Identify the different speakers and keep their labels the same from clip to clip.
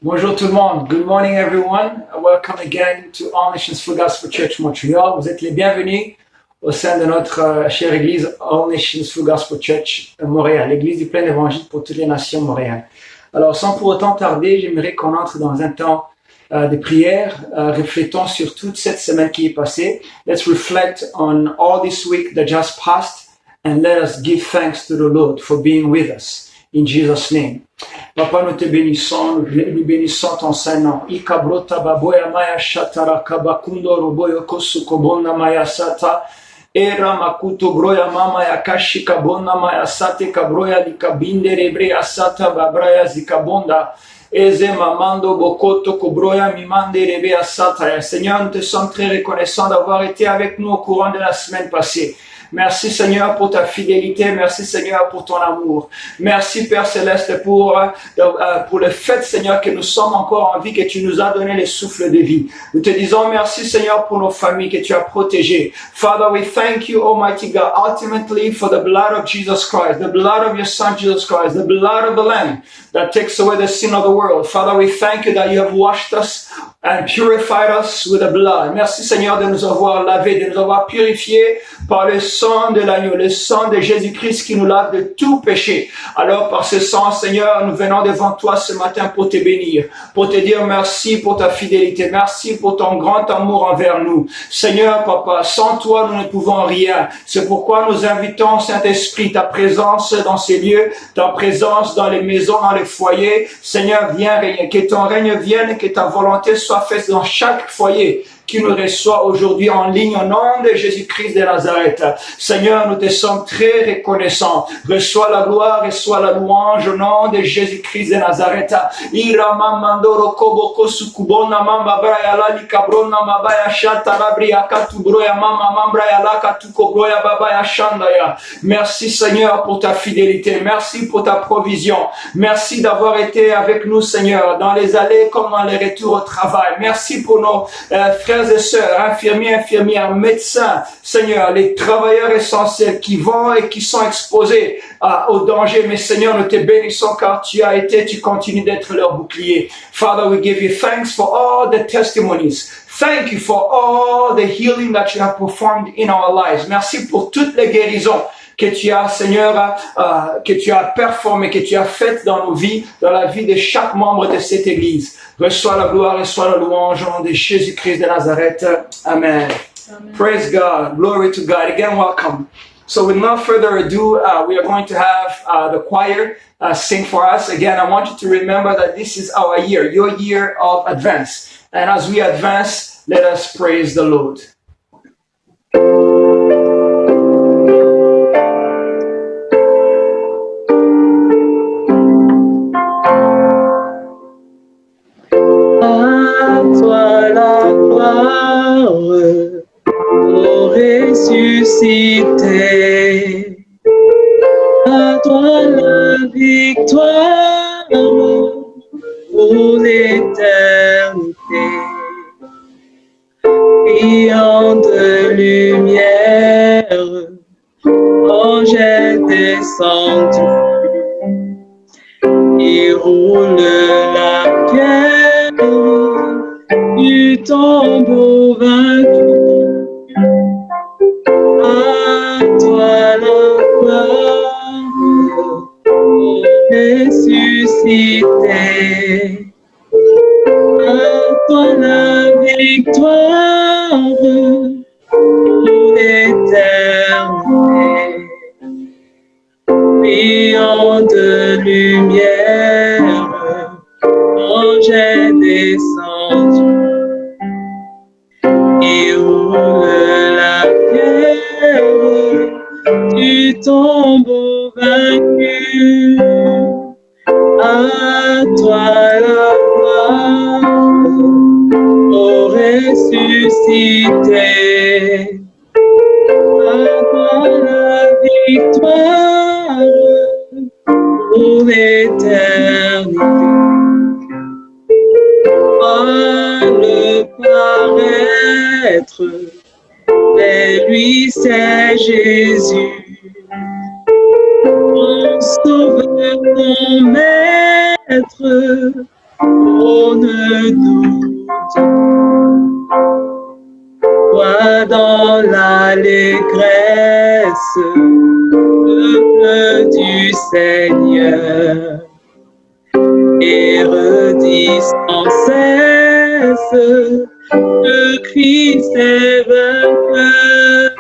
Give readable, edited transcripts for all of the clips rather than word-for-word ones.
Speaker 1: Bonjour tout le monde. Good morning everyone. Welcome again to All Nations Full Gospel Church Montreal. Vous êtes les bienvenus au sein de notre chère église All Nations Full Gospel Church Montréal, l'église du plein évangile pour toutes les nations Montréal. Alors sans pour autant tarder, j'aimerais qu'on entre dans un temps de prière. Reflétons sur toute cette semaine qui est passée. Let's reflect on all this week that just passed and let us give thanks to the Lord for being with us. In Jesus' name. Papa, nous te bénissons, nous bénissons ton Saint-Nom. Ikabrota baboya maya shatara kabakundo roboyo kosu kobona maya sata. Era makuto groya mama ya kashi kabona maya sate kabroya likabinde rebre asata babraya zikabonda. Eze mamando bokoto kobroya mimande rebe asata. Seigneur, nous te sommes très reconnaissants d'avoir été avec nous au courant de la semaine passée. Merci Seigneur pour ta fidélité, merci Seigneur pour ton amour. Merci Père Céleste pour le fait Seigneur que nous sommes encore en vie, que tu nous as donné le souffle de vie. Nous te disons merci Seigneur pour nos familles que tu as protégées. Father, we thank you Almighty God ultimately for the blood of Jesus Christ, the blood of your Son Jesus Christ, the blood of the Lamb that takes away the sin of the world. Father, we thank you that you have washed us and purified us with the blood. Merci Seigneur de nous avoir lavés, de nous avoir purifiés par le sang de l'agneau, le sang de Jésus-Christ qui nous lave de tout péché. Alors par ce sang Seigneur, nous venons devant toi ce matin pour te bénir, pour te dire merci pour ta fidélité, merci pour ton grand amour envers nous. Seigneur Papa, sans toi nous ne pouvons rien. C'est pourquoi nous invitons Saint-Esprit, ta présence dans ces lieux, ta présence dans les maisons, dans les foyers. Seigneur, viens régner, que ton règne vienne, que ta volonté soit faite dans chaque foyer qui nous reçoit aujourd'hui en ligne au nom de Jésus-Christ de Nazareth. Seigneur, nous te sommes très reconnaissants. Reçois la gloire, reçois la louange au nom de Jésus-Christ de Nazareth. Merci Seigneur pour ta fidélité. Merci pour ta provision. Merci d'avoir été avec nous Seigneur dans les allées comme dans les retours au travail. Merci pour nos frères et sœurs, infirmiers, infirmières, médecins, Seigneur, les travailleurs essentiels qui vont et qui sont exposés au danger. Mais Seigneur, nous te bénissons car tu as été, tu continues d'être leur bouclier. Father, we give you thanks for all the testimonies. Thank you for all the healing that you have performed in our lives. Merci pour toutes les guérisons que tu as, Seigneur, que tu as performé, que tu as fait dans nos vies, dans la vie de chaque membre de cette Église. Reçois la gloire, reçois la louange au nom de Jésus-Christ de Nazareth. Amen. Amen. Praise God. Glory to God. Again, welcome. So with no further ado, we are going to have the choir sing for us. Again, I want you to remember that this is our year, your year of advance. And as we advance, let us praise the Lord.
Speaker 2: Ressuscité, à toi la victoire pour l'éternité, brillant de lumière, ange est descendu, il roule la pierre du tombeau vaincu. À toi la gloire, ressuscité. À toi la victoire pour l'éternité. Brillant de lumière, ange est descendu. Il roule la pierre du tombeau vaincu. À toi la gloire, ô ressuscité. À toi la victoire pour l'éternité. Le paraître, mais lui c'est Jésus, mon sauveur, mon maître, Trône-nous, toi dans l'allégresse, peuple du Seigneur, et redis sans cesse que Christ est vainqueur.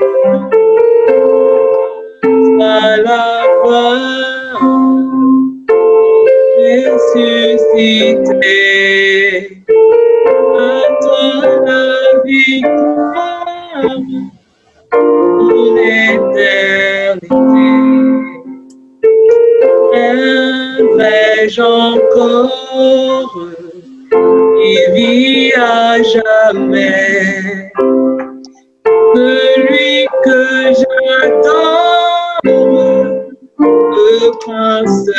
Speaker 2: À la gloire, ressuscité, à toi la victoire pour l'éternité. Aimerai-je encore, il vit à jamais, celui que j'adore, le prince.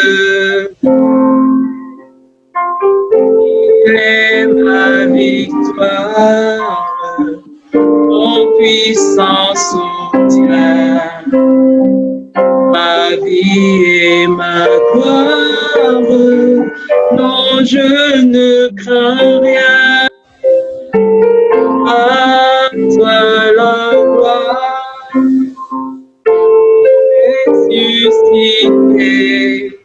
Speaker 2: Il est ma victoire, mon puissant soutien, ma vie et ma gloire. Non, je ne crains rien. À toi la gloire, ressuscité.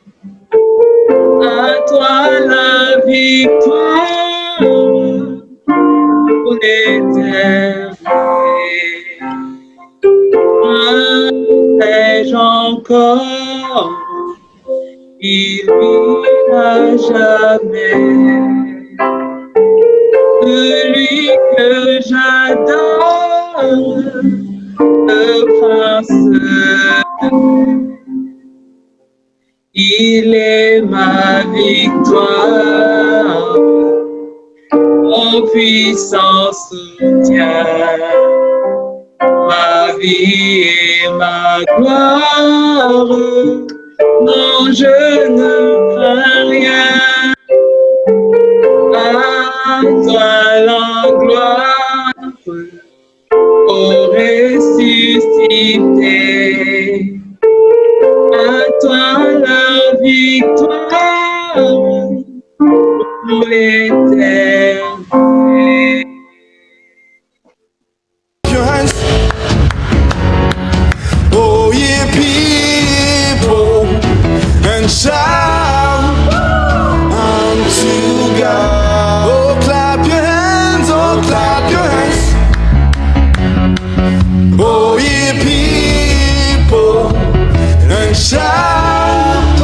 Speaker 2: À toi la victoire pour l'éternité. Ai-je encore, il vit à jamais, celui que j'adore, le prince. Il est ma victoire, mon puissant soutien, ma vie et ma gloire. Non, je ne crains rien. À toi la gloire, ô ressuscité. À toi la victoire pour l'éternité.
Speaker 3: Oh, ye people, and shout unto God. Oh, clap your hands, oh, clap your hands. Oh, ye people, and shout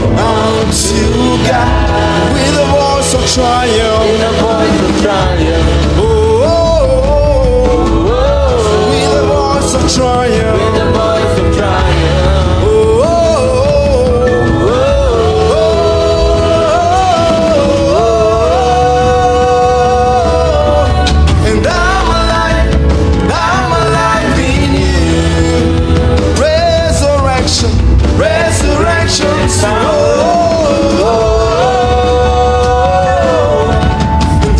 Speaker 3: unto God with a voice of triumph.
Speaker 4: In a voice of triumph,
Speaker 3: Oh, with a voice of triumph.
Speaker 4: with a voice of triumph.
Speaker 3: And I'm alive in you. Resurrection, resurrection. And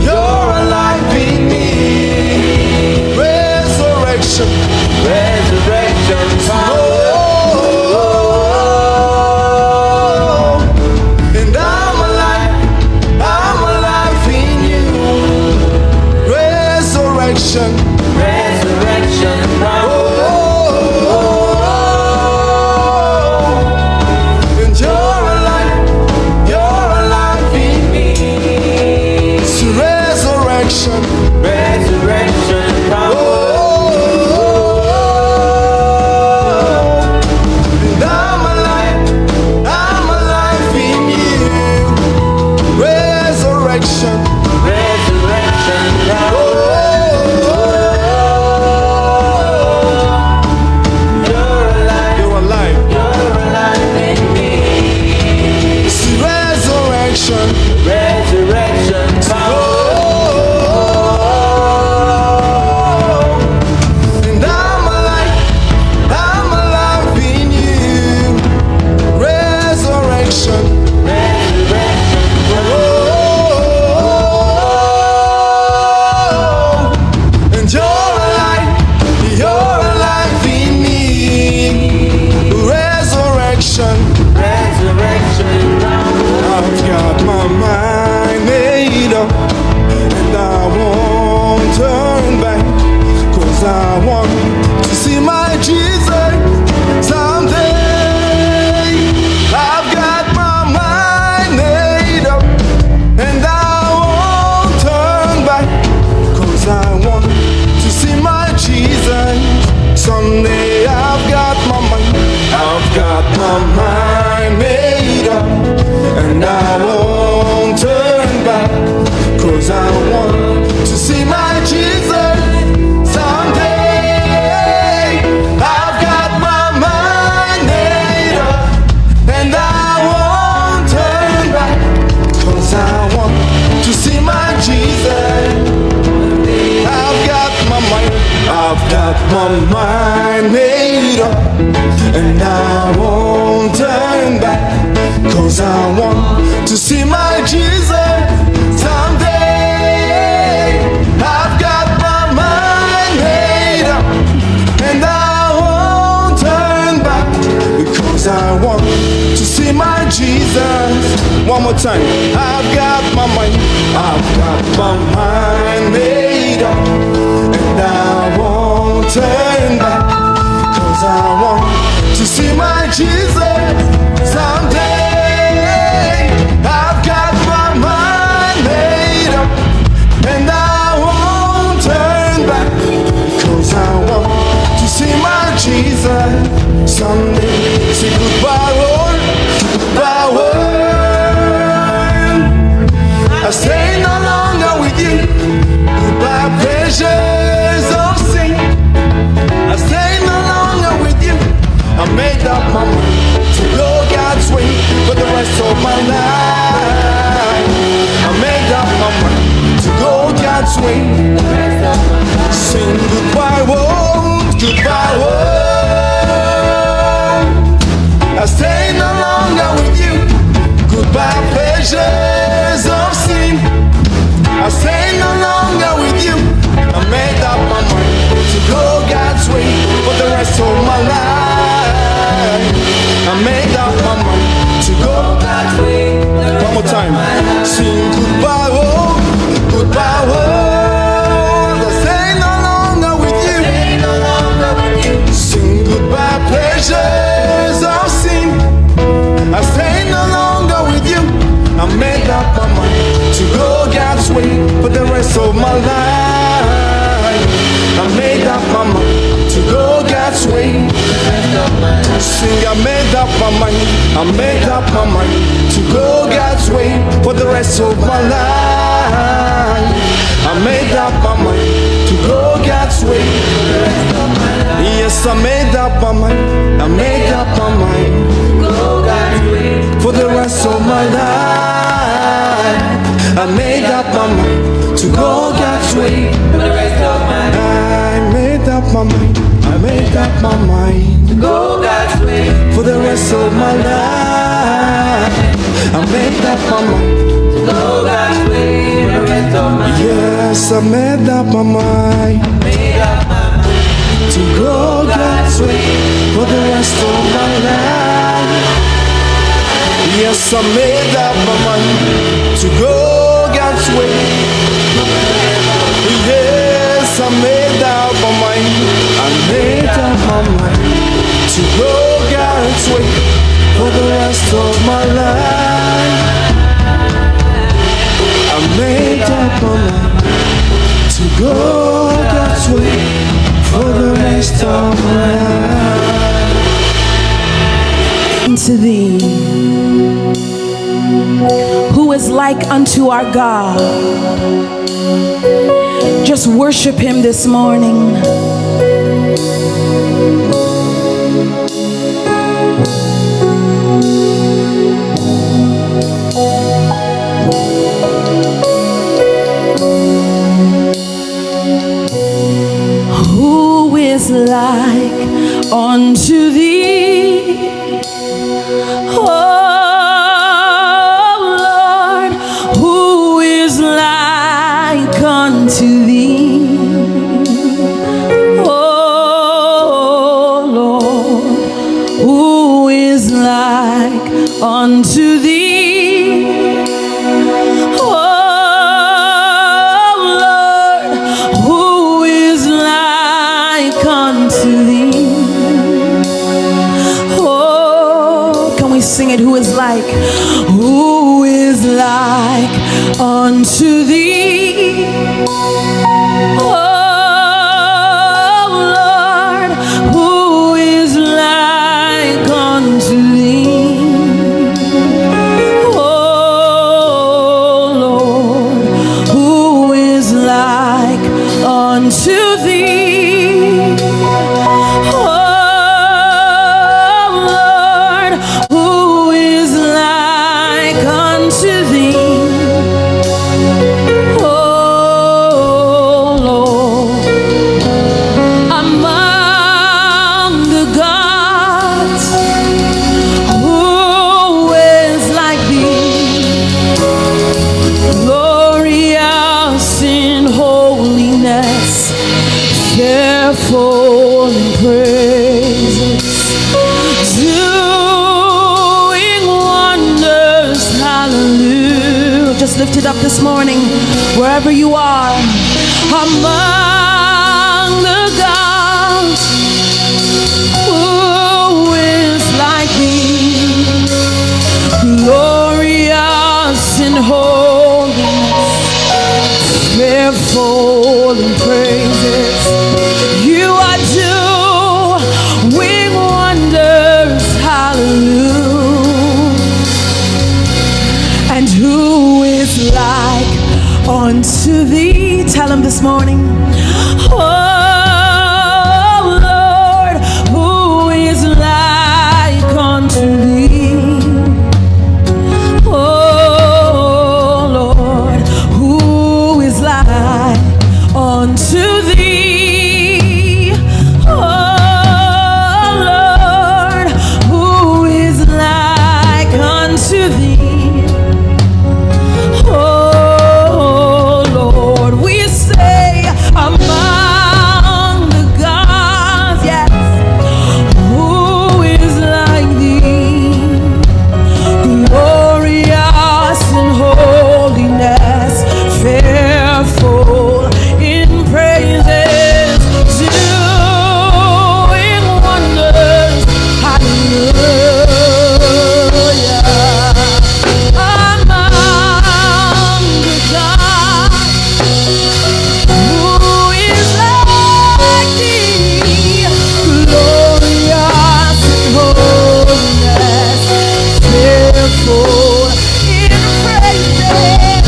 Speaker 3: you're alive in me. Resurrection,
Speaker 4: Resurrection power.
Speaker 3: and I'm alive in you. Resurrection,
Speaker 4: Resurrection power.
Speaker 3: and you're alive in me. It's resurrection.
Speaker 4: Resurrection power.
Speaker 3: And I'm alive in you. Resurrection.
Speaker 4: Resurrection power. You're alive.
Speaker 3: You're alive.
Speaker 4: You're alive in me.
Speaker 3: It's resurrection.
Speaker 4: Resurrection power.
Speaker 3: And I'm alive in you. Resurrection.
Speaker 4: Resurrection power.
Speaker 3: And you're alive in me. Resurrection.
Speaker 4: Resurrection power.
Speaker 3: Now, Someday I've got my mind made up, and I won't turn back, 'cause I want to see my Jesus someday. I've got my mind made up, and I won't turn back, 'cause I want to see my Jesus. I've got my mind made up, and I won't turn back, 'cause I want to see my Jesus someday. I've got my mind made up, and I won't turn back, because I want to see my Jesus. One more time. I've got my mind made up, and I won't turn back, 'cause I want to see my Jesus someday. I've got my mind made up, and I won't turn back, 'cause I want to see my Jesus someday. Say goodbye, Lord, goodbye, world. I stay no longer with you. Goodbye, pleasures of sin. I stay no longer with you. I made up my mind to go God's way for the rest of my life. I made up my mind to go God's way. Sing goodbye, world, goodbye, world. I stay no longer with you. Goodbye, pleasures of sin. I stay no longer with you. I made up my mind to go God's way for the rest of my life. I made up my mind to go God's way. One more time. Sing goodbye, world, goodbye, world. I stay no longer with you. Sing goodbye, pleasures of sin. I stay no longer with you. I made up my mind to go God's way for the rest of my life. I made up my mind to go God's way. Sing, I made up my mind. I made up my mind to go God's way for the rest of my life. I made up my mind to go God's way. Yes, I made up my mind. I made up my mind for the rest of my life. I made up my mind to go God's way. I made up my mind. I made up my mind to go God's way for the rest of my life. I made up my mind to go God's way for the rest of my life. Yes, I made up my mind. To go God's way for the rest of my life. Yes, I made up my mind to go God's way. Yes, I made up my mind. I made up my mind to go God's way for the rest of my life. I made up my mind to go God's way for the rest of my life.
Speaker 5: Unto thee, who is like unto our God. Just worship him this morning. Who is like unto thee, oh Lord? Who is like unto thee, oh Lord? Who is like unto thee? Sing it. Who is like unto thee, oh Lord? Who fearful in praises, doing wonders. Hallelujah. Just lift it up this morning, wherever you are, among the gods. Who is like thee, glorious in holiness, fearful in praises? You are doing wonders, hallelujah. And who is like unto thee? Tell him this morning. Oh Lord, who is like unto thee? Oh Lord, who is like unto thee? Oh Lord, who is like unto thee? Oh Lord, we say among the gods, yes, who is like thee, glorious in holiness, fearful in praises, doing wonders, hallelujah. Among the gods, who is like thee, glorious in holiness, fearful in praises,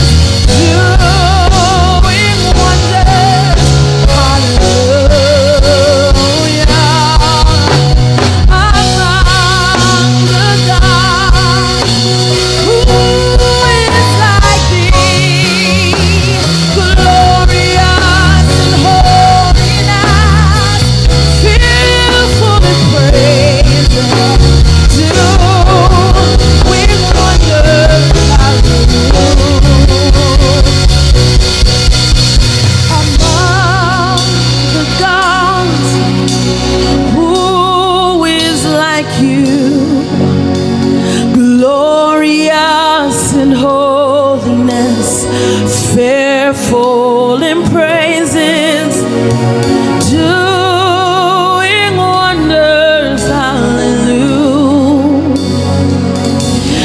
Speaker 5: doing wonders, hallelujah. Among the gods, who is like thee, glorious in holiness, fearful in praises, doing wonders, hallelujah. Among the gods, who is like you, glorious in holiness, fearful in praises, doing wonders, hallelujah.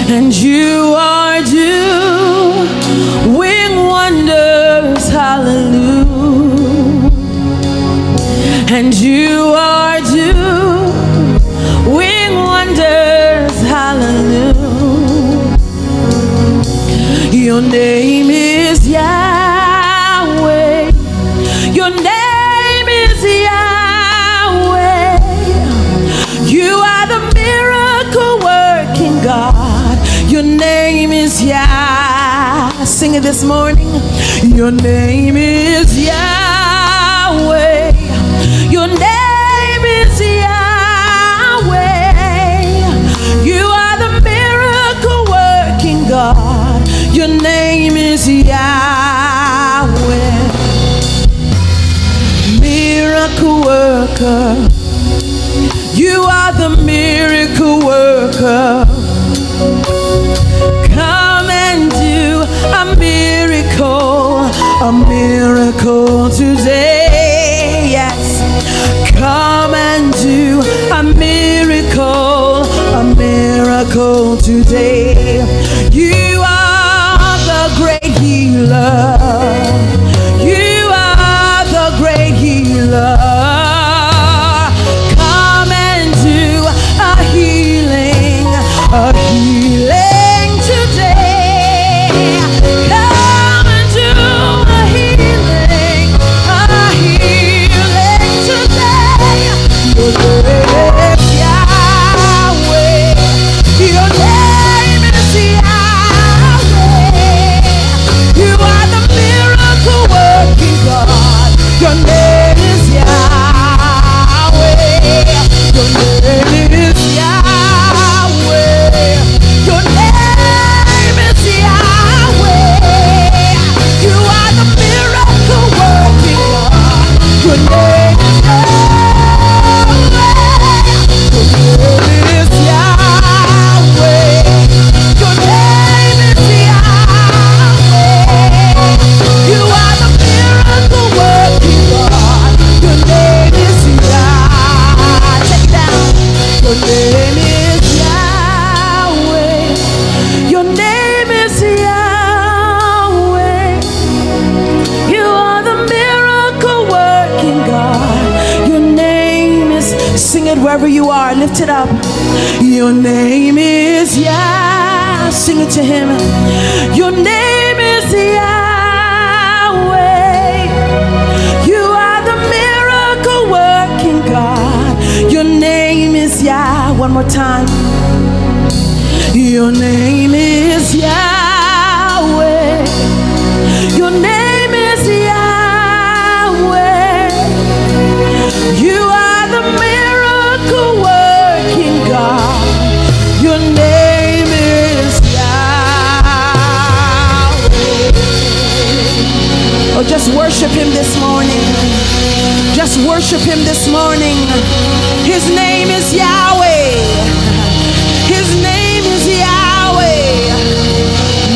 Speaker 5: And you are doing wonders, hallelujah. And you are doing wonders, hallelujah. Your name is Yahweh. Your name is Yahweh. You are the miracle working God. Your name is Yah. Sing it this morning. Your name is Yahweh. Your name is Yahweh. You are the miracle working God. Your name is Yahweh. Miracle worker. You are the miracle worker. Come and do a miracle today. Yes. Come and do a miracle today. You are the great healer. You are the great healer. Come and do a healing today. Come and do a healing today. Your name is Yahweh. Your name is Yahweh. You are the lift it up. Your name is Yah. Sing it to him. Your name is Yahweh. You are the miracle working God. Your name is Yah. One more time. Your name is Yahweh. Your name is Yahweh. You are the miracle working God. Your name is Yahweh. Oh, just worship him this morning. Just worship him this morning. His name is Yahweh. His name is Yahweh.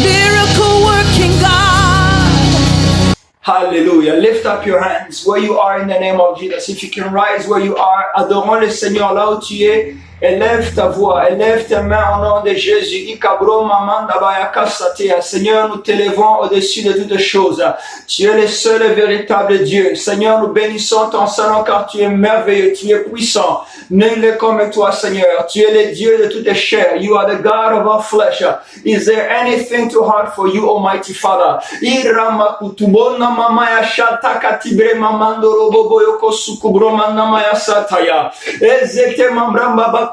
Speaker 5: Miracle working God.
Speaker 1: Hallelujah. Lift up your hands where you are in the name of Jesus. If you can rise where you are, adorons le Seigneur là où tu es. Élève ta voix, élève tes mains au nom de Jésus. Seigneur, nous t'élevons au-dessus de toutes choses. Tu es le seul et véritable Dieu. Seigneur, nous bénissons ton Saint-Nom car tu es merveilleux, tu es puissant. Nul n'est comme toi, Seigneur. Tu es le Dieu de toute chair. You are the God of all flesh. Is there anything too hard for you, Almighty Father?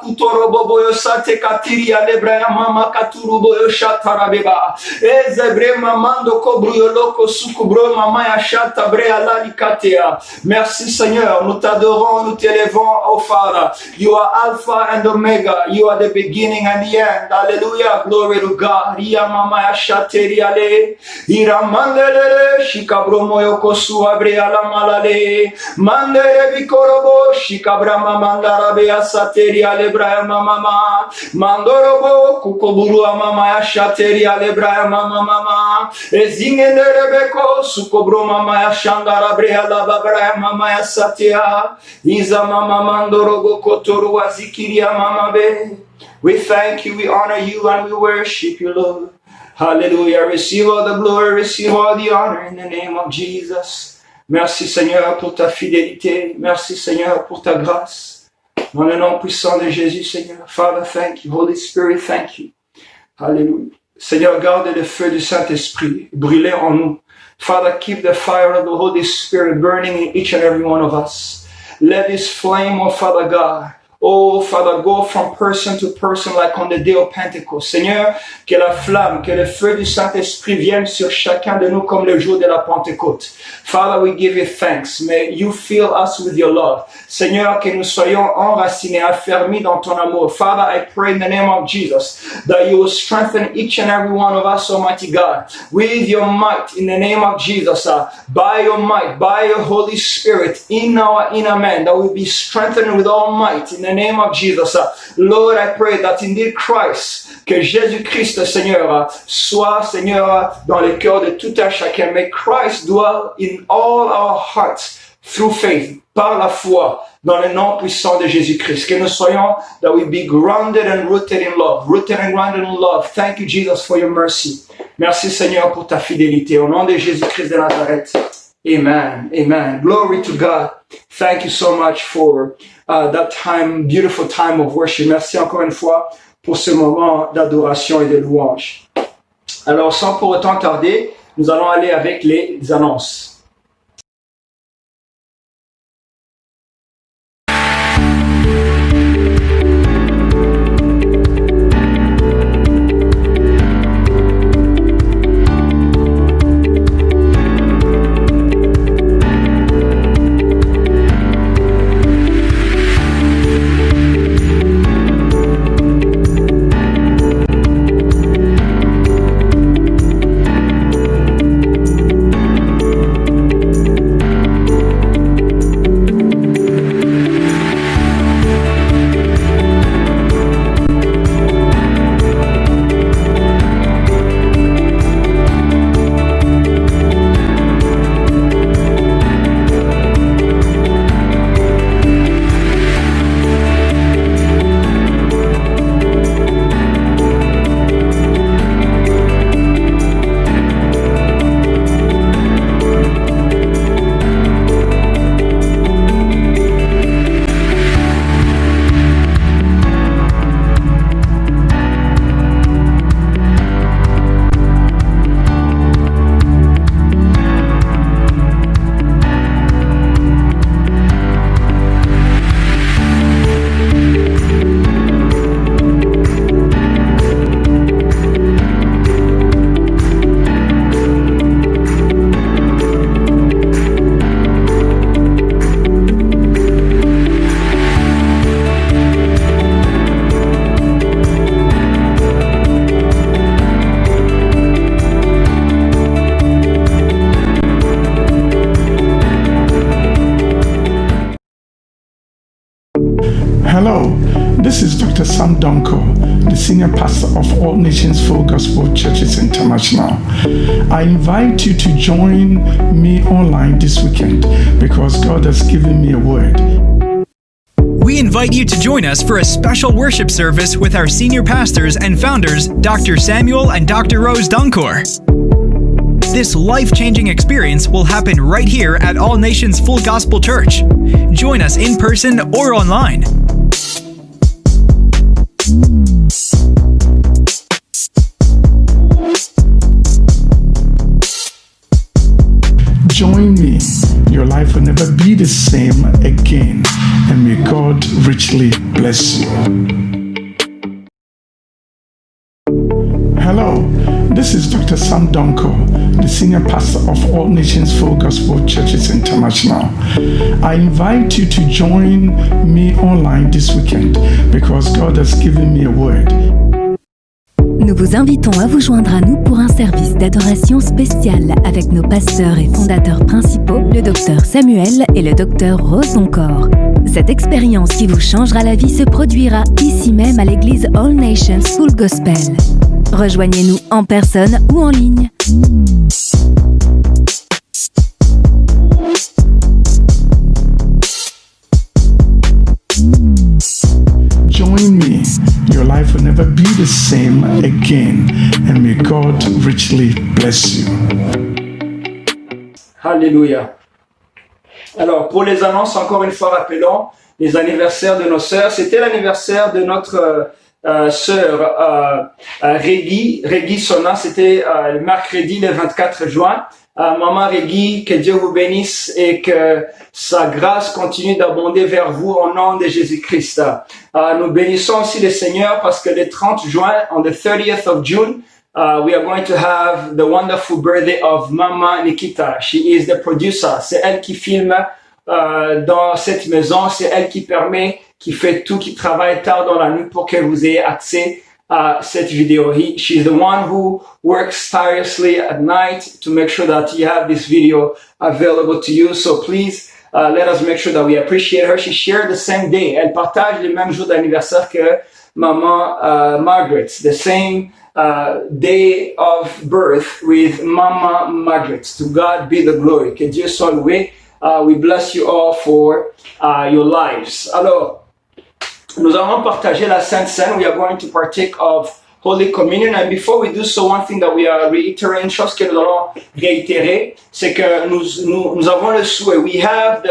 Speaker 1: Kutoroboboyo sate katiri alebraya mama katuruboyo shatarabeba ezebre mamando kobruyo loko sukubro mama ya shatabrea lalikatea. Merci Seigneur, nous t'adorons, nous t'élevons, oh Father. You are Alpha and Omega, you are the beginning and the end. Hallelujah, glory to God. Ria mama ya shateri ale iramandele shikabro moyo kosu abrea la malale mandere bikorobo shikabra mamandara bea sateri alebraya mama mandorobo kukoburu mama ya shateri alebraya mama ezingendere beko sukobro mama ya shandara brea la babraya mama ya satia iza mama mandorobo kotoru wazikiria mama be. We thank you, we honor you, and we worship you, Lord. Hallelujah. Receive all the glory, receive all the honor in the name of Jesus. Merci Seigneur pour ta fidélité. Merci Seigneur pour ta grâce. Dans le nom puissant de Jésus, Seigneur. Father, thank you. Holy Spirit, thank you. Hallelujah. Seigneur, garde le feu du Saint-Esprit brûlé en nous. Father, keep the fire of the Holy Spirit burning in each and every one of us. Let this flame, oh Father God, oh Father, go from person to person like on the day of Pentecost. Seigneur, que la flamme, que le feu du Saint-Esprit vienne sur chacun de nous comme le jour de la Pentecôte. Father, we give you thanks. May you fill us with your love. Seigneur, que nous soyons enracinés, affermis dans ton amour. Father, I pray in the name of Jesus that you will strengthen each and every one of us, Almighty God, with your might in the name of Jesus. By your might, by your Holy Spirit in our inner man, that we be strengthened with all might in the name of Jesus. Lord, I pray that indeed Christ, que Jésus-Christ, Seigneur, soit, Seigneur, dans le cœur de tout un chacun. May Christ dwell in all our hearts through faith, par la foi, dans le nom puissant de Jésus-Christ. Que nous soyons, that we be grounded and rooted in love. Rooted and grounded in love. Thank you, Jesus, for your mercy. Merci, Seigneur, pour ta fidélité. Au nom de Jésus-Christ de Nazareth. Amen. Amen. Glory to God. Thank you so much for that time, beautiful time of worship. Merci encore une fois pour ce moment d'adoration et de louange. Alors, sans pour autant tarder, nous allons aller avec les annonces.
Speaker 6: Dr. Sam Donko, the senior pastor of All Nations Full Gospel Churches International. I invite you to join me online this weekend because God has given me a word.
Speaker 7: We invite you to join us for a special worship service with our senior pastors and founders, Dr. Samuel and Dr. Rose Donkor. This life-changing experience will happen right here at All Nations Full Gospel Church. Join us in person or online.
Speaker 6: Join me. Your life will never be the same again, and may God richly bless you. Hello, this is Dr. Sam Donko, the senior pastor of All Nations Full Gospel Churches International. I invite you to join me online this weekend because God has given me a word.
Speaker 8: Nous vous invitons à vous joindre à nous pour un service d'adoration spécial avec nos pasteurs et fondateurs principaux, le Dr Samuel et le Dr Rose Donkor. Cette expérience qui vous changera la vie se produira ici même à l'église All Nations Full Gospel. Rejoignez-nous en personne ou en ligne.
Speaker 6: Join me. Your life will never be the same again, and may God richly bless you.
Speaker 1: Alléluia. Alors, pour les annonces, encore une fois, rappelons les anniversaires de nos sœurs. C'était l'anniversaire de notre sœur Régui Sona. C'était le mercredi, le 24 juin. Maman Régui, que Dieu vous bénisse et que sa grâce continue d'abonder vers vous au nom de Jésus-Christ. Nous bénissons aussi le Seigneur parce que le 30 juin, on the 30th of June, we are going to have the wonderful birthday of Mama Nikita. She is the producer. C'est elle qui filme dans cette maison. C'est elle qui permet, qui fait tout, qui travaille tard dans la nuit pour que vous ayez accès à cette vidéo. She's the one who works tirelessly at night to make sure that you have this video available to you. So please let us make sure that we appreciate her. She shared the same day. Elle partage le même jour d'anniversaire que Maman Margaret. The same day of birth with Mama Margaret. To God be the glory. Que Dieu soit loué. We bless you all for your lives. Alors, nous allons partager la Sainte Seine. We are going to partake of Holy Communion. And before we do so, one thing that we are reiterating, une chose que nous allons réitérer, c'est que nous avons le souhait. We have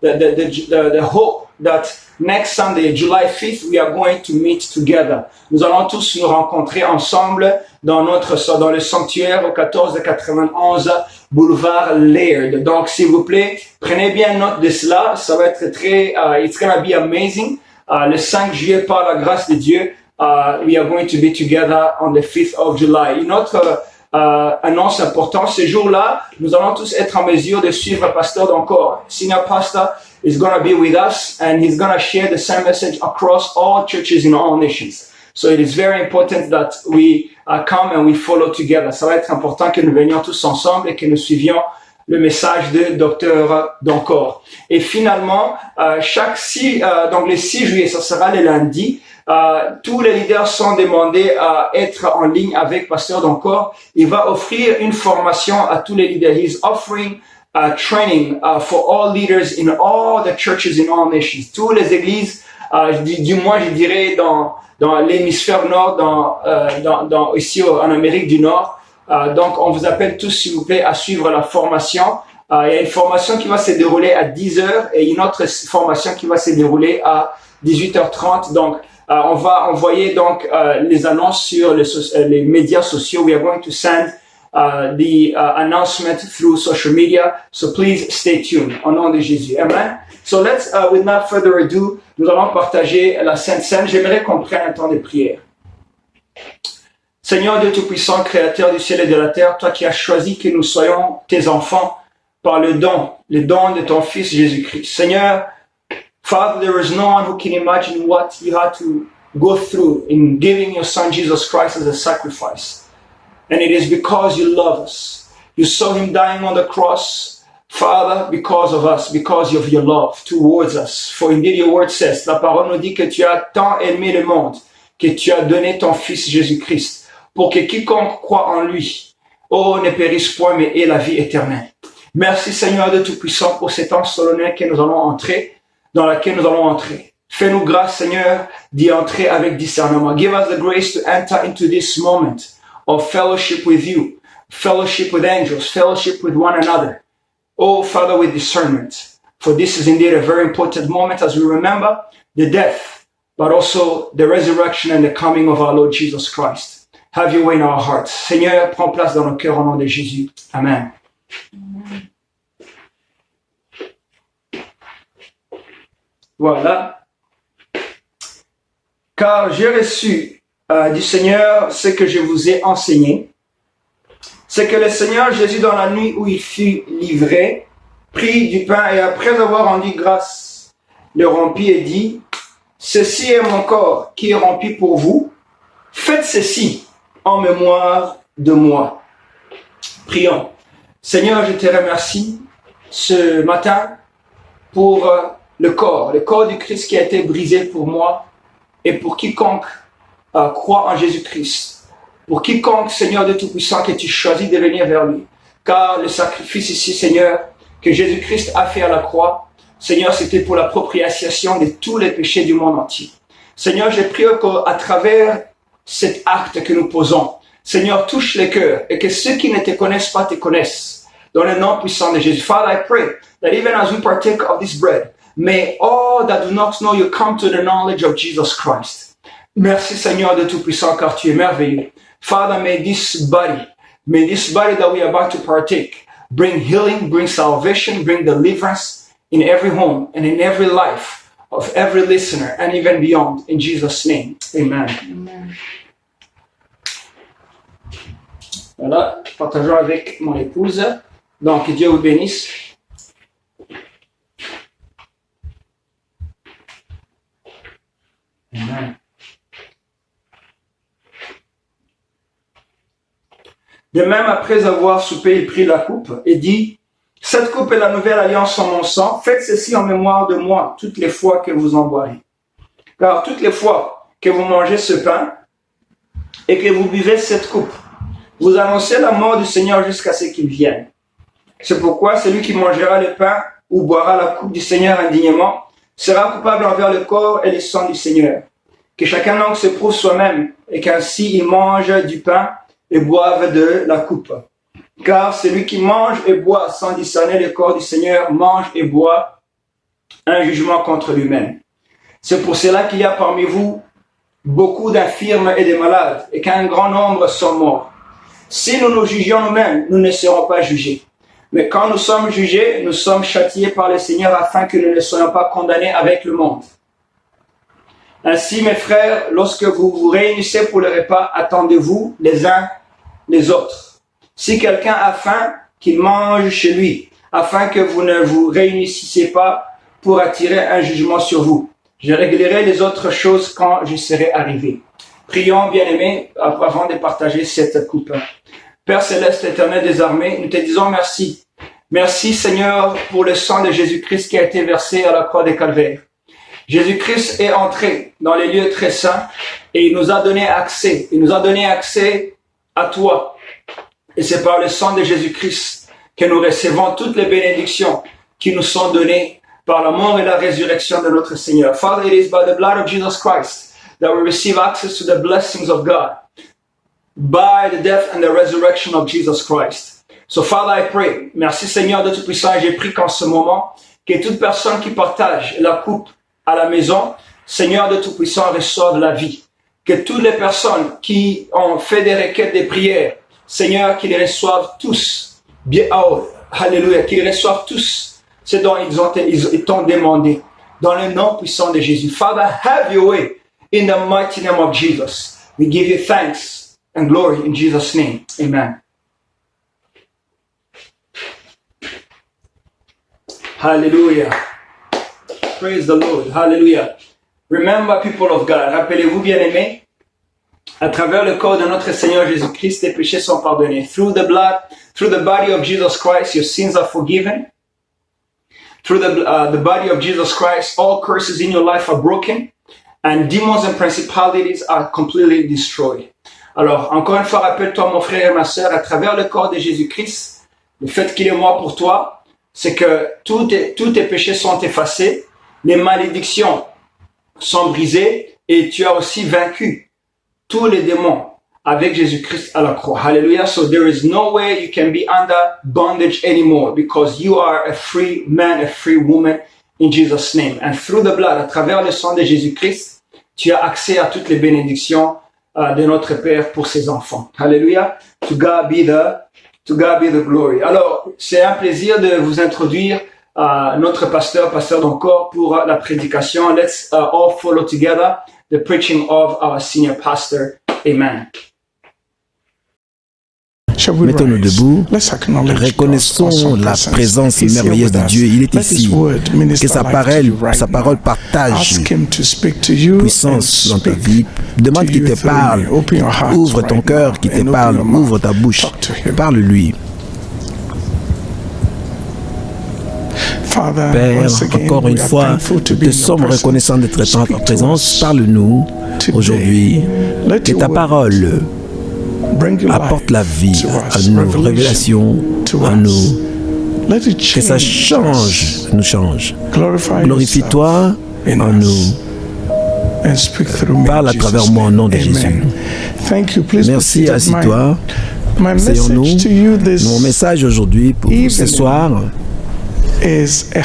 Speaker 1: the hope that next Sunday, July 5th, we are going to meet together. Nous allons tous nous rencontrer ensemble dans le sanctuaire au 1491 boulevard Laird. Donc, s'il vous plaît, prenez bien note de cela. Ça va être très, it's gonna be amazing. Le 5 juillet, par la grâce de Dieu, we are going to be together on the 5th of July. Une autre annonce importante, ce jour-là, nous allons tous être en mesure de suivre Pasteur Donkor. Senior Pastor is going to be with us and he's going to share the same message across all churches in all nations. So it is very important that we come and we follow together. Ça va être important que nous venions tous ensemble et que nous suivions le message de Dr Donkor. Et finalement, donc le 6 juillet, ça sera le lundi, tous les leaders sont demandés à être en ligne avec Pasteur Donkor. Il va offrir une formation à tous les leaders. He's offering training for all leaders in all the churches in all nations. Toutes les églises, du moins je dirais dans l'hémisphère nord, ici en Amérique du Nord. Donc, on vous appelle tous, s'il vous plaît, à suivre la formation. Il y a une formation qui va se dérouler à 10h et une autre formation qui va se dérouler à 18h30. Donc, on va envoyer donc les annonces sur les médias sociaux. We are going to send the announcement through social media. So please stay tuned. Au nom de Jésus. Amen. So let's, with not further ado, nous allons partager la Sainte Seine. J'aimerais qu'on prenne un temps de prière. Seigneur Dieu Tout-Puissant, Créateur du ciel et de la terre, toi qui as choisi que nous soyons tes enfants par le don de ton Fils Jésus-Christ. Seigneur, Father, there is no one who can imagine what you had to go through in giving your Son Jesus Christ as a sacrifice. And it is because you love us. You saw him dying on the cross Father, because of us, because of your love towards us. For indeed your word says, la parole nous dit que tu as tant aimé le monde, que tu as donné ton Fils Jésus-Christ, pour que quiconque croit en lui, ne périsse point, mais ait la vie éternelle. Merci Seigneur de Tout-Puissant pour cet temps solennel que nous allons entrer, dans laquelle nous allons entrer. Fais-nous grâce Seigneur d'y entrer avec discernement. Give us the grace to enter into this moment of fellowship with you, fellowship with angels, fellowship with one another. Oh, Father, with discernment. For this is indeed a very important moment as we remember the death, but also the resurrection and the coming of our Lord Jesus Christ. Have your way in our hearts. Seigneur, prends place dans nos cœurs au nom de Jésus. Amen. Voilà. Car j'ai reçu du Seigneur ce que je vous ai enseigné. C'est que le Seigneur Jésus, dans la nuit où il fut livré, prit du pain et après avoir rendu grâce, le rompit et dit, « Ceci est mon corps qui est rompu pour vous. Faites ceci en mémoire de moi. » Prions. Seigneur, je te remercie ce matin pour le corps du Christ qui a été brisé pour moi et pour quiconque croit en Jésus-Christ. Pour quiconque, Seigneur de Tout-Puissant, que tu choisis de venir vers lui. Car le sacrifice ici, Seigneur, que Jésus-Christ a fait à la croix, Seigneur, c'était pour la propitiation de tous les péchés du monde entier. Seigneur, je prie qu'à travers cet acte que nous posons, Seigneur, touche les cœurs et que ceux qui ne te connaissent pas te connaissent. Dans le nom puissant de Jésus. Father, I pray that even as we partake of this bread, may all that do not know you come to the knowledge of Jesus Christ. Merci, Seigneur de Tout-Puissant, car tu es merveilleux. Father, may this body that we are about to partake bring healing, bring salvation, bring deliverance in every home and in every life of every listener and even beyond. In Jesus' name, amen. Amen. Voilà, partageons avec mon épouse. Donc, Dieu vous bénisse. Amen. De même, après avoir soupé, il prit la coupe et dit, « Cette coupe est la nouvelle alliance en mon sang. Faites ceci en mémoire de moi toutes les fois que vous en boirez. Car toutes les fois que vous mangez ce pain et que vous buvez cette coupe, vous annoncez la mort du Seigneur jusqu'à ce qu'il vienne. C'est pourquoi celui qui mangera le pain ou boira la coupe du Seigneur indignement sera coupable envers le corps et le sang du Seigneur. Que chacun donc se prouve soi-même et qu'ainsi il mange du pain et boive de la coupe. Car celui qui mange et boit sans discerner le corps du Seigneur mange et boit un jugement contre lui-même. C'est pour cela qu'il y a parmi vous beaucoup d'infirmes et de malades et qu'un grand nombre sont morts. Si nous nous jugions nous-mêmes, nous ne serons pas jugés. Mais quand nous sommes jugés, nous sommes châtiés par le Seigneur afin que nous ne soyons pas condamnés avec le monde. Ainsi, mes frères, lorsque vous vous réunissez pour le repas, attendez-vous les uns les autres. Si quelqu'un a faim, qu'il mange chez lui, afin que vous ne vous réunissiez pas pour attirer un jugement sur vous. Je réglerai les autres choses quand je serai arrivé. Prions, bien-aimés, avant de partager cette coupe. Père céleste, éternel des armées, nous te disons merci. Merci, Seigneur, pour le sang de Jésus-Christ qui a été versé à la croix des Calvaires. Jésus-Christ est entré dans les lieux très saints et il nous a donné accès. Il nous a donné accès à toi. Et c'est par le sang de Jésus-Christ que nous recevons toutes les bénédictions qui nous sont données par la mort et la résurrection de notre Seigneur. Father, it is by the blood of Jesus Christ that we receive access to the blessings of God by the death and the resurrection of Jesus Christ. So Father, I pray, merci Seigneur de Tout-Puissant, et j'ai pris qu'en ce moment, que toute personne qui partage la coupe à la maison, Seigneur de Tout-Puissant, reçoive la vie. Que toutes les personnes qui ont fait des requêtes, des prières, Seigneur, qu'ils reçoivent tous, bien, oh, alléluia, qu'ils reçoivent tous ce dont ils t'ont demandé. Dans le nom puissant de Jésus. Father, have your way in the mighty name of Jesus. We give you thanks and glory in Jesus' name. Amen. Hallelujah. Praise the Lord. Hallelujah. Remember, people of God, rappelez-vous, bien-aimés, à travers le corps de notre Seigneur Jésus-Christ, tes péchés sont pardonnés. Through the blood, through the body of Jesus Christ, your sins are forgiven. through the body of Jesus Christ, all curses in your life are broken and demons and principalities are completely destroyed. Alors, encore une fois, rappelle-toi, mon frère et ma sœur, à travers le corps de Jésus-Christ, le fait qu'il est mort pour toi, c'est que tous tes péchés sont effacés, les malédictions sont brisées et tu as aussi vaincu tous les démons avec Jésus-Christ à la croix. Hallelujah. So there is no way you can be under bondage anymore because you are a free man, a free woman in Jesus' name. And through the blood, à travers le sang de Jésus-Christ, tu as accès à toutes les bénédictions de notre Père pour ses enfants. Hallelujah. To God be the glory. Alors, c'est un plaisir de vous introduire notre pasteur d'encore pour la prédication. Let's all follow together the preaching of our senior pastor. Amen.
Speaker 9: Mettons-nous debout, reconnaissons la présence merveilleuse de Dieu. Il est ici. Que sa parole partage puissance dans ta vie. Demande qu'il te parle. Ouvre ton cœur, qu'il te parle. Ouvre ta bouche. Parle-lui. Père, encore une fois, nous te sommes reconnaissants d'être en ta présence. Parle-nous aujourd'hui. Que ta parole apporte la vie à nos révélations, à nous. Que ça nous change. Glorifie-toi en nous. Parle à travers moi au nom de Jésus. Merci, assis-toi. Asseyons-nous. Mon message aujourd'hui pour vous ce soir, c'est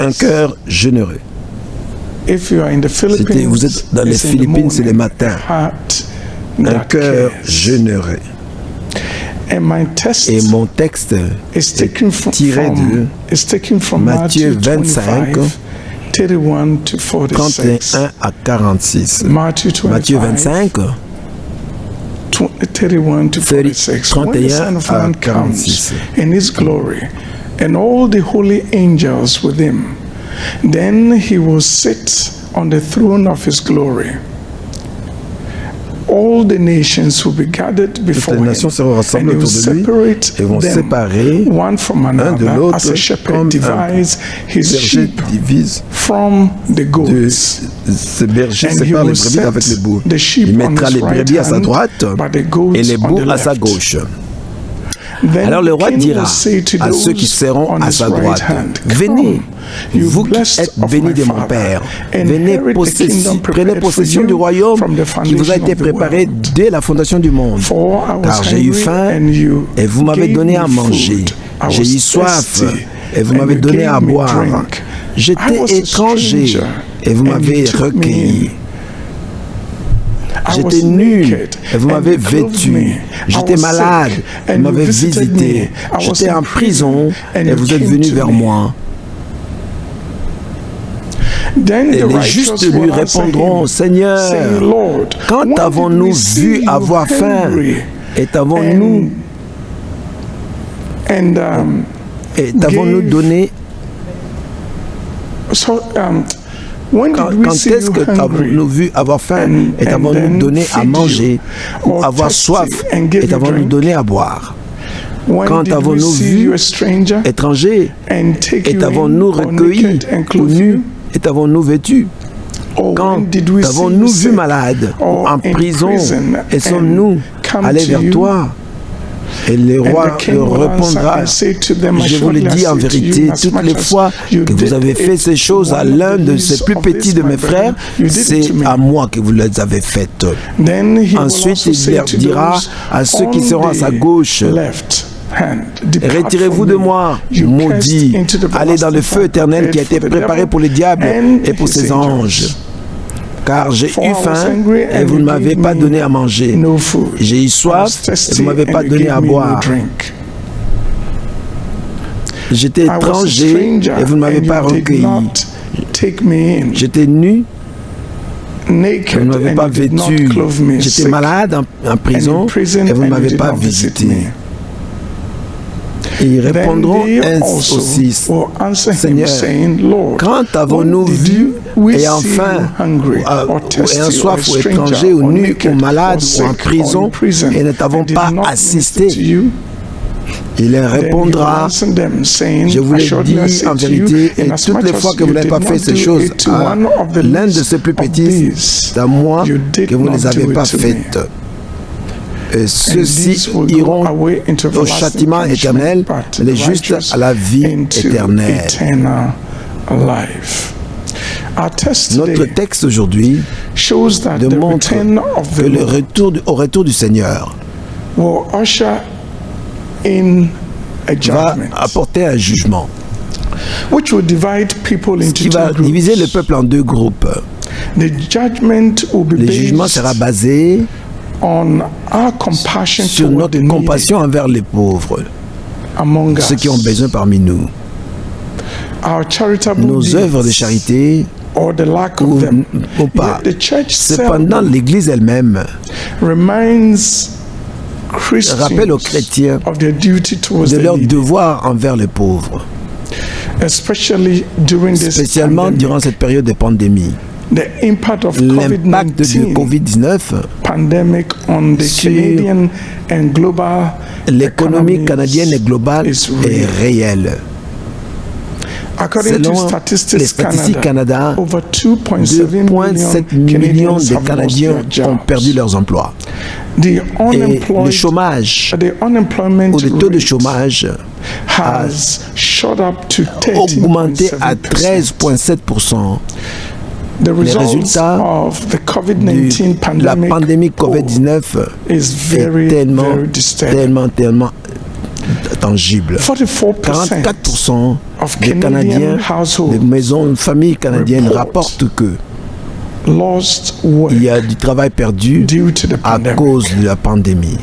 Speaker 9: un cœur généreux. Vous êtes dans les Philippines, c'est le matin. Un cœur généreux. Et mon texte est tiré de Matthieu 25, 31 à 46. Matthieu 25, 31 à 46.
Speaker 6: In his glory, and all the holy angels with him. Then he will sit on the throne of his glory. All the nations will be gathered before him, and he will separate them one from another as a shepherd divides his sheep from the goats. And he will set the sheep on his right hand, but the goats on the left.
Speaker 9: Alors le roi dira à ceux qui seront à sa droite, venez, vous qui êtes bénis de mon Père, venez prenez possession du royaume qui vous a été préparé dès la fondation du monde. Car j'ai eu faim et vous m'avez donné à manger, j'ai eu soif et vous m'avez donné à boire, j'étais étranger et vous m'avez recueilli. J'étais nu et vous m'avez vêtu. J'étais malade et vous m'avez visité. J'étais en prison et vous êtes venus vers moi. Et les justes lui répondront, Seigneur, quand avons-nous vu avoir faim et t'avons-nous donné? Quand est-ce que t'avons-nous vu avoir faim et t'avons-nous donné à manger, ou avoir soif et t'avons-nous donné à boire? Quand avons-nous vu étranger et t'avons-nous recueilli, ou nu et t'avons-nous vêtu? Quand avons-nous vu malade ou en prison et sommes-nous allés vers toi? Et le roi répondra, je vous le dis en vérité, toutes les fois que vous avez fait ces choses à l'un de ces plus petits de mes frères, c'est à moi que vous les avez faites. Ensuite, il leur dira à ceux qui seront à sa gauche, retirez-vous de moi, maudits, allez dans le feu éternel qui a été préparé pour le diable et pour ses anges. Car j'ai eu faim et vous ne m'avez pas donné à manger. J'ai eu soif et vous ne m'avez pas donné à boire. J'étais étranger et vous ne m'avez pas recueilli. J'étais nu et vous ne m'avez pas vêtu. J'étais malade en prison et vous ne m'avez pas visité. Et ils répondront aussi, Seigneur, quand avons-nous vu ayant faim, ayant soif, ou étranger, ou nu, ou malade, ou en prison, et ne t'avons pas assisté? Il répondra, je vous l'ai dit en vérité, et toutes les fois que vous n'avez pas fait ces choses à l'un de ces plus petits, c'est à moi que vous ne les avez pas faites. Et ceux-ci iront au châtiment éternel, les justes à la vie éternelle. Notre texte aujourd'hui démontre que au retour du Seigneur va apporter un jugement qui va diviser le peuple en deux groupes. Le jugement sera basé sur notre compassion envers les pauvres, ceux qui ont besoin parmi nous. Nos œuvres de charité ou pas. Cependant, l'Église elle-même rappelle aux chrétiens de leur devoir envers les pauvres, spécialement durant cette période de pandémie. L'impact de Covid-19 sur l'économie canadienne et globale est réel. Selon les statistiques Canada, 2,7 millions de Canadiens ont perdu leurs emplois. Et le chômage, ou le taux de chômage, a augmenté à 13,7%. Les résultats de la pandémie Covid-19 est tellement tangible. 44% des Canadiens, des maisons, familles canadiennes rapportent que il y a du travail perdu à cause de la pandémie.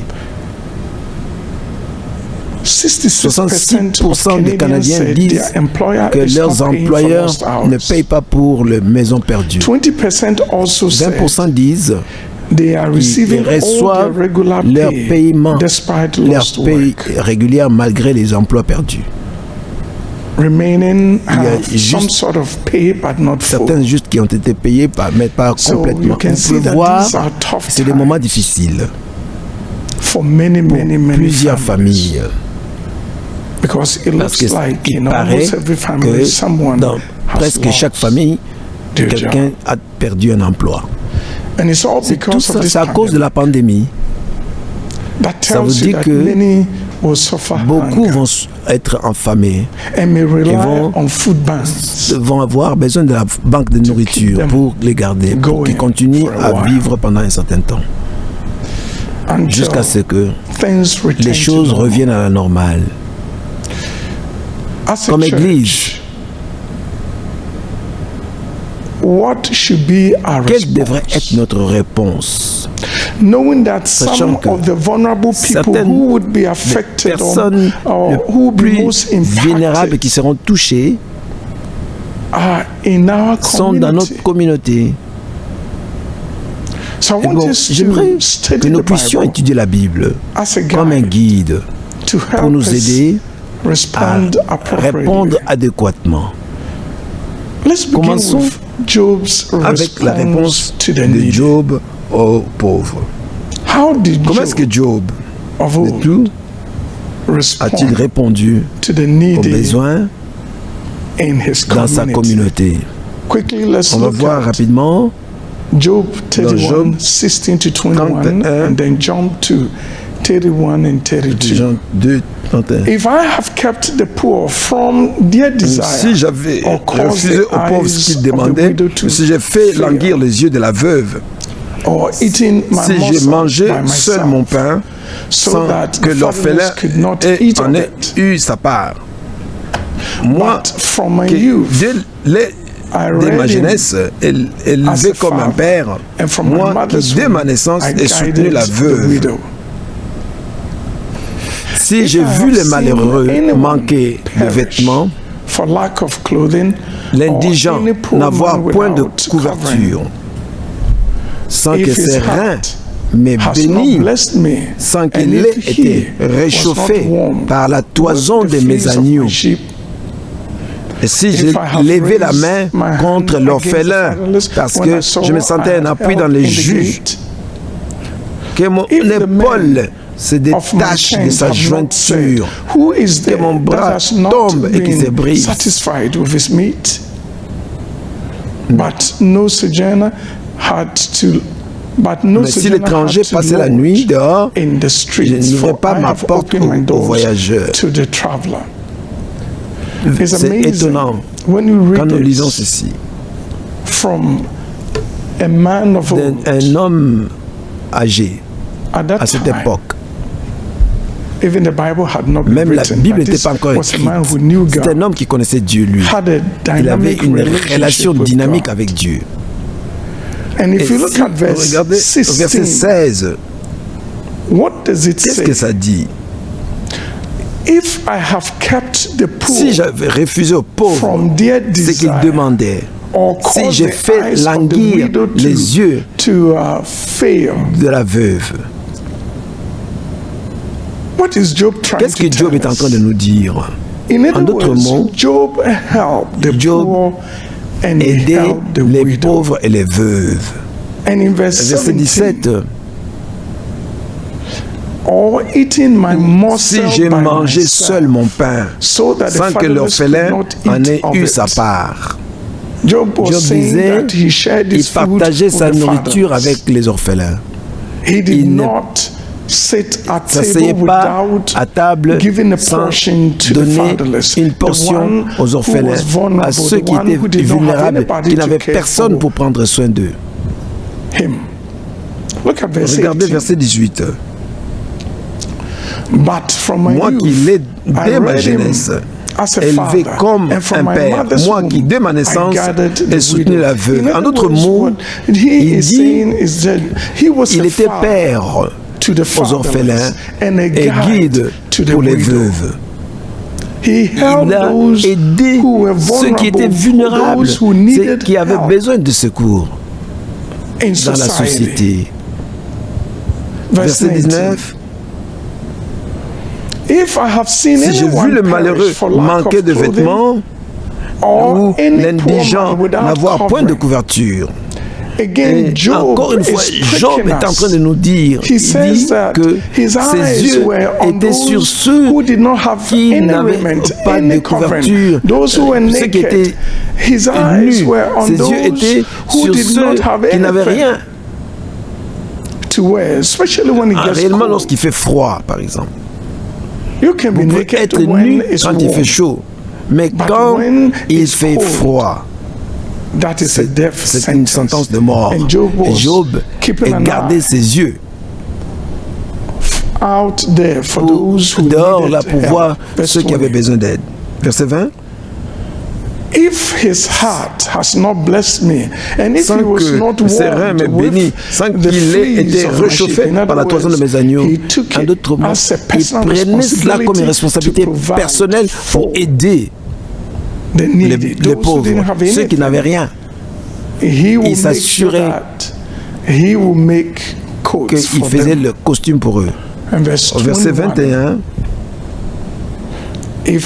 Speaker 9: 66% des Canadiens disent que leurs employeurs ne payent pas pour les maisons perdues. 20% disent qu'ils reçoivent leur paiement, leur paye régulière malgré les emplois perdus. Il y a juste certains juste qui ont été payés, mais pas complètement. On peut voir, c'est des moments difficiles pour plusieurs familles. Parce qu'il paraît que dans presque chaque famille, quelqu'un a perdu un emploi. C'est tout ça, c'est à cause de la pandémie. Ça veut dire que beaucoup vont être affamés et vont avoir besoin de la banque de nourriture pour les garder, pour qu'ils continuent à vivre pendant un certain temps, jusqu'à ce que les choses reviennent à la normale. Comme Église, quelle devrait être notre réponse? Sachant que certaines personnes les plus vulnérables qui seront touchées sont dans notre communauté. Bon, j'aimerais que nous puissions étudier la Bible comme un guide pour nous aider à répondre adéquatement. Commençons avec la réponse de Job aux pauvres. Comment est-ce que Job de tout a-t-il répondu aux besoins dans sa communauté? On va voir rapidement dans Job 31 and Job 31 and 32. Si j'avais refusé aux pauvres ce qu'ils demandaient, si j'ai fait languir les yeux de la veuve, si j'ai mangé seul mon pain, sans que l'orphelin en ait eu sa part, moi, dès ma jeunesse, élevé comme un père, moi, dès ma naissance, ai soutenu la veuve. Si j'ai vu les malheureux manquer de vêtements, l'indigent n'avoir point de couverture, sans que ses reins m'aient béni, sans qu'il ait été réchauffé par la toison de mes agneaux, et si j'ai levé la main contre l'orphelin parce que je me sentais un appui dans les juges, que mon épaule se détache de sa jointure, que mon bras tombe et qu'il se brise. Mais si l'étranger passait la nuit dehors, je n'ouvrais pas ma porte aux voyageurs. C'est étonnant quand nous lisons ceci. Un homme âgé à cette époque. Même la Bible n'était pas encore écrite. C'est un homme qui connaissait Dieu, lui. Il avait une relation dynamique avec Dieu. Et si vous regardez au verset 16, qu'est-ce que ça dit? Si j'avais refusé aux pauvres ce qu'ils demandaient, si j'ai fait languir les yeux de la veuve, qu'est-ce que Job est en train de nous dire? En d'autres mots, Job aidait les pauvres et les veuves. Verset 17, si j'ai mangé seul mon pain, sans que l'orphelin en ait eu sa part. Job disait, il partageait sa nourriture avec les orphelins. Il ne s'asseyait pas à table sans donner une portion aux orphelins, à ceux qui étaient vulnérables, qui n'avaient personne pour prendre soin d'eux. Regardez verset 18. Moi qui l'ai dès ma jeunesse élevé comme un père, moi qui dès ma naissance ai soutenu la veuve. En d'autres mots, il dit, il était père aux orphelins et guide pour les veuves. Il a aidé ceux qui étaient vulnérables, ceux qui avaient besoin de secours dans la société. Verset 19. Si j'ai vu le malheureux manquer de vêtements ou l'indigent n'avoir point de couverture, et encore une fois, Job est en train de nous dire, il dit que ses yeux étaient sur ceux qui n'avaient pas de couverture, ceux qui étaient nus. Ses yeux étaient sur ceux qui n'avaient rien. Réellement lorsqu'il fait froid, par exemple. Vous pouvez être nu quand il fait chaud, mais quand il fait froid, c'est une sentence de mort. Et Job a gardé ses yeux dehors là pour voir ceux qui avaient besoin d'aide. Verset 20. Sans que ses reins m'aient béni, sans qu'il ait été réchauffé par la toison de mes agneaux, en d'autres mots, il prenait cela comme une responsabilité personnelle pour aider les pauvres, ceux qui n'avaient rien. Il s'assurait qu'il faisait le costume pour eux. Au verset 21, si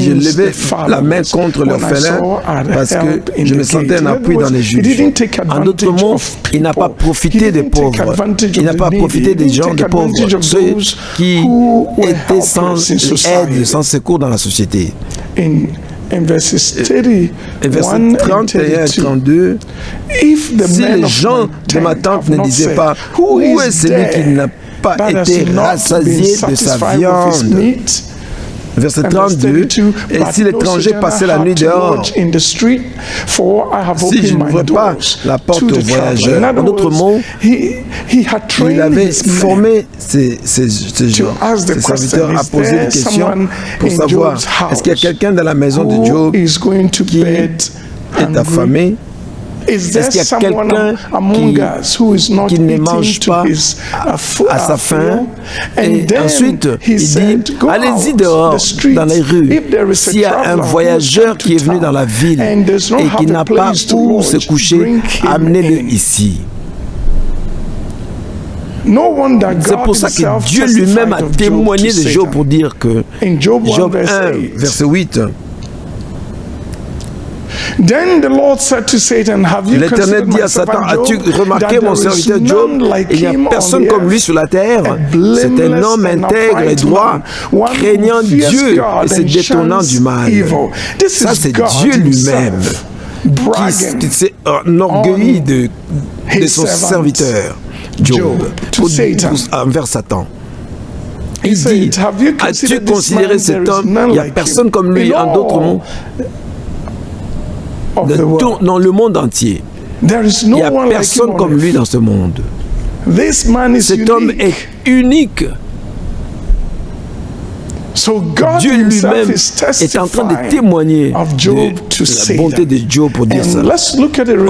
Speaker 9: je levais la main contre l'orphelin parce que je me sentais un appui dans les juges. En d'autres mots, il n'a pas profité des pauvres. Il n'a pas profité des gens de pauvres, ceux qui étaient sans aide, sans secours dans la société. Versets 31 et 32, si les gens de ma tente ne disaient pas « Où est celui qui n'a pas été rassasié de sa viande ?» Verset 32, et si l'étranger passait la nuit dehors, si je n'ouvrais pas la porte aux voyageurs, en d'autres mots, il avait formé ces gens, ces serviteurs à poser des questions pour savoir est-ce qu'il y a quelqu'un dans la maison de Job qui est affamé? Est-ce qu'il y a quelqu'un qui ne mange pas à sa faim? Et ensuite, il dit, allez-y dehors, dans les rues. S'il y a un voyageur qui est venu dans la ville et qui n'a pas où se coucher, amenez-le ici. C'est pour ça que Dieu lui-même a témoigné de Job pour dire que Job 1, verset 8,
Speaker 6: Then the Lord said to Satan, have you
Speaker 9: L'Éternel
Speaker 6: considered
Speaker 9: dit
Speaker 6: my
Speaker 9: à Satan,
Speaker 6: servant
Speaker 9: as-tu
Speaker 6: Job,
Speaker 9: remarqué
Speaker 6: that
Speaker 9: mon
Speaker 6: there is
Speaker 9: serviteur Job?
Speaker 6: none like
Speaker 9: Il n'y a
Speaker 6: him on
Speaker 9: personne
Speaker 6: the
Speaker 9: comme lui
Speaker 6: earth,
Speaker 9: sur la terre.
Speaker 6: a
Speaker 9: C'est un
Speaker 6: blameless
Speaker 9: homme
Speaker 6: and
Speaker 9: intègre et
Speaker 6: upright
Speaker 9: droit,
Speaker 6: man, one who
Speaker 9: craignant
Speaker 6: fears
Speaker 9: Dieu
Speaker 6: God
Speaker 9: et se
Speaker 6: and
Speaker 9: détournant
Speaker 6: shuns
Speaker 9: du mal.
Speaker 6: evil. This
Speaker 9: Ça,
Speaker 6: is
Speaker 9: c'est
Speaker 6: God
Speaker 9: Dieu lui-même
Speaker 6: himself
Speaker 9: qui s'est enorgueilli de son serviteur Job envers Satan. Il dit, as-tu considéré cet homme? Il n'y a personne comme lui en d'autres mondes, dans le monde entier. Il n'y a personne comme lui dans ce monde. Cet homme est unique. Dieu lui-même est en train de témoigner de la bonté de Job pour dire ça. On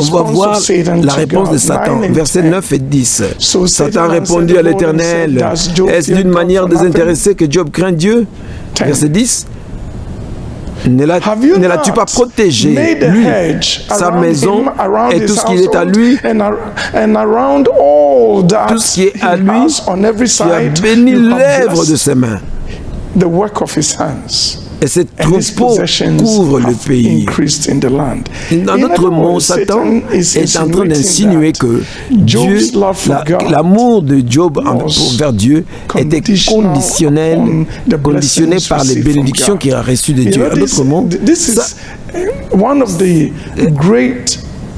Speaker 9: va voir la réponse de Satan, versets 9 et 10. Satan a répondu à l'Éternel, est-ce d'une manière désintéressée que Job craint Dieu? Verset 10. Ne l'as-tu pas protégé, lui, sa maison et tout ce qui est à lui, tout ce qui est à lui, tu as béni l'œuvre de ses mains.
Speaker 6: The work of his hands.
Speaker 9: Et cette troupeau couvre le pays. Dans notre monde, Satan est en train d'insinuer que Dieu, l'amour de Job envers Dieu était conditionné par les bénédictions qu'il a reçues de Dieu. En d'autres mots,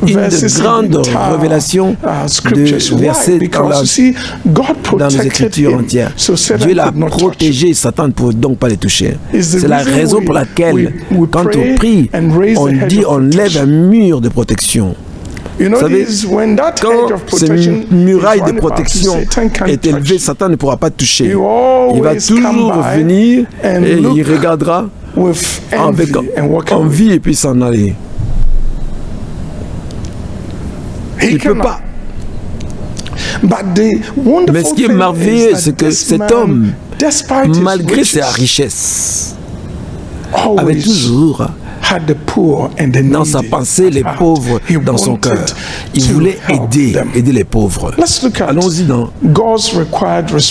Speaker 9: une de grandes révélations de versets dans les Écritures entières. Dieu l'a protégé, Satan ne pouvait donc pas les toucher. C'est la raison pour laquelle, quand on prie, on dit on lève un mur de protection. Vous savez, quand cette muraille de protection est élevée, Satan ne pourra pas toucher. Il va toujours venir et il regardera avec envie et puis s'en aller. Il ne peut pas. Mais ce qui est merveilleux, c'est que cet homme, malgré sa richesse, avait toujours dans sa pensée les pauvres dans son cœur. Il voulait aider les pauvres. Allons-y dans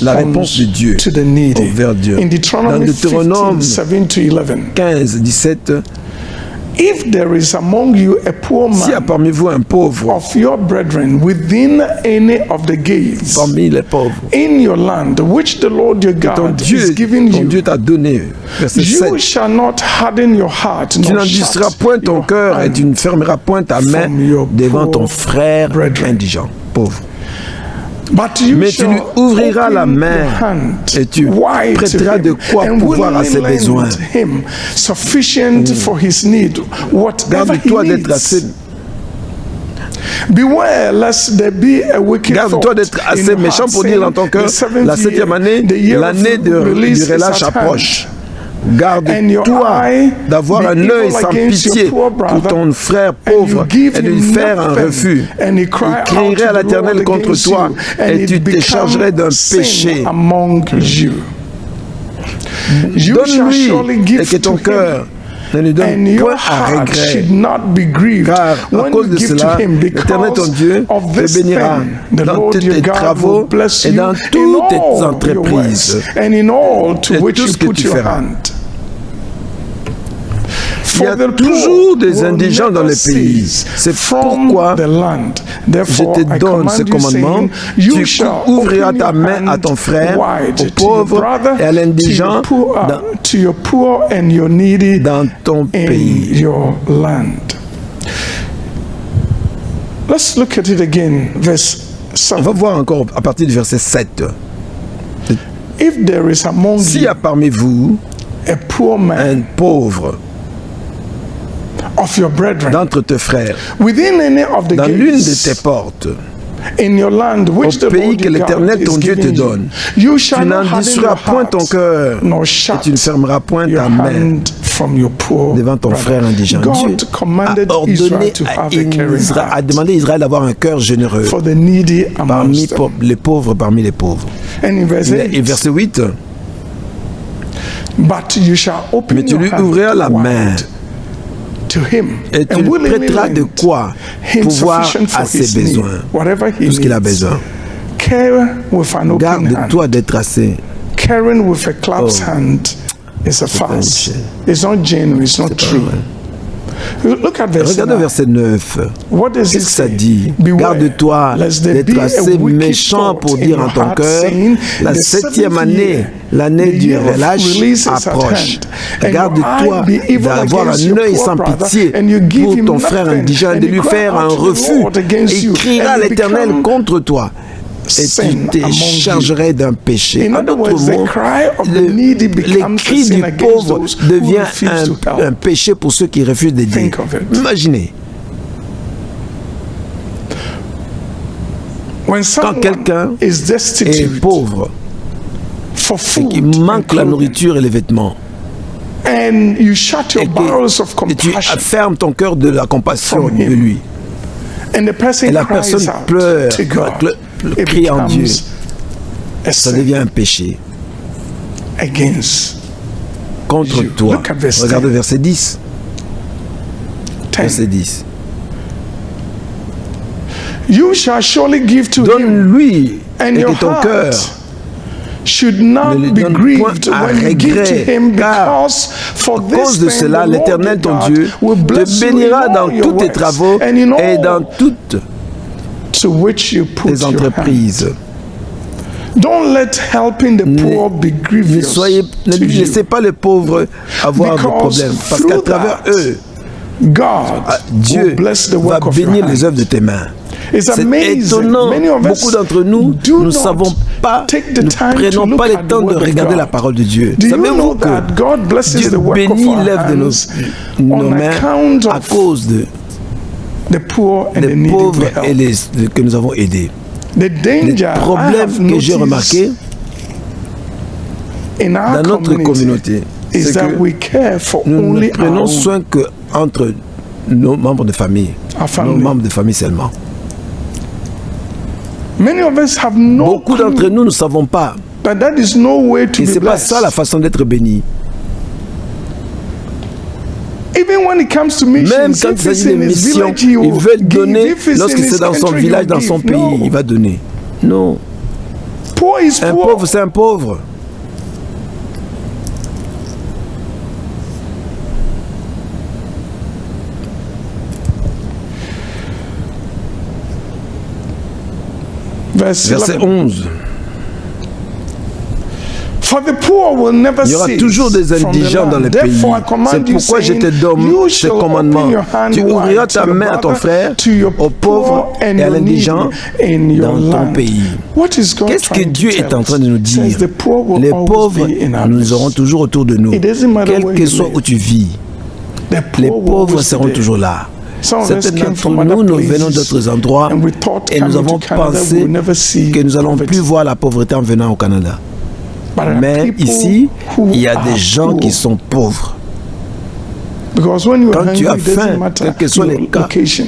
Speaker 9: la réponse de Dieu envers Dieu. Dans Deutéronome 15, 17,
Speaker 6: if there is among you a poor man,
Speaker 9: s'il y a parmi vous un pauvre
Speaker 6: of your brethren within any of the gates,
Speaker 9: parmi les pauvres,
Speaker 6: in your land, which the Lord your God is giving you,
Speaker 9: Dieu t'a donné, verset 7,
Speaker 6: you shall not harden your heart,
Speaker 9: tu n'endurciras point ton cœur et tu ne fermeras point ta main devant ton frère indigent, pauvre. Mais tu lui ouvriras la main et tu prêteras de quoi pouvoir à ses besoins. Garde-toi d'être assez... Garde-toi d'être assez méchant pour dire dans ton cœur, la 7e année, l'année du relâche approche. Garde-toi d'avoir un œil sans pitié pour ton frère pauvre et de lui faire un refus. Il crierait à l'Éternel contre toi et tu te chargerais d'un péché. Donne-lui et que ton cœur ne lui donne point à regret, car à cause de cela, l'Éternel ton Dieu te bénira dans tous tes travaux et dans toutes tes entreprises et tout ce que tu feras. Il y a toujours des indigents dans le pays. C'est pourquoi je te donne ce commandement. Tu ouvriras ta main à ton frère, au pauvre et à l'indigent dans ton pays. On va voir encore à partir du verset 7. S'il y a parmi vous un pauvre d'entre tes frères, dans l'une de tes portes, au pays que l'Éternel ton Dieu te donne, tu n'endurciras point ton cœur et tu ne fermeras point ta main devant ton frère indigent. Dieu a ordonné a demandé à Israël d'avoir un cœur généreux parmi les pauvres, Et verset 8, mais tu lui ouvriras la main et tu lui prêteras de quoi pouvoir à ses besoins, tout ce qu'il a besoin. Garde-toi d'être assez.
Speaker 6: Caring with a clasp's hand is a farce. It's not genuine, it's not true. Look at verse
Speaker 9: Regarde
Speaker 6: 9.
Speaker 9: verset 9.
Speaker 6: What does
Speaker 9: Qu'est-ce
Speaker 6: it
Speaker 9: que ça
Speaker 6: say?
Speaker 9: dit?
Speaker 6: Beware,
Speaker 9: Garde-toi
Speaker 6: lest there
Speaker 9: d'être
Speaker 6: be a
Speaker 9: assez
Speaker 6: wicked
Speaker 9: méchant pour
Speaker 6: thought in
Speaker 9: dire
Speaker 6: your
Speaker 9: en ton
Speaker 6: heart,
Speaker 9: cœur,
Speaker 6: saying,
Speaker 9: la
Speaker 6: the
Speaker 9: 7e
Speaker 6: seventh
Speaker 9: année,
Speaker 6: year,
Speaker 9: l'année
Speaker 6: the
Speaker 9: du
Speaker 6: year of
Speaker 9: relâche
Speaker 6: release is at
Speaker 9: approche.
Speaker 6: hand. And
Speaker 9: Garde-toi
Speaker 6: your eye be evil
Speaker 9: d'avoir
Speaker 6: against
Speaker 9: un
Speaker 6: your
Speaker 9: œil
Speaker 6: poor
Speaker 9: sans
Speaker 6: brother,
Speaker 9: pitié
Speaker 6: and you give
Speaker 9: pour
Speaker 6: him
Speaker 9: ton frère
Speaker 6: nothing,
Speaker 9: indigent,
Speaker 6: and
Speaker 9: de
Speaker 6: you
Speaker 9: lui
Speaker 6: cry
Speaker 9: faire un
Speaker 6: out to the
Speaker 9: refus.
Speaker 6: Lord against
Speaker 9: Et
Speaker 6: you,
Speaker 9: criera
Speaker 6: and you
Speaker 9: l'Éternel
Speaker 6: become
Speaker 9: contre toi. Et
Speaker 6: sin
Speaker 9: tu te
Speaker 6: among
Speaker 9: chargerais d'un péché.
Speaker 6: In
Speaker 9: En
Speaker 6: other
Speaker 9: d'autres
Speaker 6: words, the
Speaker 9: mots,
Speaker 6: cry of the
Speaker 9: le-
Speaker 6: needy
Speaker 9: les
Speaker 6: becomes a
Speaker 9: cris
Speaker 6: sin
Speaker 9: du
Speaker 6: against
Speaker 9: pauvre
Speaker 6: those who
Speaker 9: devient
Speaker 6: refuse to help.
Speaker 9: un péché pour ceux qui refusent d'aider.
Speaker 6: Think of it.
Speaker 9: Imaginez,
Speaker 6: When
Speaker 9: quand
Speaker 6: someone
Speaker 9: quelqu'un
Speaker 6: is
Speaker 9: est
Speaker 6: destitute
Speaker 9: pauvre
Speaker 6: for
Speaker 9: et
Speaker 6: food
Speaker 9: qu'il
Speaker 6: and
Speaker 9: manque la
Speaker 6: clothing,
Speaker 9: nourriture et les vêtements,
Speaker 6: and you shut your
Speaker 9: et
Speaker 6: bowels of
Speaker 9: que tu
Speaker 6: compassion,
Speaker 9: fermes ton cœur de la compassion
Speaker 6: from
Speaker 9: de
Speaker 6: him.
Speaker 9: lui,
Speaker 6: and the person
Speaker 9: et la
Speaker 6: cries
Speaker 9: personne
Speaker 6: out
Speaker 9: pleure,
Speaker 6: to God, it
Speaker 9: crie en Dieu,
Speaker 6: becomes a
Speaker 9: ça
Speaker 6: sin
Speaker 9: devient un péché
Speaker 6: against
Speaker 9: contre
Speaker 6: you.
Speaker 9: toi.
Speaker 6: Look at verse
Speaker 9: Regarde
Speaker 6: 10.
Speaker 9: verset 10.
Speaker 6: 10.
Speaker 9: Verset 10.
Speaker 6: You shall surely give to him,
Speaker 9: Donne-lui
Speaker 6: and
Speaker 9: et
Speaker 6: your
Speaker 9: que ton cœur
Speaker 6: heart should not
Speaker 9: ne lui
Speaker 6: be
Speaker 9: donne
Speaker 6: grieved
Speaker 9: point à
Speaker 6: when you give to
Speaker 9: regret,
Speaker 6: him,
Speaker 9: car
Speaker 6: because for
Speaker 9: à
Speaker 6: this
Speaker 9: cause de
Speaker 6: thing
Speaker 9: cela,
Speaker 6: the Lord
Speaker 9: l'Éternel
Speaker 6: your
Speaker 9: ton
Speaker 6: God
Speaker 9: Dieu
Speaker 6: will
Speaker 9: te
Speaker 6: bless you in
Speaker 9: bénira
Speaker 6: all
Speaker 9: dans
Speaker 6: your
Speaker 9: tous tes
Speaker 6: works,
Speaker 9: travaux
Speaker 6: and in
Speaker 9: et dans
Speaker 6: all
Speaker 9: toutes
Speaker 6: to which you put
Speaker 9: tes
Speaker 6: your hand.
Speaker 9: entreprises.
Speaker 6: Don't let helping the poor be
Speaker 9: Ne
Speaker 6: grievous
Speaker 9: ne
Speaker 6: to you,
Speaker 9: laissez pas les pauvres avoir de
Speaker 6: because
Speaker 9: problèmes, parce qu'à
Speaker 6: through
Speaker 9: travers
Speaker 6: that,
Speaker 9: eux,
Speaker 6: God
Speaker 9: Dieu
Speaker 6: will bless the
Speaker 9: va
Speaker 6: work of your
Speaker 9: bénir les
Speaker 6: hand.
Speaker 9: œuvres de tes mains.
Speaker 6: It's
Speaker 9: C'est
Speaker 6: amazing.
Speaker 9: étonnant.
Speaker 6: Many of us
Speaker 9: Beaucoup d'entre nous,
Speaker 6: do
Speaker 9: nous ne
Speaker 6: not
Speaker 9: savons pas,
Speaker 6: take the
Speaker 9: nous
Speaker 6: time to
Speaker 9: prenons
Speaker 6: look
Speaker 9: pas le
Speaker 6: at the
Speaker 9: temps de
Speaker 6: word of
Speaker 9: regarder
Speaker 6: God.
Speaker 9: la parole de Dieu.
Speaker 6: Do you
Speaker 9: Savez-vous
Speaker 6: know
Speaker 9: que
Speaker 6: that God blesses
Speaker 9: Dieu
Speaker 6: the work of
Speaker 9: bénit
Speaker 6: our
Speaker 9: l'œuvre de
Speaker 6: hands
Speaker 9: nos
Speaker 6: on
Speaker 9: mains
Speaker 6: account
Speaker 9: à
Speaker 6: of
Speaker 9: cause de
Speaker 6: the poor and the
Speaker 9: les
Speaker 6: needy
Speaker 9: pauvres
Speaker 6: we
Speaker 9: et
Speaker 6: help?
Speaker 9: que nous avons aidés.
Speaker 6: The
Speaker 9: Les
Speaker 6: danger I
Speaker 9: problèmes
Speaker 6: have
Speaker 9: que j'ai
Speaker 6: noticed
Speaker 9: remarqués
Speaker 6: in our
Speaker 9: dans notre communauté,
Speaker 6: is
Speaker 9: c'est
Speaker 6: that
Speaker 9: que
Speaker 6: we care for
Speaker 9: nous ne
Speaker 6: only our
Speaker 9: prenons
Speaker 6: own.
Speaker 9: soin que entre nos membres de famille,
Speaker 6: Our family.
Speaker 9: nos membres de famille seulement.
Speaker 6: Many of us have no
Speaker 9: Beaucoup d'entre
Speaker 6: clue
Speaker 9: nous ne savons pas,
Speaker 6: that that is no way to
Speaker 9: et
Speaker 6: be
Speaker 9: c'est pas
Speaker 6: blessed.
Speaker 9: ça la façon d'être béni.
Speaker 6: Even when it comes to missions,
Speaker 9: Même quand il
Speaker 6: if it's
Speaker 9: s'agit de
Speaker 6: in his
Speaker 9: missions,
Speaker 6: village, he will
Speaker 9: il veut
Speaker 6: give.
Speaker 9: donner.
Speaker 6: If it's
Speaker 9: Lorsque
Speaker 6: in his
Speaker 9: c'est dans son
Speaker 6: country,
Speaker 9: village,
Speaker 6: he
Speaker 9: dans
Speaker 6: will
Speaker 9: son
Speaker 6: give.
Speaker 9: pays,
Speaker 6: No.
Speaker 9: il va donner. Non.
Speaker 6: Poor is
Speaker 9: Un
Speaker 6: poor.
Speaker 9: pauvre, c'est un pauvre.
Speaker 6: Verse
Speaker 9: Verset
Speaker 6: 11.
Speaker 9: 11.
Speaker 6: For the poor will never
Speaker 9: Il y aura
Speaker 6: cease
Speaker 9: toujours des
Speaker 6: from the
Speaker 9: indigents dans
Speaker 6: land.
Speaker 9: le pays.
Speaker 6: Therefore, I command
Speaker 9: C'est
Speaker 6: you,
Speaker 9: pourquoi je te
Speaker 6: saying,
Speaker 9: donne
Speaker 6: you
Speaker 9: ce
Speaker 6: shall
Speaker 9: commandement.
Speaker 6: open your hand
Speaker 9: Tu ouvriras
Speaker 6: wide
Speaker 9: ta
Speaker 6: to your
Speaker 9: main à ton
Speaker 6: brother,
Speaker 9: frère,
Speaker 6: to your
Speaker 9: aux pauvres
Speaker 6: poor and
Speaker 9: et à
Speaker 6: your
Speaker 9: l'indigent
Speaker 6: needy in your
Speaker 9: dans ton
Speaker 6: land.
Speaker 9: pays.
Speaker 6: What is God
Speaker 9: Qu'est-ce que
Speaker 6: trying to
Speaker 9: Dieu
Speaker 6: tell
Speaker 9: est en train de
Speaker 6: us?
Speaker 9: nous
Speaker 6: It
Speaker 9: dire?
Speaker 6: says the poor will
Speaker 9: Les
Speaker 6: always
Speaker 9: pauvres,
Speaker 6: be in our
Speaker 9: nous
Speaker 6: midst.
Speaker 9: aurons toujours autour de nous.
Speaker 6: It doesn't matter
Speaker 9: Quel
Speaker 6: where
Speaker 9: que
Speaker 6: you
Speaker 9: soit
Speaker 6: live.
Speaker 9: où tu vis,
Speaker 6: The
Speaker 9: les
Speaker 6: poor will
Speaker 9: pauvres
Speaker 6: always
Speaker 9: seront
Speaker 6: be there.
Speaker 9: toujours là.
Speaker 6: Some of us
Speaker 9: Certains
Speaker 6: came
Speaker 9: d'entre
Speaker 6: from
Speaker 9: nous,
Speaker 6: other
Speaker 9: nous
Speaker 6: places,
Speaker 9: venons d'autres endroits
Speaker 6: and we thought
Speaker 9: et nous
Speaker 6: coming
Speaker 9: avons
Speaker 6: to Canada, we
Speaker 9: pensé
Speaker 6: will never see
Speaker 9: que nous n'allons
Speaker 6: poverty.
Speaker 9: plus voir la pauvreté en venant au Canada.
Speaker 6: But there are
Speaker 9: Mais
Speaker 6: people
Speaker 9: ici,
Speaker 6: who
Speaker 9: il y a
Speaker 6: are
Speaker 9: des gens
Speaker 6: poor.
Speaker 9: qui sont pauvres.
Speaker 6: Because when you are
Speaker 9: Quand tu
Speaker 6: hungry,
Speaker 9: as
Speaker 6: it doesn't
Speaker 9: faim,
Speaker 6: matter
Speaker 9: quel que soit
Speaker 6: your
Speaker 9: les cas,
Speaker 6: location.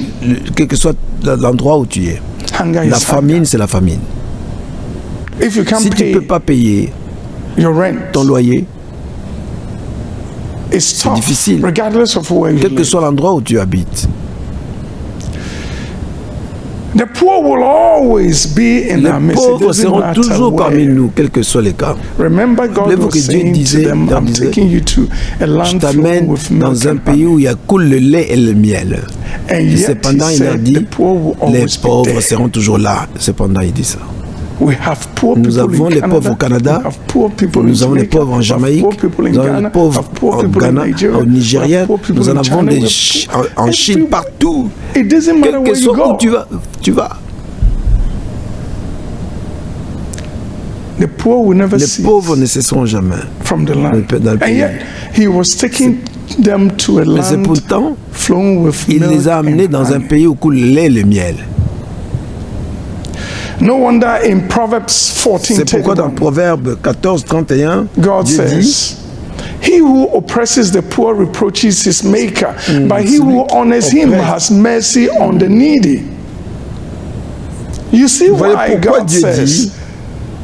Speaker 9: quel que soit l'endroit où tu es,
Speaker 6: Hunger
Speaker 9: la
Speaker 6: is
Speaker 9: famine,
Speaker 6: hunger.
Speaker 9: c'est la famine.
Speaker 6: If you can't
Speaker 9: Si tu ne
Speaker 6: pay
Speaker 9: peux pas payer
Speaker 6: your rent,
Speaker 9: ton loyer,
Speaker 6: it's tough,
Speaker 9: difficile.
Speaker 6: regardless of where you
Speaker 9: quel que
Speaker 6: live.
Speaker 9: soit l'endroit où tu habites,
Speaker 6: The poor will always be in
Speaker 9: les
Speaker 6: our midst. It
Speaker 9: pauvres
Speaker 6: doesn't
Speaker 9: seront
Speaker 6: matter
Speaker 9: toujours parmi
Speaker 6: where.
Speaker 9: nous, quels que soient les cas.
Speaker 6: Remember, God
Speaker 9: Rappelez-vous
Speaker 6: was
Speaker 9: que Dieu
Speaker 6: saying to
Speaker 9: disait,
Speaker 6: them, I'm
Speaker 9: disait,
Speaker 6: taking you to a
Speaker 9: Je
Speaker 6: land flowing
Speaker 9: t'amène
Speaker 6: with milk
Speaker 9: dans un
Speaker 6: and
Speaker 9: pays
Speaker 6: honey.
Speaker 9: où il y a coule le lait et le miel.
Speaker 6: And
Speaker 9: Et
Speaker 6: yet, he
Speaker 9: cependant, il leur
Speaker 6: said,
Speaker 9: dit,
Speaker 6: the poor will
Speaker 9: les
Speaker 6: always be
Speaker 9: pauvres
Speaker 6: there.
Speaker 9: seront toujours là. Cependant, il dit ça.
Speaker 6: We have poor
Speaker 9: Nous
Speaker 6: people
Speaker 9: avons
Speaker 6: in
Speaker 9: les
Speaker 6: Canada,
Speaker 9: pauvres au Canada,
Speaker 6: we have poor people
Speaker 9: nous
Speaker 6: in
Speaker 9: avons les
Speaker 6: Jamaica,
Speaker 9: pauvres en
Speaker 6: we have
Speaker 9: Jamaïque,
Speaker 6: poor people in
Speaker 9: nous avons
Speaker 6: Ghana,
Speaker 9: les
Speaker 6: we
Speaker 9: pauvres
Speaker 6: have poor
Speaker 9: au
Speaker 6: people in
Speaker 9: Ghana,
Speaker 6: Nigeria,
Speaker 9: au
Speaker 6: we
Speaker 9: Nigeria,
Speaker 6: have poor people
Speaker 9: nous en
Speaker 6: in
Speaker 9: avons
Speaker 6: China,
Speaker 9: des
Speaker 6: we have
Speaker 9: en Chine,
Speaker 6: every-
Speaker 9: partout.
Speaker 6: It doesn't matter
Speaker 9: Quel que
Speaker 6: where you
Speaker 9: soit où
Speaker 6: go.
Speaker 9: tu vas.
Speaker 6: The poor will never
Speaker 9: Les
Speaker 6: cease
Speaker 9: pauvres ne cesseront jamais.
Speaker 6: from the land.
Speaker 9: dans le
Speaker 6: And
Speaker 9: pays.
Speaker 6: yet, he was taking them to a
Speaker 9: Mais c'est
Speaker 6: land
Speaker 9: pourtant,
Speaker 6: flowing with
Speaker 9: il
Speaker 6: milk
Speaker 9: les a amenés
Speaker 6: and
Speaker 9: dans un
Speaker 6: honey.
Speaker 9: pays où coule le lait et le miel.
Speaker 6: No wonder in Proverbs
Speaker 9: C'est pourquoi dans
Speaker 6: 14:31,
Speaker 9: Proverbe 14, 31,
Speaker 6: God
Speaker 9: Dieu dit,
Speaker 6: says, he who oppresses the poor reproaches his maker, but he
Speaker 9: celui
Speaker 6: who
Speaker 9: qui
Speaker 6: honors him
Speaker 9: oppresse.
Speaker 6: has mercy on the needy. You see
Speaker 9: Voyez
Speaker 6: why
Speaker 9: pourquoi
Speaker 6: God
Speaker 9: Dieu
Speaker 6: says,
Speaker 9: dit,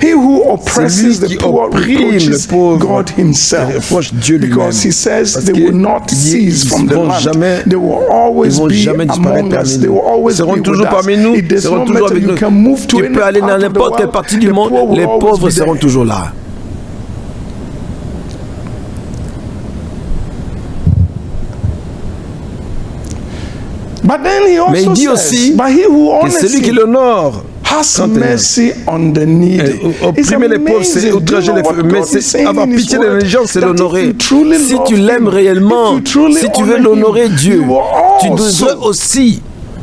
Speaker 6: he who oppresses
Speaker 9: celui
Speaker 6: the
Speaker 9: qui
Speaker 6: poor
Speaker 9: opprime
Speaker 6: reproaches
Speaker 9: le pauvre
Speaker 6: God himself.
Speaker 9: reproche Dieu lui-même.
Speaker 6: Because he says
Speaker 9: Parce
Speaker 6: they
Speaker 9: que
Speaker 6: will not
Speaker 9: il dit,
Speaker 6: cease
Speaker 9: ils
Speaker 6: from the
Speaker 9: vont
Speaker 6: land.
Speaker 9: jamais-
Speaker 6: They will always
Speaker 9: ils vont
Speaker 6: be
Speaker 9: jamais disparaître
Speaker 6: among
Speaker 9: parmi
Speaker 6: us.
Speaker 9: nous.
Speaker 6: They will always
Speaker 9: Ils seront
Speaker 6: be with
Speaker 9: toujours
Speaker 6: us.
Speaker 9: parmi nous,
Speaker 6: It does
Speaker 9: seront
Speaker 6: not
Speaker 9: toujours
Speaker 6: matter.
Speaker 9: avec
Speaker 6: You
Speaker 9: nous.
Speaker 6: can move to
Speaker 9: Tu
Speaker 6: any
Speaker 9: peux aller
Speaker 6: part
Speaker 9: dans
Speaker 6: of the
Speaker 9: n'importe quelle
Speaker 6: world,
Speaker 9: partie du
Speaker 6: the
Speaker 9: monde,
Speaker 6: poor will
Speaker 9: les
Speaker 6: always
Speaker 9: pauvres
Speaker 6: be
Speaker 9: seront
Speaker 6: there.
Speaker 9: toujours là. Mais il dit aussi que celui qui l'honore
Speaker 6: has mercy on the needy.
Speaker 9: Opprimer les pauvres, c'est outrager les pauvres. Mais c'est avoir pitié des gens, c'est l'honorer. Si tu l'aimes réellement, si tu veux l'honorer Dieu, tu devrais aussi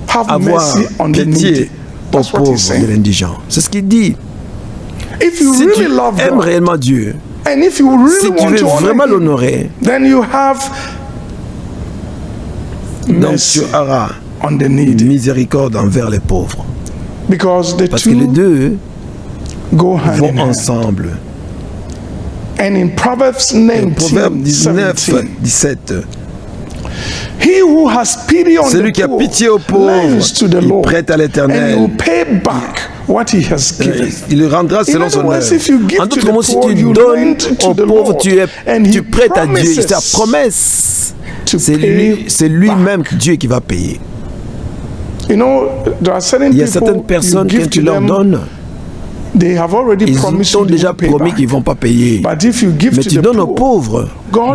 Speaker 9: avoir pitié aux pauvres de l'indigent. C'est ce qu'il dit. Si tu aimes réellement Dieu, si tu veux vraiment l'honorer, donc tu auras miséricorde envers les pauvres. Parce que les deux vont ensemble.
Speaker 6: In Proverbs 19,
Speaker 9: 17,
Speaker 6: celui
Speaker 9: qui a pitié aux pauvres, il prête à l'Éternel. Il le rendra selon son œuvre. En d'autres mots, si tu donnes aux pauvres, tu prêtes à Dieu. C'est sa promesse. C'est lui-même, Dieu, qui va payer. Il y a certaines personnes, quand tu leur donnes, ils t'ont déjà promis qu'ils ne vont pas payer. Mais tu donnes aux pauvres.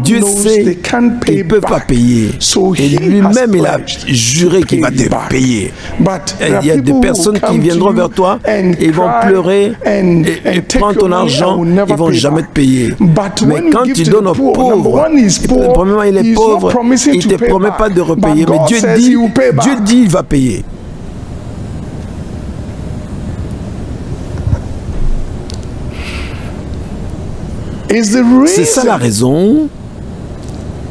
Speaker 9: Dieu sait qu'ils ne peuvent pas payer. Et lui-même, il a juré qu'il va te payer. Il y a des personnes qui viendront vers toi et ils vont pleurer et prendre ton argent, ils ne vont jamais te payer. Mais quand tu donnes aux pauvres, premièrement, il est pauvre, il ne te promet pas de repayer. Mais Dieu dit il va payer. C'est ça la raison.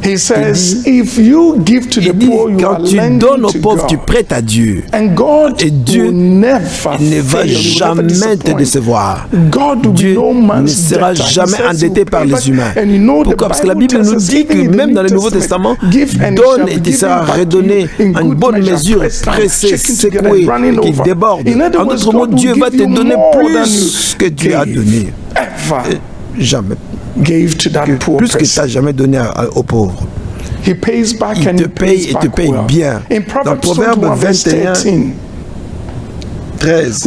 Speaker 6: He says, if you give to the poor, you are
Speaker 9: quand tu donnes aux pauvres, tu prêtes à Dieu. Et Dieu ne va jamais te décevoir. Dieu ne sera jamais endetté par les humains. Pourquoi? Parce que la Bible nous dit que même dans le Nouveau Testament, donne et il sera redonné en une bonne mesure, pressée, secouée, qui déborde. En d'autres mots, Dieu va te donner plus que Dieu a donné. Jamais. Plus que tu n'as jamais donné aux pauvres. Il te paye et te paye bien. Dans Proverbe 21, 13.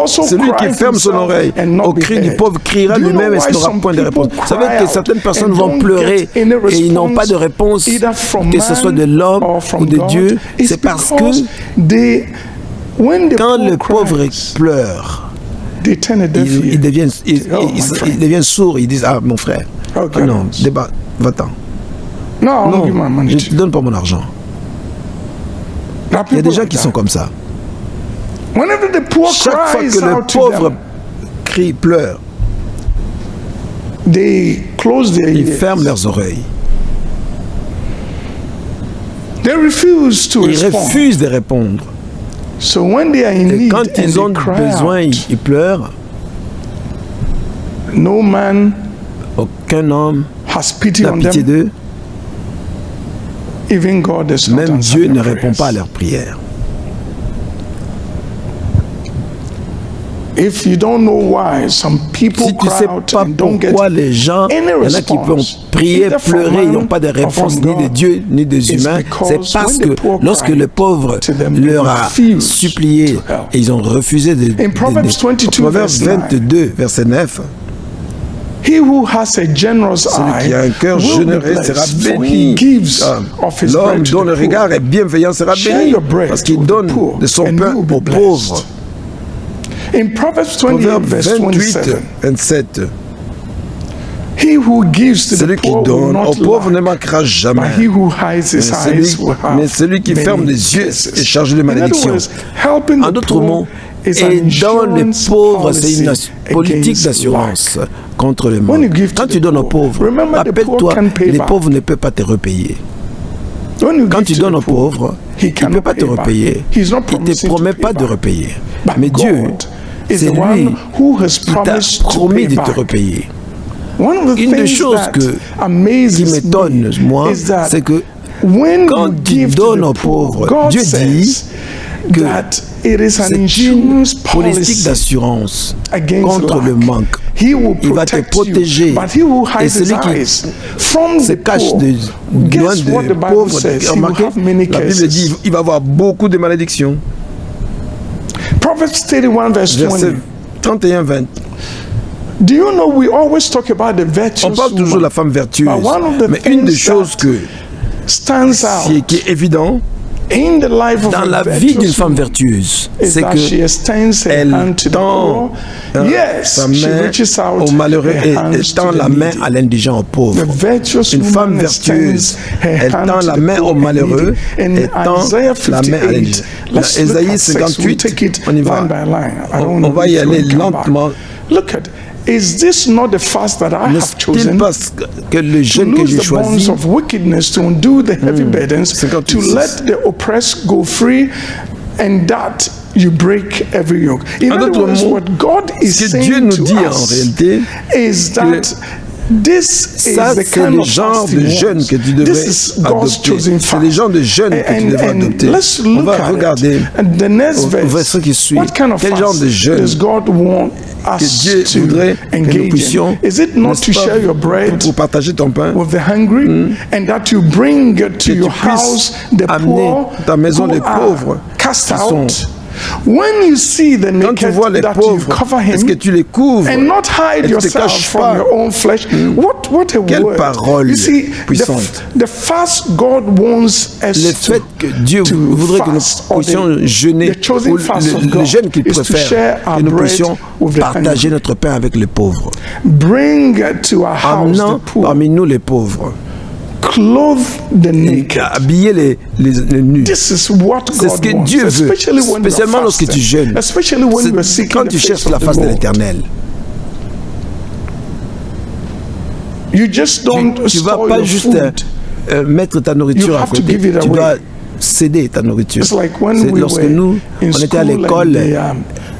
Speaker 9: Celui qui ferme son oreille au cri du pauvre criera lui-même et n'aura point de réponse. Vous savez que certaines personnes vont pleurer et ils n'ont pas de réponse, que ce soit de l'homme ou de Dieu. C'est parce que quand le pauvre pleure, ils deviennent sourds, ils disent: ah, mon frère, non, débat, va-t'en. Non, je ne donne pas mon argent. Il y a des gens qui sont comme ça. Chaque fois que le pauvre crie, pleure, ils ferment leurs oreilles. Ils refusent de répondre. Et quand ils ont besoin, ils pleurent. Aucun homme n'a pitié d'eux. Même Dieu ne répond pas à leurs prières. Si tu ne sais pas pourquoi les gens, il y en a qui vont prier, pleurer, ils n'ont pas de réponse ni de Dieu ni des humains, c'est parce que lorsque le pauvre leur a supplié et ils ont refusé de Proverbe 22, verset 9, celui qui a un cœur généreux sera béni. L'homme dont le regard est bienveillant sera béni parce qu'il donne de son pain aux pauvres. Proverbe 28, 27. Celui qui donne aux pauvres ne manquera jamais. Mais celui qui ferme les yeux est chargé de malédiction. En d'autres mots, aidant les pauvres, c'est une politique d'assurance contre le monde. Quand tu donnes aux pauvres, rappelle-toi, les pauvres ne peuvent pas te repayer. Quand tu donnes aux pauvres, il ne peut pas te repayer. Il ne te promet pas de repayer. Mais Dieu, c'est lui qui t'a promis de te repayer. Une des choses qui m'étonne, moi, c'est que quand tu donnes aux pauvres, Dieu dit que c'est une politique d'assurance contre le manque. Il va te protéger. Et celui qui se cache loin des pauvres, remarquez, la Bible dit qu'il va avoir beaucoup de malédictions.
Speaker 6: Proverbs 31 verse 20.
Speaker 9: 31-20.
Speaker 6: On parle
Speaker 9: toujours de la femme vertueuse, mais une des choses que qui est évident dans la vie d'une femme vertueuse, c'est qu'elle tend sa main au malheureux et tend la main à l'indigent, au pauvre. Une femme vertueuse, elle tend la main au malheureux et tend la main à l'indigent. Dans Ésaïe 58, on y va. On va y aller lentement.
Speaker 6: Is this not the fast that I have chosen
Speaker 9: que le jeûne que j'ai
Speaker 6: the bonds
Speaker 9: choisi,
Speaker 6: of wickedness, to undo the heavy burdens, to let the oppressed go free, and that you break every yoke? In other words, what God is saying to us is that this is the kind of
Speaker 9: genre de jeûne que tu devrais adopter. C'est le genre de jeûne que tu devrais adopter. On va regarder au verset qui suit. Quel genre de jeûne que Dieu voudrait que nous puissions, pour partager ton pain,
Speaker 6: with the hungry, and that you bring to your house the poor
Speaker 9: ta maison les pauvres
Speaker 6: cast out. When you see the naked,
Speaker 9: quand tu vois les pauvres, est-ce que tu les couvres
Speaker 6: and not hide yourself from your own flesh? What a
Speaker 9: Quelle
Speaker 6: word!
Speaker 9: parole
Speaker 6: You see,
Speaker 9: puissante.
Speaker 6: the fast God wants us
Speaker 9: Le fait que Dieu voudrait que nous puissions jeûner, ou le jeûne qu'il préfère, que nous puissions partager notre pain avec les pauvres.
Speaker 6: Bring to our house
Speaker 9: Amenant
Speaker 6: the poor.
Speaker 9: parmi nous les pauvres.
Speaker 6: Clothe the naked.
Speaker 9: Habiller les nus.
Speaker 6: This is what
Speaker 9: C'est ce
Speaker 6: God
Speaker 9: que
Speaker 6: wants,
Speaker 9: Dieu veut,
Speaker 6: especially when
Speaker 9: spécialement
Speaker 6: you are
Speaker 9: lorsque tu
Speaker 6: fasting,
Speaker 9: jeûnes.
Speaker 6: especially when you are seeking
Speaker 9: Quand
Speaker 6: the
Speaker 9: tu
Speaker 6: face
Speaker 9: cherches
Speaker 6: of
Speaker 9: la
Speaker 6: the
Speaker 9: face de
Speaker 6: Lord.
Speaker 9: l'Éternel.
Speaker 6: You just don't
Speaker 9: Tu vas
Speaker 6: store
Speaker 9: pas
Speaker 6: your
Speaker 9: juste
Speaker 6: food.
Speaker 9: mettre ta nourriture
Speaker 6: You
Speaker 9: à
Speaker 6: have to
Speaker 9: côté.
Speaker 6: give it
Speaker 9: Tu
Speaker 6: away.
Speaker 9: dois céder ta nourriture.
Speaker 6: It's like when
Speaker 9: C'est
Speaker 6: we
Speaker 9: lorsque
Speaker 6: were
Speaker 9: nous,
Speaker 6: in
Speaker 9: on était à
Speaker 6: school
Speaker 9: l'école,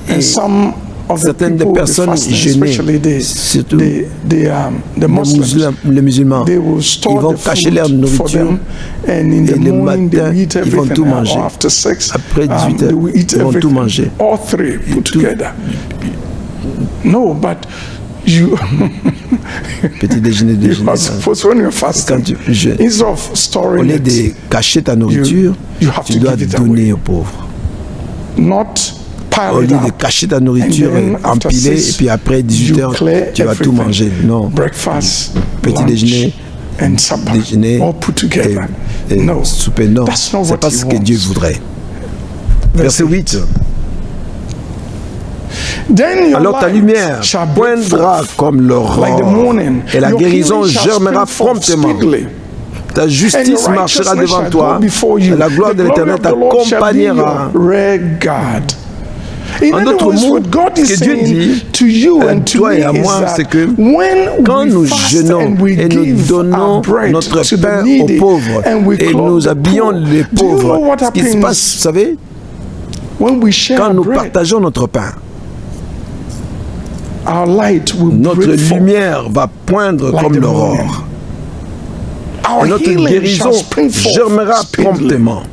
Speaker 6: and some of the
Speaker 9: certaines des
Speaker 6: people,
Speaker 9: personnes
Speaker 6: the fasting,
Speaker 9: jeûnaient,
Speaker 6: especially
Speaker 9: surtout
Speaker 6: the Muslims,
Speaker 9: les musulmans,
Speaker 6: they will
Speaker 9: ils
Speaker 6: store
Speaker 9: vont
Speaker 6: the
Speaker 9: cacher
Speaker 6: food
Speaker 9: leur
Speaker 6: for
Speaker 9: nourriture
Speaker 6: them, and in
Speaker 9: et
Speaker 6: the
Speaker 9: le
Speaker 6: morning they
Speaker 9: matin,
Speaker 6: eat
Speaker 9: ils vont tout
Speaker 6: everything,
Speaker 9: manger.
Speaker 6: or after 6,
Speaker 9: Après 18
Speaker 6: they will eat
Speaker 9: ils vont tout
Speaker 6: everything,
Speaker 9: manger.
Speaker 6: all three put together. No, but you
Speaker 9: Petit déjeuner,
Speaker 6: you
Speaker 9: déjeuner.
Speaker 6: are supposed, when you're
Speaker 9: Quand
Speaker 6: fasting,
Speaker 9: tu jeûnes,
Speaker 6: instead of
Speaker 9: au
Speaker 6: storing
Speaker 9: lieu
Speaker 6: it,
Speaker 9: de cacher ta nourriture,
Speaker 6: you have
Speaker 9: tu
Speaker 6: to
Speaker 9: dois
Speaker 6: give it
Speaker 9: donner
Speaker 6: away.
Speaker 9: aux pauvres.
Speaker 6: not pile
Speaker 9: Au
Speaker 6: it
Speaker 9: lieu de
Speaker 6: up.
Speaker 9: cacher ta nourriture
Speaker 6: And then
Speaker 9: et
Speaker 6: after
Speaker 9: empiler,
Speaker 6: 6,
Speaker 9: et puis après 18
Speaker 6: you
Speaker 9: heures,
Speaker 6: clear
Speaker 9: tu vas tout
Speaker 6: everything.
Speaker 9: manger. Non.
Speaker 6: Breakfast,
Speaker 9: Petit
Speaker 6: lunch,
Speaker 9: déjeuner,
Speaker 6: and supper,
Speaker 9: déjeuner
Speaker 6: all put together.
Speaker 9: et
Speaker 6: No,
Speaker 9: souper. Non,
Speaker 6: that's not
Speaker 9: c'est
Speaker 6: what
Speaker 9: pas
Speaker 6: he
Speaker 9: ce que
Speaker 6: wants.
Speaker 9: Dieu voudrait. Verset 8.
Speaker 6: Then your
Speaker 9: Alors ta
Speaker 6: light
Speaker 9: lumière
Speaker 6: shall break
Speaker 9: poindra
Speaker 6: forth
Speaker 9: comme
Speaker 6: like the
Speaker 9: l'aurore,
Speaker 6: morning.
Speaker 9: et la
Speaker 6: Your
Speaker 9: guérison
Speaker 6: healing shall
Speaker 9: germera
Speaker 6: spring forth
Speaker 9: promptement.
Speaker 6: speedily.
Speaker 9: Ta
Speaker 6: And
Speaker 9: justice
Speaker 6: your
Speaker 9: marchera
Speaker 6: righteousness
Speaker 9: devant
Speaker 6: shall
Speaker 9: toi,
Speaker 6: go before
Speaker 9: et
Speaker 6: you.
Speaker 9: la gloire
Speaker 6: The
Speaker 9: de
Speaker 6: glory
Speaker 9: l'Éternel
Speaker 6: of the Lord shall be
Speaker 9: t'accompagnera.
Speaker 6: your rear guard. In
Speaker 9: En
Speaker 6: other
Speaker 9: d'autres
Speaker 6: words,
Speaker 9: mots,
Speaker 6: what God is
Speaker 9: ce que Dieu
Speaker 6: saying
Speaker 9: dit
Speaker 6: to you
Speaker 9: à
Speaker 6: and to
Speaker 9: toi
Speaker 6: me
Speaker 9: et à
Speaker 6: is
Speaker 9: moi,
Speaker 6: that
Speaker 9: c'est que
Speaker 6: when
Speaker 9: quand
Speaker 6: we
Speaker 9: nous
Speaker 6: fast
Speaker 9: jeûnons
Speaker 6: and we
Speaker 9: et nous
Speaker 6: give
Speaker 9: donnons
Speaker 6: our bread
Speaker 9: notre
Speaker 6: to the
Speaker 9: pain aux
Speaker 6: needy
Speaker 9: pauvres
Speaker 6: and we
Speaker 9: et
Speaker 6: clothe
Speaker 9: nous
Speaker 6: the
Speaker 9: habillons
Speaker 6: poor,
Speaker 9: les
Speaker 6: do you know
Speaker 9: pauvres,
Speaker 6: what
Speaker 9: ce qui se
Speaker 6: happens
Speaker 9: passe, vous savez,
Speaker 6: when we share
Speaker 9: quand
Speaker 6: our
Speaker 9: nous
Speaker 6: bread?
Speaker 9: partageons notre pain,
Speaker 6: Our light will
Speaker 9: notre
Speaker 6: break forth.
Speaker 9: lumière va poindre
Speaker 6: like
Speaker 9: comme
Speaker 6: the
Speaker 9: l'aurore.
Speaker 6: morning. Our
Speaker 9: Et notre
Speaker 6: healing
Speaker 9: guérison
Speaker 6: shall spring forth
Speaker 9: germera
Speaker 6: speedily.
Speaker 9: promptement.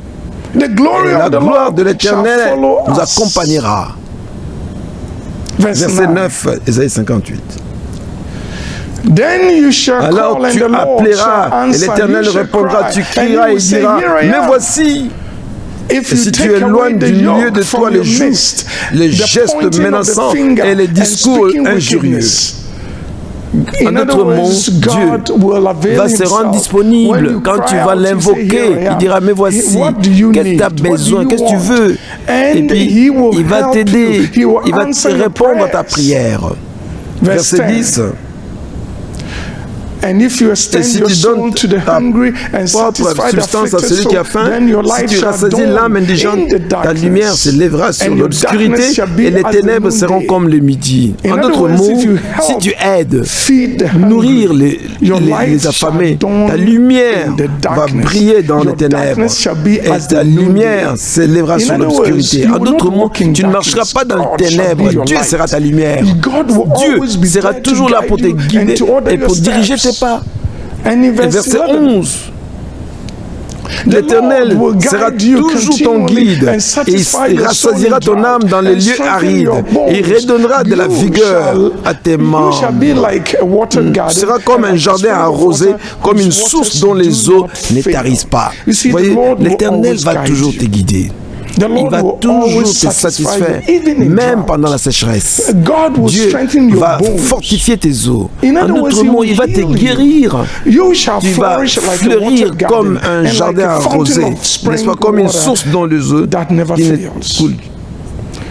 Speaker 6: The glory
Speaker 9: Et la
Speaker 6: of the
Speaker 9: gloire
Speaker 6: Lord
Speaker 9: de l'Éternel
Speaker 6: shall follow
Speaker 9: nous
Speaker 6: us.
Speaker 9: accompagnera.
Speaker 6: Verse
Speaker 9: Verset
Speaker 6: 9.
Speaker 9: 9, Ésaïe 58.
Speaker 6: Then you shall
Speaker 9: Alors
Speaker 6: call and
Speaker 9: tu
Speaker 6: the Lord shall
Speaker 9: appelleras et
Speaker 6: answer.
Speaker 9: l'Éternel
Speaker 6: You shall
Speaker 9: répondra,
Speaker 6: cry,
Speaker 9: tu
Speaker 6: and
Speaker 9: crieras
Speaker 6: he
Speaker 9: et
Speaker 6: will say,
Speaker 9: diras,
Speaker 6: Here I
Speaker 9: me
Speaker 6: am.
Speaker 9: voici.
Speaker 6: If
Speaker 9: Et
Speaker 6: you
Speaker 9: si tu
Speaker 6: take away
Speaker 9: éloignes
Speaker 6: the
Speaker 9: du milieu
Speaker 6: yoke
Speaker 9: de
Speaker 6: from
Speaker 9: toi les
Speaker 6: your
Speaker 9: joues,
Speaker 6: midst,
Speaker 9: les
Speaker 6: the
Speaker 9: gestes
Speaker 6: pointing of the
Speaker 9: menaçants
Speaker 6: finger
Speaker 9: et les
Speaker 6: and
Speaker 9: discours
Speaker 6: speaking
Speaker 9: injurieux.
Speaker 6: wickedness. In
Speaker 9: En
Speaker 6: other
Speaker 9: d'autres mots,
Speaker 6: words,
Speaker 9: Dieu
Speaker 6: God will avail
Speaker 9: va se rendre
Speaker 6: himself. When
Speaker 9: disponible
Speaker 6: you
Speaker 9: quand tu
Speaker 6: cry
Speaker 9: vas
Speaker 6: out, you say,
Speaker 9: l'invoquer.
Speaker 6: Here I am.
Speaker 9: Il dira, mais voici,
Speaker 6: What do you
Speaker 9: qu'est-ce que tu as
Speaker 6: need? What
Speaker 9: besoin,
Speaker 6: do you
Speaker 9: qu'est-ce que tu
Speaker 6: want?
Speaker 9: veux. Et
Speaker 6: And
Speaker 9: puis,
Speaker 6: he will
Speaker 9: il va
Speaker 6: help
Speaker 9: t'aider,
Speaker 6: you. He will
Speaker 9: il va te
Speaker 6: answer your
Speaker 9: répondre à ta
Speaker 6: prayers.
Speaker 9: prière.
Speaker 6: Verse
Speaker 9: Verset
Speaker 6: 10.
Speaker 9: 10.
Speaker 6: And if you
Speaker 9: Et
Speaker 6: extend
Speaker 9: si
Speaker 6: your
Speaker 9: tu
Speaker 6: soul
Speaker 9: donnes
Speaker 6: to the
Speaker 9: ta
Speaker 6: hungry and
Speaker 9: propre
Speaker 6: satisfy the
Speaker 9: substance à
Speaker 6: afflicted
Speaker 9: celui qui a
Speaker 6: soul,
Speaker 9: faim,
Speaker 6: then your
Speaker 9: si
Speaker 6: light
Speaker 9: tu
Speaker 6: shall
Speaker 9: rassasies
Speaker 6: dawn
Speaker 9: l'âme indigente,
Speaker 6: in the
Speaker 9: ta
Speaker 6: darkness,
Speaker 9: lumière s'élèvera sur
Speaker 6: and your
Speaker 9: l'obscurité
Speaker 6: darkness shall be
Speaker 9: et les
Speaker 6: as the
Speaker 9: ténèbres seront
Speaker 6: noonday.
Speaker 9: comme le midi.
Speaker 6: In
Speaker 9: En
Speaker 6: other
Speaker 9: d'autres
Speaker 6: words,
Speaker 9: mots,
Speaker 6: if you
Speaker 9: si
Speaker 6: help
Speaker 9: tu aides,
Speaker 6: feed the hungry,
Speaker 9: nourrir
Speaker 6: your light
Speaker 9: les affamés,
Speaker 6: shall dawn
Speaker 9: ta lumière
Speaker 6: in the
Speaker 9: va
Speaker 6: darkness.
Speaker 9: briller dans
Speaker 6: Your
Speaker 9: les ténèbres
Speaker 6: darkness shall be
Speaker 9: et
Speaker 6: as
Speaker 9: ta
Speaker 6: the noonday.
Speaker 9: lumière s'élèvera
Speaker 6: In
Speaker 9: sur
Speaker 6: other
Speaker 9: l'obscurité.
Speaker 6: words,
Speaker 9: En
Speaker 6: you will
Speaker 9: d'autres
Speaker 6: not
Speaker 9: mots,
Speaker 6: walk in
Speaker 9: tu ne marcheras
Speaker 6: darkness.
Speaker 9: pas dans les
Speaker 6: God shall
Speaker 9: ténèbres,
Speaker 6: be your
Speaker 9: Dieu
Speaker 6: light.
Speaker 9: sera ta lumière.
Speaker 6: God will
Speaker 9: Dieu
Speaker 6: always be
Speaker 9: sera
Speaker 6: there to
Speaker 9: toujours là
Speaker 6: guide
Speaker 9: pour te
Speaker 6: you
Speaker 9: guider
Speaker 6: and to order
Speaker 9: et pour
Speaker 6: your
Speaker 9: diriger tes
Speaker 6: steps.
Speaker 9: pas.
Speaker 6: And in
Speaker 9: Et
Speaker 6: verse
Speaker 9: verset
Speaker 6: 11,
Speaker 9: 11, l'Éternel sera toujours ton guide et il rassasiera ton âme dans les lieux arides et il redonnera de la vigueur à tes membres. Tu seras comme un jardin arrosé, comme une source dont les eaux ne tarissent pas. Vous voyez, l'Éternel va toujours te guider. Il va toujours te satisfaire, même pendant la sécheresse. Dieu va fortifier tes os. En d'autres mots, il va te guérir. Tu vas fleurir comme un jardin arrosé, n'est-ce pas, comme une source dont les eaux qui ne coulent.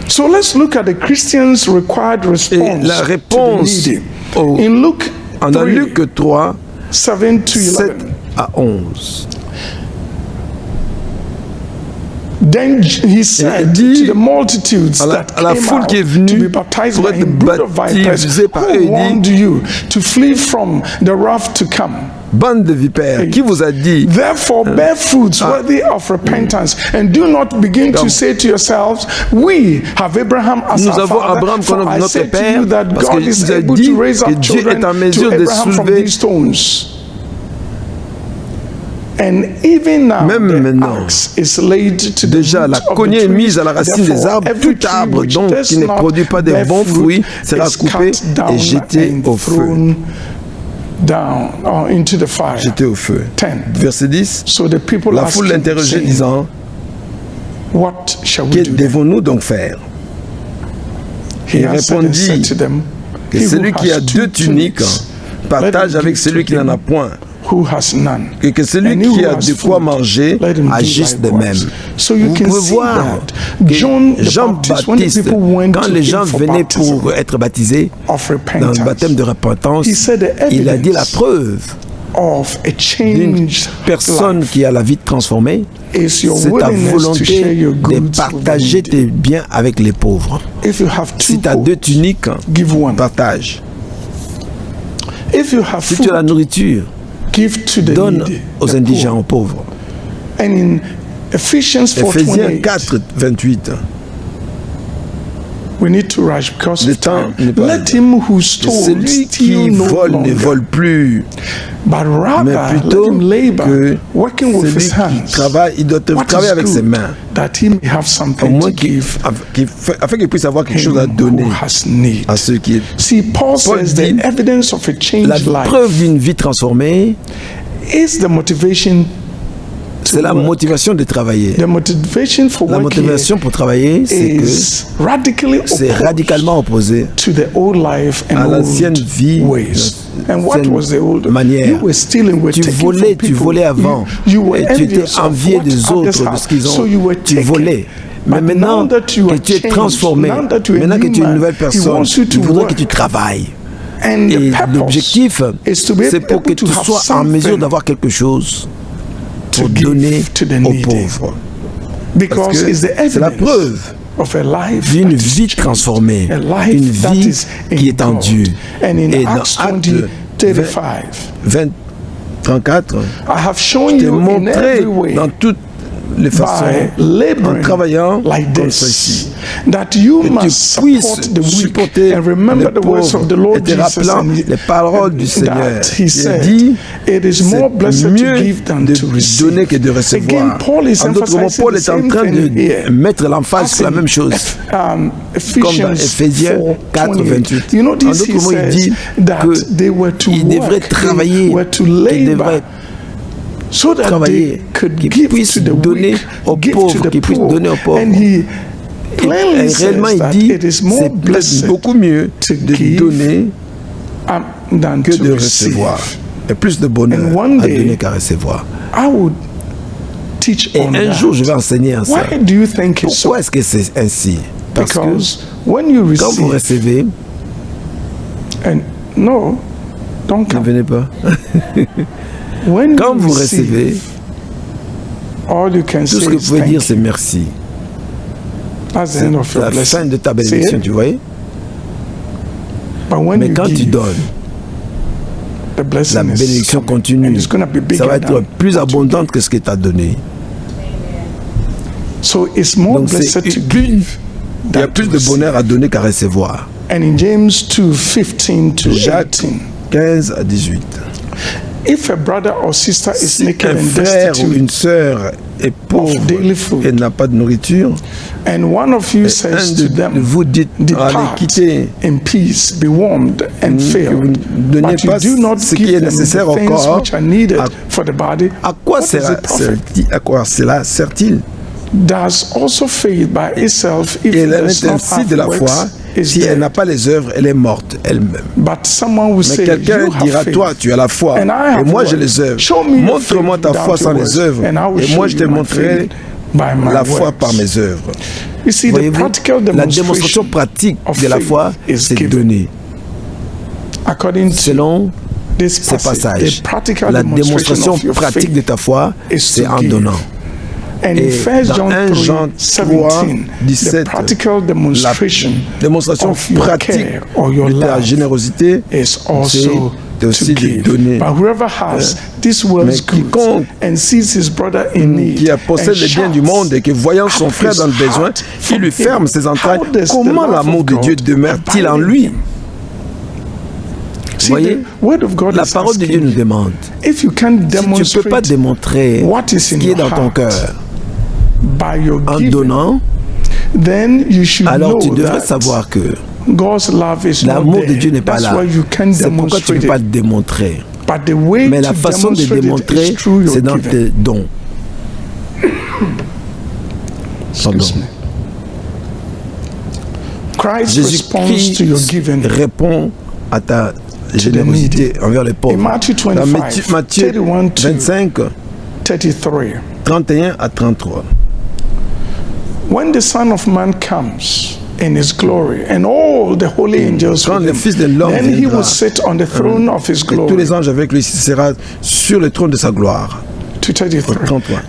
Speaker 6: So let's look at the Christian's required response.
Speaker 9: Et la réponse
Speaker 6: in Luke
Speaker 9: en Luc 3,
Speaker 6: 7
Speaker 9: à 11.
Speaker 6: Then he said to the multitudes that
Speaker 9: à la foule qui est
Speaker 6: to be
Speaker 9: venue
Speaker 6: baptized
Speaker 9: pour
Speaker 6: by
Speaker 9: être
Speaker 6: him, brood of vipers,
Speaker 9: baptisée par eux,
Speaker 6: who
Speaker 9: il
Speaker 6: warned
Speaker 9: dit,
Speaker 6: you to flee from the wrath to come.
Speaker 9: bande de vipères, qui vous a dit,
Speaker 6: Therefore bear fruits worthy of repentance, and do not begin to say to yourselves, we have Abraham as
Speaker 9: nous
Speaker 6: our
Speaker 9: avons
Speaker 6: father,
Speaker 9: Abraham
Speaker 6: for
Speaker 9: comme
Speaker 6: I
Speaker 9: notre
Speaker 6: say to
Speaker 9: père,
Speaker 6: you that
Speaker 9: parce
Speaker 6: God
Speaker 9: qu'il
Speaker 6: is
Speaker 9: nous a
Speaker 6: able
Speaker 9: dit
Speaker 6: to raise
Speaker 9: que
Speaker 6: up
Speaker 9: Dieu
Speaker 6: children
Speaker 9: est en
Speaker 6: to
Speaker 9: mesure de
Speaker 6: Abraham from
Speaker 9: soulever.
Speaker 6: these stones. And even now,
Speaker 9: Même
Speaker 6: the
Speaker 9: maintenant,
Speaker 6: axe is laid to the
Speaker 9: déjà
Speaker 6: root
Speaker 9: la
Speaker 6: of the
Speaker 9: cognée est
Speaker 6: tree.
Speaker 9: mise à la racine des
Speaker 6: Therefore,
Speaker 9: arbres.
Speaker 6: every
Speaker 9: Tout
Speaker 6: tree
Speaker 9: arbre
Speaker 6: which
Speaker 9: donc
Speaker 6: does
Speaker 9: qui ne
Speaker 6: not
Speaker 9: produit pas de
Speaker 6: bear
Speaker 9: bons
Speaker 6: fruit
Speaker 9: fruits sera
Speaker 6: is
Speaker 9: coupé
Speaker 6: cut down
Speaker 9: et jeté
Speaker 6: and
Speaker 9: au feu.
Speaker 6: thrown down or into the fire.
Speaker 9: Jeté au feu.
Speaker 6: 10.
Speaker 9: Verset 10.
Speaker 6: So the people
Speaker 9: La
Speaker 6: asked
Speaker 9: foule
Speaker 6: him,
Speaker 9: l'interrogeait
Speaker 6: saying,
Speaker 9: disant,
Speaker 6: what shall we
Speaker 9: que
Speaker 6: do?
Speaker 9: devons-nous donc faire?
Speaker 6: He
Speaker 9: Il
Speaker 6: answered and said to
Speaker 9: répondit
Speaker 6: them,
Speaker 9: que
Speaker 6: he who
Speaker 9: celui qui
Speaker 6: has
Speaker 9: a
Speaker 6: two
Speaker 9: deux tuniques
Speaker 6: tunics,
Speaker 9: partage
Speaker 6: let him
Speaker 9: avec
Speaker 6: give
Speaker 9: celui
Speaker 6: to
Speaker 9: qui n'en a
Speaker 6: him
Speaker 9: point.
Speaker 6: who has none.
Speaker 9: Et que celui
Speaker 6: And he
Speaker 9: qui
Speaker 6: who
Speaker 9: a
Speaker 6: has
Speaker 9: de quoi
Speaker 6: food,
Speaker 9: manger
Speaker 6: let him do
Speaker 9: agisse de
Speaker 6: likewise.
Speaker 9: même.
Speaker 6: So you
Speaker 9: Vous
Speaker 6: can
Speaker 9: pouvez
Speaker 6: see
Speaker 9: voir
Speaker 6: that
Speaker 9: que
Speaker 6: John the
Speaker 9: Jean
Speaker 6: Baptist, when the
Speaker 9: Baptiste,
Speaker 6: people went
Speaker 9: quand
Speaker 6: to
Speaker 9: les
Speaker 6: him
Speaker 9: gens
Speaker 6: for
Speaker 9: venaient
Speaker 6: baptism
Speaker 9: pour être baptisés
Speaker 6: of
Speaker 9: dans
Speaker 6: repentance,
Speaker 9: le baptême de repentance,
Speaker 6: he said the
Speaker 9: il a dit la
Speaker 6: evidence
Speaker 9: preuve
Speaker 6: of a
Speaker 9: d'une
Speaker 6: changed
Speaker 9: personne
Speaker 6: life
Speaker 9: qui a la vie transformée,
Speaker 6: is your
Speaker 9: c'est ta
Speaker 6: willingness to share
Speaker 9: volonté
Speaker 6: your
Speaker 9: de
Speaker 6: goods with
Speaker 9: partager
Speaker 6: the
Speaker 9: tes
Speaker 6: needy.
Speaker 9: biens avec les pauvres.
Speaker 6: If you have two
Speaker 9: Si tu as deux
Speaker 6: coats,
Speaker 9: tuniques,
Speaker 6: give one.
Speaker 9: partage.
Speaker 6: If you have
Speaker 9: Si tu as la
Speaker 6: food,
Speaker 9: nourriture,
Speaker 6: give to the
Speaker 9: donne
Speaker 6: needy,
Speaker 9: aux
Speaker 6: the
Speaker 9: indigents, aux
Speaker 6: poor.
Speaker 9: pauvres.
Speaker 6: And in Ephesians
Speaker 9: Ephésiens
Speaker 6: 4:28,
Speaker 9: 4, 28.
Speaker 6: we need to rush because
Speaker 9: Le
Speaker 6: of time.
Speaker 9: temps n'est pas
Speaker 6: Let him who stole
Speaker 9: Celui qui
Speaker 6: steal no
Speaker 9: vole ne
Speaker 6: longer,
Speaker 9: vole plus,
Speaker 6: but
Speaker 9: mais
Speaker 6: rather let
Speaker 9: plutôt
Speaker 6: him labor,
Speaker 9: que
Speaker 6: working with
Speaker 9: celui
Speaker 6: his
Speaker 9: qui
Speaker 6: hands.
Speaker 9: travaille, il doit
Speaker 6: What
Speaker 9: travailler
Speaker 6: is
Speaker 9: avec ses
Speaker 6: good,
Speaker 9: mains,
Speaker 6: that he may have
Speaker 9: au
Speaker 6: something
Speaker 9: moins
Speaker 6: to give
Speaker 9: afin qu'il puisse avoir quelque chose à
Speaker 6: him
Speaker 9: donner
Speaker 6: who has need.
Speaker 9: à ceux qui...
Speaker 6: See, Paul
Speaker 9: Paul
Speaker 6: says
Speaker 9: dit,
Speaker 6: the evidence of a
Speaker 9: La
Speaker 6: changed life
Speaker 9: preuve d'une vie transformée,
Speaker 6: is the motivation
Speaker 9: c'est la
Speaker 6: work.
Speaker 9: motivation de travailler.
Speaker 6: The motivation for
Speaker 9: La
Speaker 6: work
Speaker 9: motivation pour travailler, c'est que
Speaker 6: is radically
Speaker 9: c'est
Speaker 6: opposed
Speaker 9: radicalement opposé
Speaker 6: to the old life
Speaker 9: à
Speaker 6: and
Speaker 9: l'ancienne
Speaker 6: old
Speaker 9: vie,
Speaker 6: ways. And what
Speaker 9: l'ancienne
Speaker 6: was the old
Speaker 9: manière.
Speaker 6: You were stealing, were
Speaker 9: Tu
Speaker 6: taking
Speaker 9: volais,
Speaker 6: from
Speaker 9: tu
Speaker 6: people.
Speaker 9: volais avant.
Speaker 6: You were
Speaker 9: Et tu étais
Speaker 6: envious of
Speaker 9: envié
Speaker 6: what
Speaker 9: des
Speaker 6: others
Speaker 9: autres, de
Speaker 6: have.
Speaker 9: ce qu'ils ont.
Speaker 6: So you were
Speaker 9: Tu
Speaker 6: taken.
Speaker 9: volais. Mais
Speaker 6: But
Speaker 9: maintenant
Speaker 6: now that you
Speaker 9: que
Speaker 6: are
Speaker 9: tu es
Speaker 6: changed,
Speaker 9: transformé,
Speaker 6: now that you are
Speaker 9: maintenant que tu es une
Speaker 6: new
Speaker 9: nouvelle
Speaker 6: man, he
Speaker 9: personne,
Speaker 6: wants you to
Speaker 9: il voudrait
Speaker 6: work.
Speaker 9: que tu travailles.
Speaker 6: And
Speaker 9: Et
Speaker 6: the purpose
Speaker 9: l'objectif,
Speaker 6: is to be
Speaker 9: c'est pour que
Speaker 6: able to
Speaker 9: tu
Speaker 6: have
Speaker 9: sois en mesure
Speaker 6: something
Speaker 9: d'avoir quelque chose
Speaker 6: to
Speaker 9: pour
Speaker 6: give
Speaker 9: donner
Speaker 6: to the
Speaker 9: aux
Speaker 6: needy.
Speaker 9: pauvres.
Speaker 6: Because
Speaker 9: Parce que
Speaker 6: it's the
Speaker 9: c'est la
Speaker 6: evidence
Speaker 9: preuve
Speaker 6: of a life
Speaker 9: d'une
Speaker 6: that is
Speaker 9: vie
Speaker 6: changed,
Speaker 9: transformée,
Speaker 6: a life
Speaker 9: une
Speaker 6: that
Speaker 9: vie
Speaker 6: is in
Speaker 9: qui est en
Speaker 6: God.
Speaker 9: Dieu.
Speaker 6: And in
Speaker 9: Et dans
Speaker 6: Acts
Speaker 9: Actes
Speaker 6: 20:35,
Speaker 9: 34,
Speaker 6: I have shown
Speaker 9: je t'ai
Speaker 6: you in
Speaker 9: montré
Speaker 6: every way
Speaker 9: dans toutes les façons,
Speaker 6: by laboring
Speaker 9: en travaillant
Speaker 6: like
Speaker 9: comme
Speaker 6: this,
Speaker 9: ceci,
Speaker 6: that you
Speaker 9: que tu
Speaker 6: must
Speaker 9: puisses
Speaker 6: support the weak
Speaker 9: supporter
Speaker 6: and remember
Speaker 9: les
Speaker 6: the words of the
Speaker 9: pauvres
Speaker 6: Lord
Speaker 9: et te
Speaker 6: Jesus
Speaker 9: rappelant
Speaker 6: and
Speaker 9: les paroles du Seigneur.
Speaker 6: that he
Speaker 9: Il
Speaker 6: said,
Speaker 9: dit,
Speaker 6: it is
Speaker 9: c'est
Speaker 6: more blessed to
Speaker 9: mieux
Speaker 6: give than
Speaker 9: de
Speaker 6: to receive.
Speaker 9: donner que de recevoir.
Speaker 6: Again, Paul is
Speaker 9: En d'autres mots,
Speaker 6: emphasizing
Speaker 9: Paul
Speaker 6: the
Speaker 9: est en
Speaker 6: same
Speaker 9: train
Speaker 6: thing
Speaker 9: de
Speaker 6: here.
Speaker 9: mettre l'emphase
Speaker 6: As
Speaker 9: sur la
Speaker 6: in
Speaker 9: même chose. Comme dans
Speaker 6: Ephésiens
Speaker 9: Ephésiens 4, 28.
Speaker 6: You know,
Speaker 9: En
Speaker 6: this
Speaker 9: d'autres
Speaker 6: he
Speaker 9: mots, il dit
Speaker 6: says that they were to
Speaker 9: qu'ils devraient
Speaker 6: work,
Speaker 9: travailler,
Speaker 6: they were to
Speaker 9: qu'ils
Speaker 6: labor,
Speaker 9: devraient
Speaker 6: so that
Speaker 9: travailler,
Speaker 6: they could
Speaker 9: qu'ils
Speaker 6: give
Speaker 9: puissent
Speaker 6: to the
Speaker 9: donner
Speaker 6: weak,
Speaker 9: aux
Speaker 6: give
Speaker 9: pauvres,
Speaker 6: to the
Speaker 9: qu'ils puissent
Speaker 6: poor.
Speaker 9: donner aux pauvres.
Speaker 6: And he plainly
Speaker 9: Et réellement,
Speaker 6: says
Speaker 9: il
Speaker 6: that
Speaker 9: dit,
Speaker 6: it is more
Speaker 9: c'est
Speaker 6: blessed
Speaker 9: beaucoup mieux
Speaker 6: to
Speaker 9: de
Speaker 6: give
Speaker 9: donner
Speaker 6: than
Speaker 9: que
Speaker 6: to
Speaker 9: de
Speaker 6: receive.
Speaker 9: recevoir. Et plus de bonheur
Speaker 6: And one
Speaker 9: à
Speaker 6: day,
Speaker 9: donner qu'à recevoir.
Speaker 6: I would teach
Speaker 9: Et
Speaker 6: on
Speaker 9: un
Speaker 6: that.
Speaker 9: jour, je vais enseigner en ça.
Speaker 6: Why do you think it's so?
Speaker 9: Pourquoi est-ce que c'est ainsi? Parce que
Speaker 6: Because when you
Speaker 9: quand vous
Speaker 6: receive,
Speaker 9: recevez,
Speaker 6: and no, don't
Speaker 9: ne
Speaker 6: come.
Speaker 9: venez pas.
Speaker 6: When
Speaker 9: Quand
Speaker 6: you
Speaker 9: vous recevez,
Speaker 6: all you can
Speaker 9: tout
Speaker 6: say
Speaker 9: ce que
Speaker 6: is
Speaker 9: vous pouvez
Speaker 6: thank
Speaker 9: dire, c'est
Speaker 6: you.
Speaker 9: merci.
Speaker 6: That's the
Speaker 9: C'est
Speaker 6: end of your
Speaker 9: la fin
Speaker 6: blessing.
Speaker 9: de ta
Speaker 6: See
Speaker 9: bénédiction,
Speaker 6: it?
Speaker 9: tu vois.
Speaker 6: But when
Speaker 9: Mais
Speaker 6: you
Speaker 9: quand tu
Speaker 6: give,
Speaker 9: donnes,
Speaker 6: the blessing
Speaker 9: la
Speaker 6: is
Speaker 9: bénédiction
Speaker 6: coming,
Speaker 9: continue.
Speaker 6: and it's going to be bigger
Speaker 9: Ça va être
Speaker 6: than
Speaker 9: plus
Speaker 6: what you
Speaker 9: abondante que ce que tu as donné.
Speaker 6: So it's more
Speaker 9: Donc
Speaker 6: blessed to
Speaker 9: il
Speaker 6: give
Speaker 9: y a
Speaker 6: than
Speaker 9: plus
Speaker 6: to
Speaker 9: de
Speaker 6: receive.
Speaker 9: bonheur à donner qu'à recevoir.
Speaker 6: And in James 2:15 to
Speaker 9: Jacques
Speaker 6: 18,
Speaker 9: 15 à 18.
Speaker 6: if a brother or sister is
Speaker 9: Si
Speaker 6: naked
Speaker 9: un
Speaker 6: and
Speaker 9: frère ou une
Speaker 6: destitute,
Speaker 9: sœur est pauvre
Speaker 6: daily food,
Speaker 9: et n'a pas de nourriture,
Speaker 6: and one of you
Speaker 9: un
Speaker 6: says to
Speaker 9: de
Speaker 6: them,
Speaker 9: vous dit allez
Speaker 6: depart
Speaker 9: quitter,
Speaker 6: in peace, be warmed and
Speaker 9: que vous
Speaker 6: filled,
Speaker 9: ne donniez
Speaker 6: but you
Speaker 9: pas
Speaker 6: do not
Speaker 9: ce qui
Speaker 6: give
Speaker 9: est
Speaker 6: them
Speaker 9: nécessaire
Speaker 6: the
Speaker 9: au
Speaker 6: things
Speaker 9: corps,
Speaker 6: which are needed
Speaker 9: à-
Speaker 6: for the body.
Speaker 9: à quoi
Speaker 6: What does it profit?
Speaker 9: cela sert-il?
Speaker 6: Does also faith by itself, if
Speaker 9: Et
Speaker 6: it
Speaker 9: elle
Speaker 6: does
Speaker 9: est
Speaker 6: not
Speaker 9: ainsi
Speaker 6: have
Speaker 9: de la foi,
Speaker 6: works, is
Speaker 9: si elle
Speaker 6: dead.
Speaker 9: n'a pas les œuvres, elle est morte elle-même.
Speaker 6: But someone will
Speaker 9: Mais
Speaker 6: say,
Speaker 9: quelqu'un
Speaker 6: you have
Speaker 9: dira,
Speaker 6: faith,
Speaker 9: toi, tu as la foi,
Speaker 6: and I have
Speaker 9: et moi j'ai
Speaker 6: works.
Speaker 9: les œuvres.
Speaker 6: Show me your
Speaker 9: Montre-moi
Speaker 6: faith
Speaker 9: ta
Speaker 6: without
Speaker 9: foi sans
Speaker 6: your
Speaker 9: les
Speaker 6: works,
Speaker 9: œuvres,
Speaker 6: and I will
Speaker 9: et
Speaker 6: show
Speaker 9: moi je te
Speaker 6: you my
Speaker 9: montrerai
Speaker 6: faith by my
Speaker 9: la foi
Speaker 6: works.
Speaker 9: par mes œuvres.
Speaker 6: You see, the
Speaker 9: Voyez-vous,
Speaker 6: practical
Speaker 9: la démonstration
Speaker 6: demonstration
Speaker 9: pratique
Speaker 6: of
Speaker 9: de la
Speaker 6: faith
Speaker 9: foi,
Speaker 6: is
Speaker 9: c'est
Speaker 6: given.
Speaker 9: donné.
Speaker 6: According to
Speaker 9: Selon
Speaker 6: this
Speaker 9: ces
Speaker 6: passage,
Speaker 9: passages,
Speaker 6: the practical
Speaker 9: la
Speaker 6: demonstration
Speaker 9: démonstration
Speaker 6: of your
Speaker 9: pratique de
Speaker 6: faith
Speaker 9: ta foi,
Speaker 6: is
Speaker 9: c'est
Speaker 6: to
Speaker 9: en
Speaker 6: give.
Speaker 9: donnant.
Speaker 6: And
Speaker 9: Et
Speaker 6: in 1
Speaker 9: dans
Speaker 6: John
Speaker 9: 1 Jean
Speaker 6: 3,
Speaker 9: 3,
Speaker 6: 17,
Speaker 9: 17,
Speaker 6: the practical
Speaker 9: la
Speaker 6: demonstration
Speaker 9: démonstration
Speaker 6: of your
Speaker 9: pratique
Speaker 6: care or your
Speaker 9: de ta
Speaker 6: love
Speaker 9: générosité,
Speaker 6: is also
Speaker 9: c'est aussi
Speaker 6: to
Speaker 9: de
Speaker 6: give.
Speaker 9: donner.
Speaker 6: But whoever has this world's
Speaker 9: Mais
Speaker 6: goods
Speaker 9: quiconque
Speaker 6: and sees his brother in need
Speaker 9: qui possède
Speaker 6: and
Speaker 9: les biens du
Speaker 6: shouts
Speaker 9: monde et que voyant son
Speaker 6: out
Speaker 9: frère
Speaker 6: his
Speaker 9: dans le besoin,
Speaker 6: heart
Speaker 9: il lui
Speaker 6: from
Speaker 9: ferme
Speaker 6: him,
Speaker 9: ses entrailles.
Speaker 6: how does the
Speaker 9: Comment
Speaker 6: love
Speaker 9: l'amour
Speaker 6: of
Speaker 9: de Dieu
Speaker 6: God
Speaker 9: demeure-t-il en
Speaker 6: abide in
Speaker 9: lui?
Speaker 6: him? See,
Speaker 9: Voyez,
Speaker 6: the word of God
Speaker 9: la
Speaker 6: is
Speaker 9: parole de Dieu
Speaker 6: asking
Speaker 9: nous
Speaker 6: you,
Speaker 9: demande,
Speaker 6: if you can
Speaker 9: si tu ne peux pas
Speaker 6: demonstrate
Speaker 9: démontrer
Speaker 6: what is
Speaker 9: ce
Speaker 6: in
Speaker 9: qui est
Speaker 6: your
Speaker 9: dans ton
Speaker 6: heart
Speaker 9: cœur
Speaker 6: by your
Speaker 9: en
Speaker 6: giving,
Speaker 9: donnant,
Speaker 6: then you should
Speaker 9: alors
Speaker 6: know
Speaker 9: tu devrais
Speaker 6: that
Speaker 9: savoir que
Speaker 6: God's love is not
Speaker 9: l'amour de
Speaker 6: there.
Speaker 9: Dieu n'est pas
Speaker 6: That's
Speaker 9: là.
Speaker 6: why you can
Speaker 9: C'est pourquoi tu ne
Speaker 6: demonstrate
Speaker 9: peux pas le
Speaker 6: it.
Speaker 9: démontrer.
Speaker 6: But the way
Speaker 9: Mais la
Speaker 6: to
Speaker 9: façon de
Speaker 6: demonstrate it
Speaker 9: démontrer,
Speaker 6: is through your
Speaker 9: c'est dans
Speaker 6: giving.
Speaker 9: tes dons. Pardon.
Speaker 6: Excuse me. Christ responds to your
Speaker 9: Jésus-Christ
Speaker 6: giving.
Speaker 9: répond à ta générosité envers les pauvres.
Speaker 6: In Matthew
Speaker 9: Dans
Speaker 6: 25,
Speaker 9: Matthieu
Speaker 6: 31 to
Speaker 9: 25,
Speaker 6: 33.
Speaker 9: 31 à 33.
Speaker 6: When the Son of Man comes in his glory and all the holy angels
Speaker 9: Quand
Speaker 6: with
Speaker 9: le
Speaker 6: him,
Speaker 9: Fils de l'homme
Speaker 6: then he
Speaker 9: viendra,
Speaker 6: will sit on the throne of his
Speaker 9: et tous
Speaker 6: glory.
Speaker 9: les anges avec lui sera sur le trône de sa gloire.
Speaker 6: To 33.
Speaker 9: 33.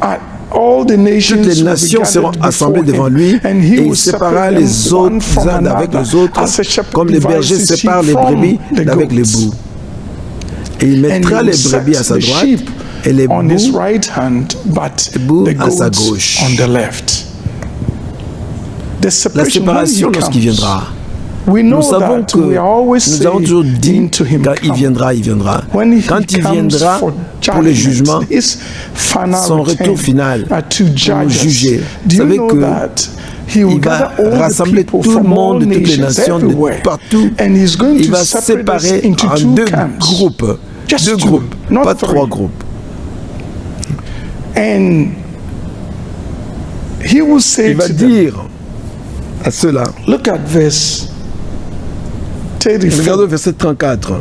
Speaker 6: All the nations
Speaker 9: Toutes les
Speaker 6: will be
Speaker 9: nations seront
Speaker 6: gathered
Speaker 9: assemblées
Speaker 6: before
Speaker 9: devant
Speaker 6: him,
Speaker 9: lui
Speaker 6: and he
Speaker 9: et
Speaker 6: will
Speaker 9: il séparera
Speaker 6: separate
Speaker 9: les
Speaker 6: them one
Speaker 9: autres
Speaker 6: from
Speaker 9: uns avec
Speaker 6: another,
Speaker 9: les autres,
Speaker 6: as a shepherd
Speaker 9: comme les
Speaker 6: divides
Speaker 9: bergers
Speaker 6: his sheep
Speaker 9: séparent les
Speaker 6: from
Speaker 9: brebis
Speaker 6: the
Speaker 9: d'avec les
Speaker 6: goats.
Speaker 9: boucs. Et il
Speaker 6: And
Speaker 9: mettra
Speaker 6: he
Speaker 9: les
Speaker 6: will
Speaker 9: brebis à
Speaker 6: set
Speaker 9: sa
Speaker 6: the
Speaker 9: droite
Speaker 6: sheep
Speaker 9: et les
Speaker 6: on his
Speaker 9: boucs
Speaker 6: right hand, but
Speaker 9: boucs
Speaker 6: the
Speaker 9: à sa
Speaker 6: goats
Speaker 9: gauche.
Speaker 6: on the left. The
Speaker 9: La
Speaker 6: separation,
Speaker 9: séparation
Speaker 6: when he
Speaker 9: lorsqu'il
Speaker 6: comes,
Speaker 9: viendra.
Speaker 6: we know
Speaker 9: Nous savons
Speaker 6: that
Speaker 9: que
Speaker 6: we are always
Speaker 9: nous avons toujours
Speaker 6: saying
Speaker 9: dit
Speaker 6: into him
Speaker 9: quand il
Speaker 6: come.
Speaker 9: viendra, il viendra.
Speaker 6: When he
Speaker 9: Quand il
Speaker 6: comes
Speaker 9: viendra
Speaker 6: for
Speaker 9: pour le jugement,
Speaker 6: his final
Speaker 9: son retour
Speaker 6: return
Speaker 9: final
Speaker 6: to judge us.
Speaker 9: juger.
Speaker 6: Do you
Speaker 9: Vous savez
Speaker 6: know
Speaker 9: que
Speaker 6: that he will
Speaker 9: il va
Speaker 6: gather all the
Speaker 9: rassembler
Speaker 6: people
Speaker 9: tout le
Speaker 6: from all
Speaker 9: monde de toutes les
Speaker 6: nations
Speaker 9: nations de
Speaker 6: everywhere,
Speaker 9: partout.
Speaker 6: and he's going
Speaker 9: Il
Speaker 6: to
Speaker 9: va
Speaker 6: separate us
Speaker 9: séparer
Speaker 6: into
Speaker 9: en
Speaker 6: two
Speaker 9: deux
Speaker 6: camps.
Speaker 9: groupes.
Speaker 6: Just
Speaker 9: Deux
Speaker 6: two,
Speaker 9: groupes,
Speaker 6: not
Speaker 9: pas
Speaker 6: three.
Speaker 9: trois groupes.
Speaker 6: And he will say
Speaker 9: Il va
Speaker 6: to them,
Speaker 9: dire à ceux-là,
Speaker 6: look at verse 34.
Speaker 9: regardez le verset 34.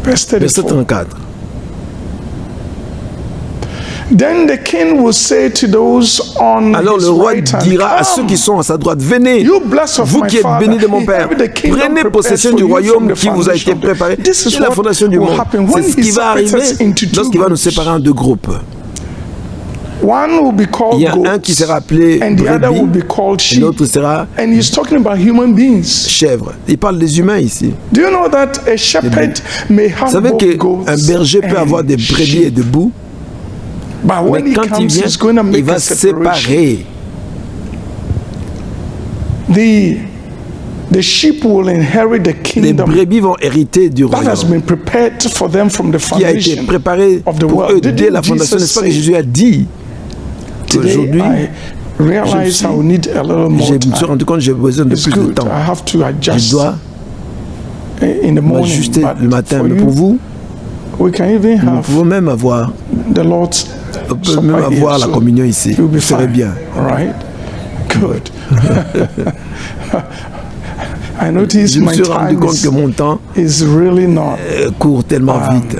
Speaker 6: Verse
Speaker 9: Verset
Speaker 6: 34.
Speaker 9: 34.
Speaker 6: Then the king will say to those on
Speaker 9: Alors
Speaker 6: his
Speaker 9: le roi
Speaker 6: right hand,
Speaker 9: dira à
Speaker 6: "Come,
Speaker 9: ceux qui sont à sa droite, venez,
Speaker 6: you blessed of
Speaker 9: vous
Speaker 6: my
Speaker 9: qui êtes
Speaker 6: father,
Speaker 9: bénis de mon Père,
Speaker 6: inherit the kingdom
Speaker 9: prenez
Speaker 6: prepared
Speaker 9: possession
Speaker 6: for
Speaker 9: du
Speaker 6: you
Speaker 9: royaume
Speaker 6: from the
Speaker 9: qui vous a été
Speaker 6: foundation of the-
Speaker 9: préparé
Speaker 6: This is
Speaker 9: dès la
Speaker 6: what
Speaker 9: fondation du
Speaker 6: will
Speaker 9: monde.
Speaker 6: happen
Speaker 9: C'est
Speaker 6: when
Speaker 9: ce
Speaker 6: he
Speaker 9: qui va
Speaker 6: separates
Speaker 9: arriver
Speaker 6: us into two
Speaker 9: lorsqu'il va nous
Speaker 6: groups.
Speaker 9: séparer en deux groupes.
Speaker 6: One will be called
Speaker 9: Il y a
Speaker 6: goats,
Speaker 9: un qui sera appelé
Speaker 6: and the other will
Speaker 9: brebis
Speaker 6: be called
Speaker 9: et
Speaker 6: sheep.
Speaker 9: l'autre sera
Speaker 6: And he's talking about human beings.
Speaker 9: chèvre. Il parle des humains ici.
Speaker 6: Do you know that a shepherd may
Speaker 9: Vous
Speaker 6: have
Speaker 9: savez
Speaker 6: both goats
Speaker 9: qu'un berger peut
Speaker 6: and
Speaker 9: avoir des brebis et
Speaker 6: sheep?
Speaker 9: des boucs,
Speaker 6: But when
Speaker 9: mais
Speaker 6: he
Speaker 9: quand il
Speaker 6: comes,
Speaker 9: vient,
Speaker 6: he's going to
Speaker 9: il
Speaker 6: make
Speaker 9: va
Speaker 6: a separation.
Speaker 9: séparer.
Speaker 6: The sheep will inherit the
Speaker 9: Les
Speaker 6: kingdom
Speaker 9: brebis vont hériter du
Speaker 6: that has
Speaker 9: royaume
Speaker 6: been prepared for them from the
Speaker 9: qui a été
Speaker 6: foundation
Speaker 9: préparé
Speaker 6: of the
Speaker 9: pour eux
Speaker 6: world.
Speaker 9: dès
Speaker 6: Didn't
Speaker 9: la fondation.
Speaker 6: Jesus
Speaker 9: N'est-ce pas que
Speaker 6: say,
Speaker 9: Jésus a dit
Speaker 6: today
Speaker 9: qu'aujourd'hui,
Speaker 6: I realize I will need a little more
Speaker 9: je me suis
Speaker 6: time.
Speaker 9: rendu compte que j'ai besoin de
Speaker 6: It's
Speaker 9: plus de
Speaker 6: good.
Speaker 9: temps.
Speaker 6: I have to
Speaker 9: Je
Speaker 6: adjust
Speaker 9: dois
Speaker 6: in the morning.
Speaker 9: m'ajuster
Speaker 6: But
Speaker 9: le matin.
Speaker 6: for
Speaker 9: Mais
Speaker 6: you,
Speaker 9: pour vous,
Speaker 6: we can even
Speaker 9: nous
Speaker 6: have
Speaker 9: pouvons même avoir,
Speaker 6: the Lord's
Speaker 9: on peut
Speaker 6: Supper
Speaker 9: même
Speaker 6: here,
Speaker 9: avoir la
Speaker 6: so
Speaker 9: communion ici.
Speaker 6: you'll be
Speaker 9: Vous serez
Speaker 6: fine.
Speaker 9: bien.
Speaker 6: All right? Good. I notice
Speaker 9: Je me
Speaker 6: my
Speaker 9: suis rendu
Speaker 6: time
Speaker 9: compte que mon temps
Speaker 6: is really not
Speaker 9: court tellement vite.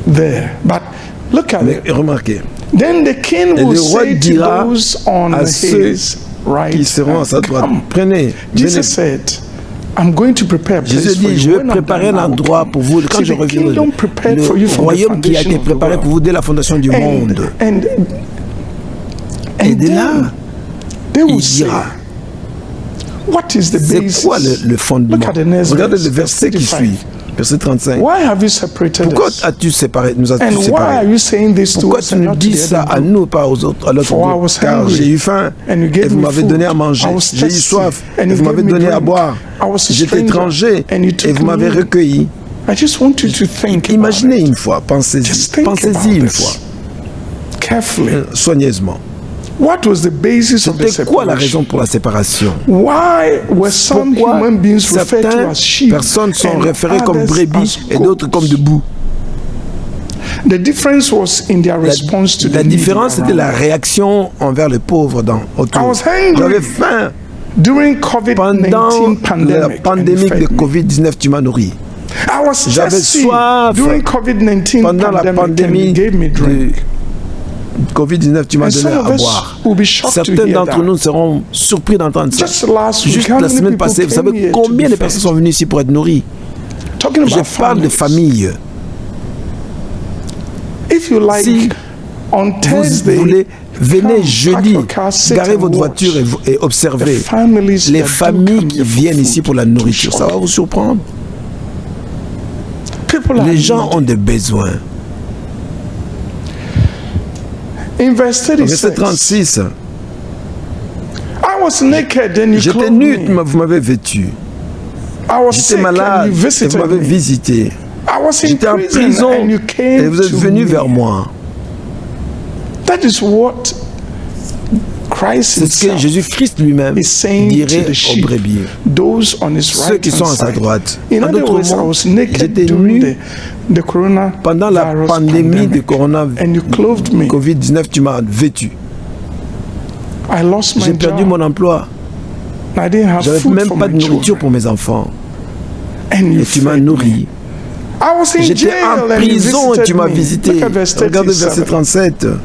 Speaker 6: there. But look at
Speaker 9: Mais
Speaker 6: it.
Speaker 9: remarquez,
Speaker 6: Then the king
Speaker 9: et
Speaker 6: will
Speaker 9: le roi
Speaker 6: say to
Speaker 9: dira
Speaker 6: those on
Speaker 9: à ceux
Speaker 6: his right
Speaker 9: qui seront à sa
Speaker 6: hand,
Speaker 9: droite,
Speaker 6: "Come."
Speaker 9: prenez,
Speaker 6: Jesus
Speaker 9: venez.
Speaker 6: said, I'm going to prepare a place
Speaker 9: Jésus
Speaker 6: for
Speaker 9: dit,
Speaker 6: you.
Speaker 9: je vais
Speaker 6: When I'm
Speaker 9: préparer un
Speaker 6: done, I will
Speaker 9: endroit
Speaker 6: come."
Speaker 9: pour vous. Quand
Speaker 6: See,
Speaker 9: je
Speaker 6: the
Speaker 9: reviendrai,
Speaker 6: kingdom prepared for you
Speaker 9: le
Speaker 6: from the
Speaker 9: royaume qui a été
Speaker 6: foundation of the
Speaker 9: préparé
Speaker 6: world.
Speaker 9: pour vous dès la fondation du monde. Et de là,
Speaker 6: they will
Speaker 9: il
Speaker 6: say,
Speaker 9: dira,
Speaker 6: what is the
Speaker 9: c'est
Speaker 6: basis?
Speaker 9: quoi le fondement?
Speaker 6: Look at the next
Speaker 9: Regardez
Speaker 6: verse,
Speaker 9: le verset qui
Speaker 6: 35.
Speaker 9: suit, verset 35.
Speaker 6: Why have you separated
Speaker 9: Pourquoi
Speaker 6: us?
Speaker 9: as-tu séparé, nous as-tu
Speaker 6: And why are
Speaker 9: séparés?
Speaker 6: you saying this to
Speaker 9: Pourquoi
Speaker 6: us
Speaker 9: tu
Speaker 6: and
Speaker 9: nous
Speaker 6: not to
Speaker 9: dis
Speaker 6: the
Speaker 9: ça
Speaker 6: other
Speaker 9: à
Speaker 6: group?
Speaker 9: nous, pas aux autres, à l'autre
Speaker 6: For I
Speaker 9: groupe?
Speaker 6: was
Speaker 9: Car
Speaker 6: hungry,
Speaker 9: j'ai eu faim
Speaker 6: and you
Speaker 9: et
Speaker 6: gave
Speaker 9: vous
Speaker 6: me
Speaker 9: m'avez
Speaker 6: food.
Speaker 9: donné à manger.
Speaker 6: I was
Speaker 9: J'ai eu
Speaker 6: thirsty,
Speaker 9: soif
Speaker 6: and
Speaker 9: et
Speaker 6: you
Speaker 9: vous
Speaker 6: gave
Speaker 9: m'avez
Speaker 6: me
Speaker 9: donné à
Speaker 6: drink.
Speaker 9: boire.
Speaker 6: I was a
Speaker 9: J'étais
Speaker 6: stranger,
Speaker 9: étranger
Speaker 6: and you took
Speaker 9: et vous m'avez
Speaker 6: me in.
Speaker 9: recueilli.
Speaker 6: I just want you to think about
Speaker 9: Imaginez
Speaker 6: it
Speaker 9: une fois, pensez-y,
Speaker 6: Just think
Speaker 9: pensez-y
Speaker 6: about
Speaker 9: une
Speaker 6: this.
Speaker 9: fois,
Speaker 6: carefully.
Speaker 9: soigneusement.
Speaker 6: What was the basis of the
Speaker 9: C'était quoi la
Speaker 6: separation?
Speaker 9: raison pour la séparation?
Speaker 6: Why were some
Speaker 9: Pourquoi
Speaker 6: human beings referred to
Speaker 9: certaines
Speaker 6: as sheep
Speaker 9: personnes sont
Speaker 6: and
Speaker 9: référées comme
Speaker 6: others
Speaker 9: brebis
Speaker 6: as
Speaker 9: et d'autres comme
Speaker 6: goats?
Speaker 9: de boucs?
Speaker 6: The difference was in their response to
Speaker 9: La
Speaker 6: the need
Speaker 9: différence, c'était la
Speaker 6: around.
Speaker 9: réaction envers les pauvres autour.
Speaker 6: I was hungry.
Speaker 9: J'avais faim.
Speaker 6: During
Speaker 9: Pendant
Speaker 6: COVID-19
Speaker 9: la
Speaker 6: pandemic,
Speaker 9: pandémie de Covid-19, tu m'as nourri.
Speaker 6: I was
Speaker 9: J'avais
Speaker 6: thirsty
Speaker 9: soif.
Speaker 6: during COVID-19
Speaker 9: Pendant la
Speaker 6: pandemic, and
Speaker 9: pandémie
Speaker 6: you gave me
Speaker 9: de
Speaker 6: drink.
Speaker 9: Covid-19, tu m'as
Speaker 6: And
Speaker 9: donné
Speaker 6: some of
Speaker 9: à
Speaker 6: us
Speaker 9: boire.
Speaker 6: will be shocked to
Speaker 9: Certains
Speaker 6: hear
Speaker 9: d'entre
Speaker 6: that.
Speaker 9: nous seront surpris d'entendre ça.
Speaker 6: Just last week,
Speaker 9: Juste
Speaker 6: how
Speaker 9: la
Speaker 6: many
Speaker 9: semaine
Speaker 6: people
Speaker 9: passée, vous
Speaker 6: came
Speaker 9: savez
Speaker 6: here to
Speaker 9: combien
Speaker 6: be
Speaker 9: de
Speaker 6: fed?
Speaker 9: personnes sont venues ici pour être nourries?
Speaker 6: Talking
Speaker 9: Je
Speaker 6: about
Speaker 9: parle de
Speaker 6: families.
Speaker 9: famille.
Speaker 6: If you like,
Speaker 9: Si
Speaker 6: on
Speaker 9: vous
Speaker 6: Thursday,
Speaker 9: voulez, venez
Speaker 6: come,
Speaker 9: jeudi,
Speaker 6: park your car, sit
Speaker 9: garez
Speaker 6: and
Speaker 9: votre
Speaker 6: watch
Speaker 9: voiture et observez
Speaker 6: the families
Speaker 9: les
Speaker 6: that do
Speaker 9: familles
Speaker 6: come
Speaker 9: qui
Speaker 6: here for
Speaker 9: viennent
Speaker 6: food.
Speaker 9: ici pour la nourriture. Ça va vous surprendre.
Speaker 6: People are
Speaker 9: Les gens
Speaker 6: needy.
Speaker 9: ont des besoins.
Speaker 6: In verse
Speaker 9: Verset
Speaker 6: 36,
Speaker 9: 36.
Speaker 6: I was naked and you
Speaker 9: J'étais
Speaker 6: clothed
Speaker 9: nu,
Speaker 6: me.
Speaker 9: vous m'avez vêtu.
Speaker 6: I was
Speaker 9: J'étais
Speaker 6: sick and
Speaker 9: malade,
Speaker 6: you
Speaker 9: et vous
Speaker 6: visited
Speaker 9: m'avez
Speaker 6: me.
Speaker 9: visité.
Speaker 6: I was in
Speaker 9: J'étais en
Speaker 6: prison
Speaker 9: prison
Speaker 6: and you came
Speaker 9: et vous êtes
Speaker 6: to
Speaker 9: venu
Speaker 6: me.
Speaker 9: vers moi.
Speaker 6: That is what Christ
Speaker 9: C'est ce que
Speaker 6: himself
Speaker 9: Jésus-Christ lui-même
Speaker 6: is saying to
Speaker 9: dirait
Speaker 6: the
Speaker 9: aux
Speaker 6: sheep,
Speaker 9: brebis.
Speaker 6: those on his
Speaker 9: Ceux
Speaker 6: right
Speaker 9: qui sont à sa
Speaker 6: side.
Speaker 9: droite.
Speaker 6: In
Speaker 9: En
Speaker 6: other
Speaker 9: d'autres
Speaker 6: words, I
Speaker 9: mots,
Speaker 6: was naked
Speaker 9: j'étais
Speaker 6: during
Speaker 9: nu
Speaker 6: the coronavirus
Speaker 9: pendant la pandémie de
Speaker 6: and you clothed me.
Speaker 9: Covid-19, tu m'as vêtu.
Speaker 6: I lost my
Speaker 9: J'ai perdu
Speaker 6: job.
Speaker 9: mon emploi.
Speaker 6: I didn't have
Speaker 9: J'avais
Speaker 6: food
Speaker 9: même
Speaker 6: for
Speaker 9: pas
Speaker 6: my
Speaker 9: de nourriture
Speaker 6: children.
Speaker 9: pour mes enfants.
Speaker 6: And you
Speaker 9: Et tu m'as
Speaker 6: fed
Speaker 9: nourri.
Speaker 6: me. I was in
Speaker 9: J'étais
Speaker 6: jail
Speaker 9: en
Speaker 6: and you
Speaker 9: prison et tu
Speaker 6: visited
Speaker 9: m'as
Speaker 6: me.
Speaker 9: visité.
Speaker 6: Look at verse
Speaker 9: Regardez verset
Speaker 6: 37.
Speaker 9: 37.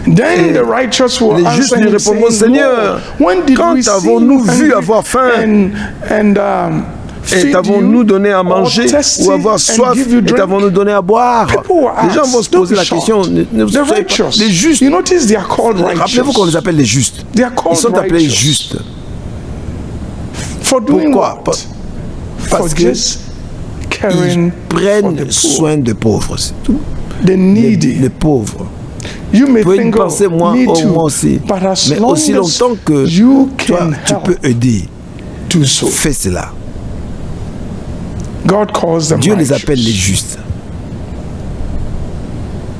Speaker 6: Then the righteous will
Speaker 9: Les justes
Speaker 6: answer
Speaker 9: lui
Speaker 6: him,
Speaker 9: répondront,
Speaker 6: saying,
Speaker 9: Seigneur,
Speaker 6: Lord, when did
Speaker 9: quand
Speaker 6: we see
Speaker 9: avons-nous
Speaker 6: you
Speaker 9: vu
Speaker 6: hungry
Speaker 9: avoir faim
Speaker 6: and
Speaker 9: et
Speaker 6: feed
Speaker 9: t'avons-nous
Speaker 6: you,
Speaker 9: donné à
Speaker 6: or
Speaker 9: manger
Speaker 6: thirsty
Speaker 9: ou avoir
Speaker 6: and
Speaker 9: soif
Speaker 6: give you
Speaker 9: et
Speaker 6: drink?
Speaker 9: t'avons-nous donné à boire?
Speaker 6: People will
Speaker 9: Les gens
Speaker 6: ask,
Speaker 9: vont se
Speaker 6: don't
Speaker 9: poser
Speaker 6: be
Speaker 9: la question.
Speaker 6: shocked.
Speaker 9: Ne vous
Speaker 6: The
Speaker 9: soyez pas-
Speaker 6: righteous,
Speaker 9: les justes,
Speaker 6: you notice they are called
Speaker 9: rappelez-vous qu'on les
Speaker 6: righteous.
Speaker 9: appelle les justes.
Speaker 6: They are
Speaker 9: Ils
Speaker 6: called
Speaker 9: sont appelés
Speaker 6: righteous.
Speaker 9: justes.
Speaker 6: For doing
Speaker 9: Pourquoi?
Speaker 6: what? For
Speaker 9: Parce que
Speaker 6: just
Speaker 9: ils
Speaker 6: caring for
Speaker 9: prennent
Speaker 6: the poor,
Speaker 9: soin des pauvres. C'est tout.
Speaker 6: the needy.
Speaker 9: Les pauvres.
Speaker 6: You may
Speaker 9: Vous pouvez
Speaker 6: think,
Speaker 9: penser, moi,
Speaker 6: me
Speaker 9: oh,
Speaker 6: too,
Speaker 9: moi aussi.
Speaker 6: but as
Speaker 9: Mais
Speaker 6: long
Speaker 9: aussi
Speaker 6: as
Speaker 9: longtemps que
Speaker 6: you
Speaker 9: toi,
Speaker 6: can
Speaker 9: tu
Speaker 6: help,
Speaker 9: peux aider,
Speaker 6: do so.
Speaker 9: fais cela.
Speaker 6: God calls them
Speaker 9: Dieu les
Speaker 6: righteous.
Speaker 9: appelle les justes.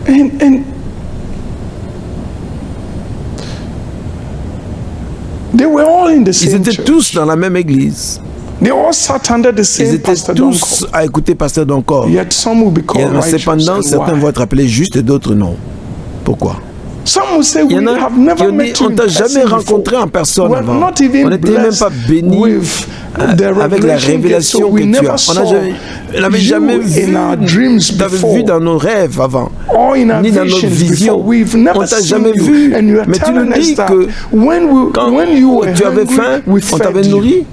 Speaker 6: And they were all in the
Speaker 9: Ils
Speaker 6: same
Speaker 9: étaient
Speaker 6: church.
Speaker 9: tous dans la même église.
Speaker 6: They all sat under the
Speaker 9: Ils
Speaker 6: same
Speaker 9: étaient
Speaker 6: pastor
Speaker 9: tous
Speaker 6: Donko.
Speaker 9: à écouter Pasteur Doncor.
Speaker 6: Yet some will be called righteous.
Speaker 9: Cependant,
Speaker 6: And
Speaker 9: certains
Speaker 6: why?
Speaker 9: vont être appelés justes et d'autres non. Pourquoi?
Speaker 6: Some will say,
Speaker 9: Il y
Speaker 6: we
Speaker 9: en a
Speaker 6: have
Speaker 9: qui
Speaker 6: never
Speaker 9: ont dit,
Speaker 6: met you
Speaker 9: on
Speaker 6: in
Speaker 9: t'a jamais
Speaker 6: person
Speaker 9: rencontré
Speaker 6: before.
Speaker 9: en personne
Speaker 6: We're
Speaker 9: avant.
Speaker 6: not even
Speaker 9: On n'était même
Speaker 6: blessed
Speaker 9: pas bénis
Speaker 6: with the
Speaker 9: avec la
Speaker 6: revelation gift,
Speaker 9: révélation
Speaker 6: so we
Speaker 9: que tu
Speaker 6: never
Speaker 9: as. On
Speaker 6: saw
Speaker 9: n'avait
Speaker 6: you
Speaker 9: jamais vu,
Speaker 6: in our dreams
Speaker 9: t'avais
Speaker 6: before.
Speaker 9: vu dans nos rêves avant,
Speaker 6: Or in our
Speaker 9: ni dans nos
Speaker 6: visions
Speaker 9: visions.
Speaker 6: before. We've never
Speaker 9: On t'a
Speaker 6: seen
Speaker 9: jamais
Speaker 6: you.
Speaker 9: vu.
Speaker 6: And you are
Speaker 9: Mais tu
Speaker 6: telling
Speaker 9: nous
Speaker 6: us
Speaker 9: dis
Speaker 6: that
Speaker 9: que
Speaker 6: when you were
Speaker 9: tu avais
Speaker 6: hungry,
Speaker 9: faim,
Speaker 6: we
Speaker 9: on t'avait
Speaker 6: fed you.
Speaker 9: nourri.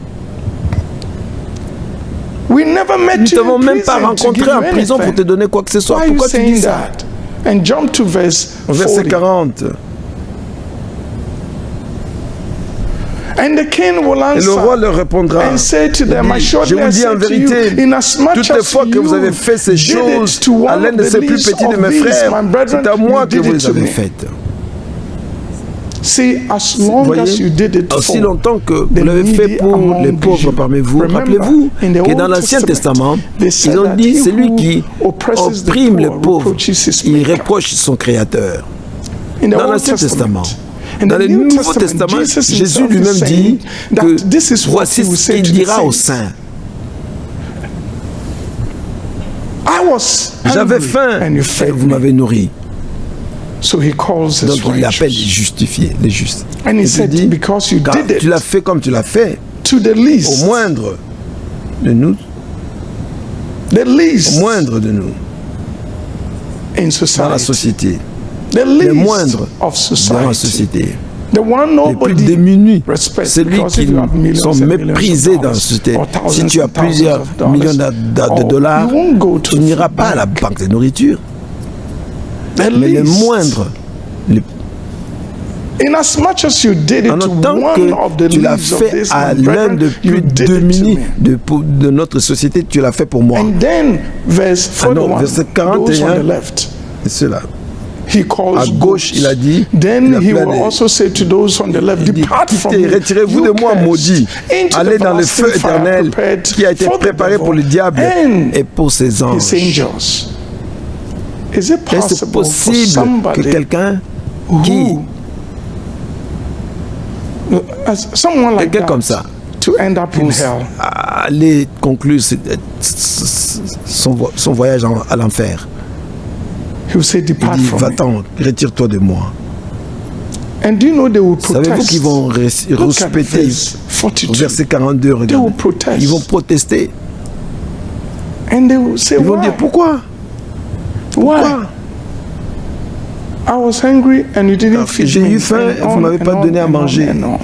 Speaker 6: We never met
Speaker 9: Nous
Speaker 6: you
Speaker 9: t'avons
Speaker 6: in
Speaker 9: même pas
Speaker 6: prison to give
Speaker 9: rencontré en
Speaker 6: you
Speaker 9: prison pour
Speaker 6: anything.
Speaker 9: te donner quoi que ce soit.
Speaker 6: Why are you
Speaker 9: Pourquoi tu dis
Speaker 6: saying
Speaker 9: ça?
Speaker 6: that? And jump to verse
Speaker 9: Au verset
Speaker 6: 40.
Speaker 9: 40.
Speaker 6: And the king will
Speaker 9: Et le roi
Speaker 6: answer
Speaker 9: leur répondra.
Speaker 6: and say to
Speaker 9: Il
Speaker 6: them,
Speaker 9: dit,
Speaker 6: assuredly
Speaker 9: je vous
Speaker 6: I
Speaker 9: dis
Speaker 6: say
Speaker 9: en
Speaker 6: to
Speaker 9: vérité,
Speaker 6: you, inasmuch
Speaker 9: toutes les
Speaker 6: as
Speaker 9: fois que vous avez fait ces
Speaker 6: did it
Speaker 9: choses
Speaker 6: to one
Speaker 9: à l'un de
Speaker 6: of
Speaker 9: ces
Speaker 6: the
Speaker 9: plus
Speaker 6: least
Speaker 9: petits de
Speaker 6: of
Speaker 9: mes
Speaker 6: these,
Speaker 9: frères,
Speaker 6: my brethren,
Speaker 9: c'est à moi
Speaker 6: you
Speaker 9: que
Speaker 6: did
Speaker 9: vous
Speaker 6: it
Speaker 9: les
Speaker 6: to
Speaker 9: avez
Speaker 6: me.
Speaker 9: faites.
Speaker 6: See, as long
Speaker 9: Voyez,
Speaker 6: as you did it
Speaker 9: aussi
Speaker 6: for
Speaker 9: longtemps que vous
Speaker 6: the
Speaker 9: l'avez fait
Speaker 6: needy
Speaker 9: pour
Speaker 6: among
Speaker 9: les pauvres
Speaker 6: you.
Speaker 9: parmi vous.
Speaker 6: Remember,
Speaker 9: Rappelez-vous
Speaker 6: in the
Speaker 9: que
Speaker 6: Old
Speaker 9: dans l'Ancien Testament,
Speaker 6: they said
Speaker 9: ils ont
Speaker 6: that
Speaker 9: dit,
Speaker 6: he
Speaker 9: celui
Speaker 6: who
Speaker 9: qui
Speaker 6: oppresses the
Speaker 9: opprime les
Speaker 6: poor
Speaker 9: pauvres,
Speaker 6: reproaches his
Speaker 9: il
Speaker 6: maker.
Speaker 9: reproche son Créateur.
Speaker 6: In the
Speaker 9: Dans
Speaker 6: Old
Speaker 9: l'Ancien Testament.
Speaker 6: In
Speaker 9: Dans
Speaker 6: the
Speaker 9: le
Speaker 6: New
Speaker 9: Nouveau
Speaker 6: Testament,
Speaker 9: Testament,
Speaker 6: Jesus
Speaker 9: Jésus
Speaker 6: himself
Speaker 9: lui-même
Speaker 6: is
Speaker 9: dit
Speaker 6: saying
Speaker 9: que
Speaker 6: that this is what
Speaker 9: voici
Speaker 6: he will
Speaker 9: ce
Speaker 6: say
Speaker 9: qu'il
Speaker 6: to the
Speaker 9: dira aux
Speaker 6: saints.
Speaker 9: saints.
Speaker 6: I was
Speaker 9: J'avais
Speaker 6: hungry
Speaker 9: faim
Speaker 6: and you
Speaker 9: et
Speaker 6: fed
Speaker 9: vous
Speaker 6: me.
Speaker 9: m'avez nourri.
Speaker 6: So he calls us
Speaker 9: Donc il appelle les
Speaker 6: righteous.
Speaker 9: justifiés, les justes.
Speaker 6: And he
Speaker 9: Et il
Speaker 6: said,
Speaker 9: dit,
Speaker 6: because you
Speaker 9: car
Speaker 6: did it
Speaker 9: tu l'as fait comme tu l'as fait,
Speaker 6: to the
Speaker 9: au
Speaker 6: least,
Speaker 9: moindre de nous,
Speaker 6: the least
Speaker 9: au moindre de nous,
Speaker 6: in
Speaker 9: dans la
Speaker 6: society,
Speaker 9: société,
Speaker 6: the
Speaker 9: les
Speaker 6: least
Speaker 9: moindres
Speaker 6: of
Speaker 9: dans la
Speaker 6: society,
Speaker 9: société,
Speaker 6: the one
Speaker 9: les plus
Speaker 6: nobody
Speaker 9: démunis,
Speaker 6: respects,
Speaker 9: celui
Speaker 6: because
Speaker 9: qui
Speaker 6: if you have millions
Speaker 9: sont
Speaker 6: and millions of
Speaker 9: méprisés dans la
Speaker 6: dollars,
Speaker 9: société.
Speaker 6: or
Speaker 9: Si
Speaker 6: thousands
Speaker 9: tu as
Speaker 6: and thousands
Speaker 9: plusieurs
Speaker 6: of dollars,
Speaker 9: millions de
Speaker 6: or
Speaker 9: dollars,
Speaker 6: you won't go to
Speaker 9: tu
Speaker 6: the
Speaker 9: n'iras
Speaker 6: food
Speaker 9: pas à la
Speaker 6: bank.
Speaker 9: banque de nourriture.
Speaker 6: The
Speaker 9: Mais les
Speaker 6: least.
Speaker 9: moindres, les
Speaker 6: In as much as you did
Speaker 9: en
Speaker 6: it to
Speaker 9: autant
Speaker 6: one of the
Speaker 9: que tu l'as
Speaker 6: least of
Speaker 9: fait
Speaker 6: this,
Speaker 9: à
Speaker 6: my
Speaker 9: l'un
Speaker 6: brethren,
Speaker 9: de
Speaker 6: you
Speaker 9: plus
Speaker 6: did it to
Speaker 9: démunis
Speaker 6: me.
Speaker 9: de notre société, tu l'as fait pour moi.
Speaker 6: And then verse
Speaker 9: Ah non,
Speaker 6: 41,
Speaker 9: verset
Speaker 6: those on
Speaker 9: 41,
Speaker 6: the left,
Speaker 9: c'est cela.
Speaker 6: he calls
Speaker 9: À gauche,
Speaker 6: goods.
Speaker 9: il a dit,
Speaker 6: Then
Speaker 9: il a
Speaker 6: he will
Speaker 9: plané.
Speaker 6: also say to those on the left,
Speaker 9: Il dit,
Speaker 6: depart from
Speaker 9: quittez,
Speaker 6: me,
Speaker 9: retirez-vous
Speaker 6: you
Speaker 9: de moi,
Speaker 6: cursed,
Speaker 9: maudit.
Speaker 6: into
Speaker 9: Allez
Speaker 6: the
Speaker 9: dans le feu
Speaker 6: everlasting fire
Speaker 9: éternel
Speaker 6: prepared
Speaker 9: qui a été
Speaker 6: for the
Speaker 9: préparé pour le
Speaker 6: devil
Speaker 9: diable
Speaker 6: and
Speaker 9: et pour ses
Speaker 6: his
Speaker 9: anges.
Speaker 6: angels. Is it
Speaker 9: Est-ce
Speaker 6: possible for
Speaker 9: possible que
Speaker 6: somebody
Speaker 9: quelqu'un qui,
Speaker 6: someone like
Speaker 9: quelqu'un
Speaker 6: that
Speaker 9: comme ça,
Speaker 6: to end up in hell?
Speaker 9: aller conclure son voyage à l'enfer?
Speaker 6: He will say,
Speaker 9: Il
Speaker 6: depart
Speaker 9: dit,
Speaker 6: from me.
Speaker 9: va-t'en, retire-toi de moi.
Speaker 6: And do you know they will
Speaker 9: Savez-vous
Speaker 6: protest?
Speaker 9: qu'ils vont
Speaker 6: Look at
Speaker 9: respecter
Speaker 6: verse 42.
Speaker 9: verset 42,
Speaker 6: They will
Speaker 9: regardez.
Speaker 6: protest.
Speaker 9: Ils vont protester.
Speaker 6: And they will say,
Speaker 9: Ils vont
Speaker 6: why?
Speaker 9: dire, pourquoi?
Speaker 6: Why? I was hungry and you didn't feed
Speaker 9: J'ai
Speaker 6: me.
Speaker 9: eu faim et
Speaker 6: And
Speaker 9: vous ne m'avez
Speaker 6: on
Speaker 9: pas
Speaker 6: and
Speaker 9: donné
Speaker 6: on
Speaker 9: à
Speaker 6: and on
Speaker 9: manger.
Speaker 6: and on.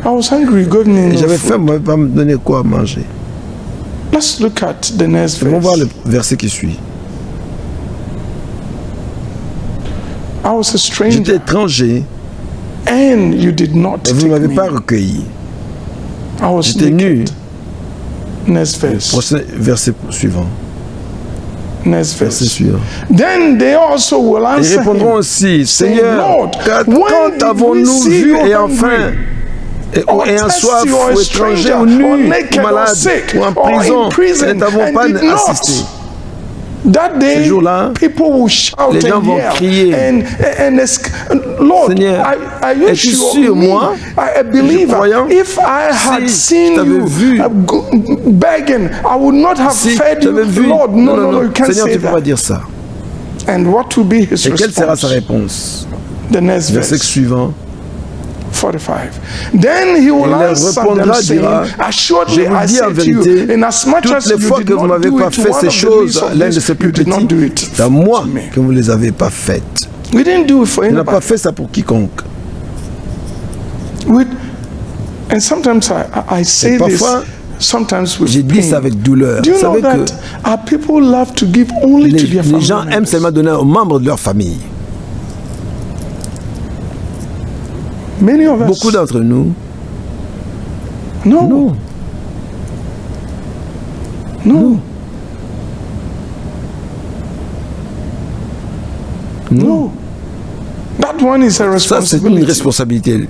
Speaker 6: I was hungry, you gave me no
Speaker 9: J'avais faim,
Speaker 6: food.
Speaker 9: vous ne m'avez pas donné quoi à manger.
Speaker 6: Let's look at the next
Speaker 9: On va voir
Speaker 6: verse.
Speaker 9: le verset qui suit.
Speaker 6: I was a
Speaker 9: J'étais
Speaker 6: stranger
Speaker 9: étranger
Speaker 6: and you did not
Speaker 9: et vous
Speaker 6: take
Speaker 9: ne m'avez
Speaker 6: me.
Speaker 9: pas recueilli.
Speaker 6: I was
Speaker 9: J'étais nu.
Speaker 6: naked. Next verse.
Speaker 9: Prochain verset suivant.
Speaker 6: Next
Speaker 9: Verset
Speaker 6: verse.
Speaker 9: suivant.
Speaker 6: Then they also will
Speaker 9: Ils
Speaker 6: answer
Speaker 9: répondront
Speaker 6: him,
Speaker 9: aussi,
Speaker 6: saying,
Speaker 9: Seigneur,
Speaker 6: Lord, when
Speaker 9: quand
Speaker 6: did we
Speaker 9: avons-nous
Speaker 6: see
Speaker 9: vu
Speaker 6: you
Speaker 9: ayant
Speaker 6: hungry,
Speaker 9: faim,
Speaker 6: or
Speaker 9: ayant
Speaker 6: thirsty,
Speaker 9: soif,
Speaker 6: or a
Speaker 9: ou étranger,
Speaker 6: stranger,
Speaker 9: ou nu,
Speaker 6: or
Speaker 9: ou
Speaker 6: naked, or
Speaker 9: malade,
Speaker 6: sick,
Speaker 9: ou en
Speaker 6: or
Speaker 9: prison,
Speaker 6: in prison,
Speaker 9: et ne t'avons
Speaker 6: and
Speaker 9: pas
Speaker 6: did not?
Speaker 9: assisté?
Speaker 6: That day,
Speaker 9: Ce jour-là,
Speaker 6: people will shout
Speaker 9: les gens
Speaker 6: and
Speaker 9: vont
Speaker 6: yell
Speaker 9: crier,
Speaker 6: Lord,
Speaker 9: Seigneur,
Speaker 6: are you
Speaker 9: es-tu
Speaker 6: sure?
Speaker 9: sûr,
Speaker 6: Me,
Speaker 9: moi,
Speaker 6: a believer,
Speaker 9: croyant,
Speaker 6: if I had
Speaker 9: si
Speaker 6: seen
Speaker 9: je t'avais
Speaker 6: you
Speaker 9: vu,
Speaker 6: begging, I would not have
Speaker 9: si
Speaker 6: fed
Speaker 9: tu
Speaker 6: you.
Speaker 9: avais vu,
Speaker 6: Lord, no, you can't
Speaker 9: Seigneur,
Speaker 6: say
Speaker 9: tu ne peux pas
Speaker 6: that.
Speaker 9: dire ça.
Speaker 6: And what will be his
Speaker 9: Et quelle sera
Speaker 6: response?
Speaker 9: sa réponse?
Speaker 6: The next
Speaker 9: Verset
Speaker 6: verse.
Speaker 9: suivant.
Speaker 6: 45. Then he will
Speaker 9: Il leur
Speaker 6: answer them,
Speaker 9: répondra,
Speaker 6: saying,
Speaker 9: dira,
Speaker 6: Assuredly
Speaker 9: je vous
Speaker 6: I
Speaker 9: dis en
Speaker 6: say to you,
Speaker 9: vérité,
Speaker 6: inasmuch
Speaker 9: toutes
Speaker 6: as
Speaker 9: les
Speaker 6: you
Speaker 9: fois
Speaker 6: did
Speaker 9: que vous
Speaker 6: not
Speaker 9: m'avez
Speaker 6: do
Speaker 9: pas
Speaker 6: it to
Speaker 9: fait
Speaker 6: one
Speaker 9: ces
Speaker 6: of the least
Speaker 9: choses,
Speaker 6: of
Speaker 9: l'un de
Speaker 6: this,
Speaker 9: ces plus
Speaker 6: you did not
Speaker 9: petits,
Speaker 6: do it
Speaker 9: c'est à moi
Speaker 6: to me.
Speaker 9: que vous ne les avez pas faites.
Speaker 6: We didn't do it for
Speaker 9: Il n'a pas
Speaker 6: anybody.
Speaker 9: fait ça pour quiconque.
Speaker 6: And sometimes I say
Speaker 9: Et
Speaker 6: this,
Speaker 9: parfois,
Speaker 6: sometimes with
Speaker 9: j'ai dit
Speaker 6: pain.
Speaker 9: ça avec douleur.
Speaker 6: Do you
Speaker 9: Vous
Speaker 6: know
Speaker 9: savez
Speaker 6: that
Speaker 9: que
Speaker 6: our people love to give only to
Speaker 9: les
Speaker 6: their family
Speaker 9: gens aiment
Speaker 6: members?
Speaker 9: seulement donner aux membres de leur famille.
Speaker 6: Many of us.
Speaker 9: Beaucoup d'entre nous,
Speaker 6: No.
Speaker 9: non.
Speaker 6: No. No. That one is a
Speaker 9: Ça, c'est une
Speaker 6: responsibility.
Speaker 9: responsabilité.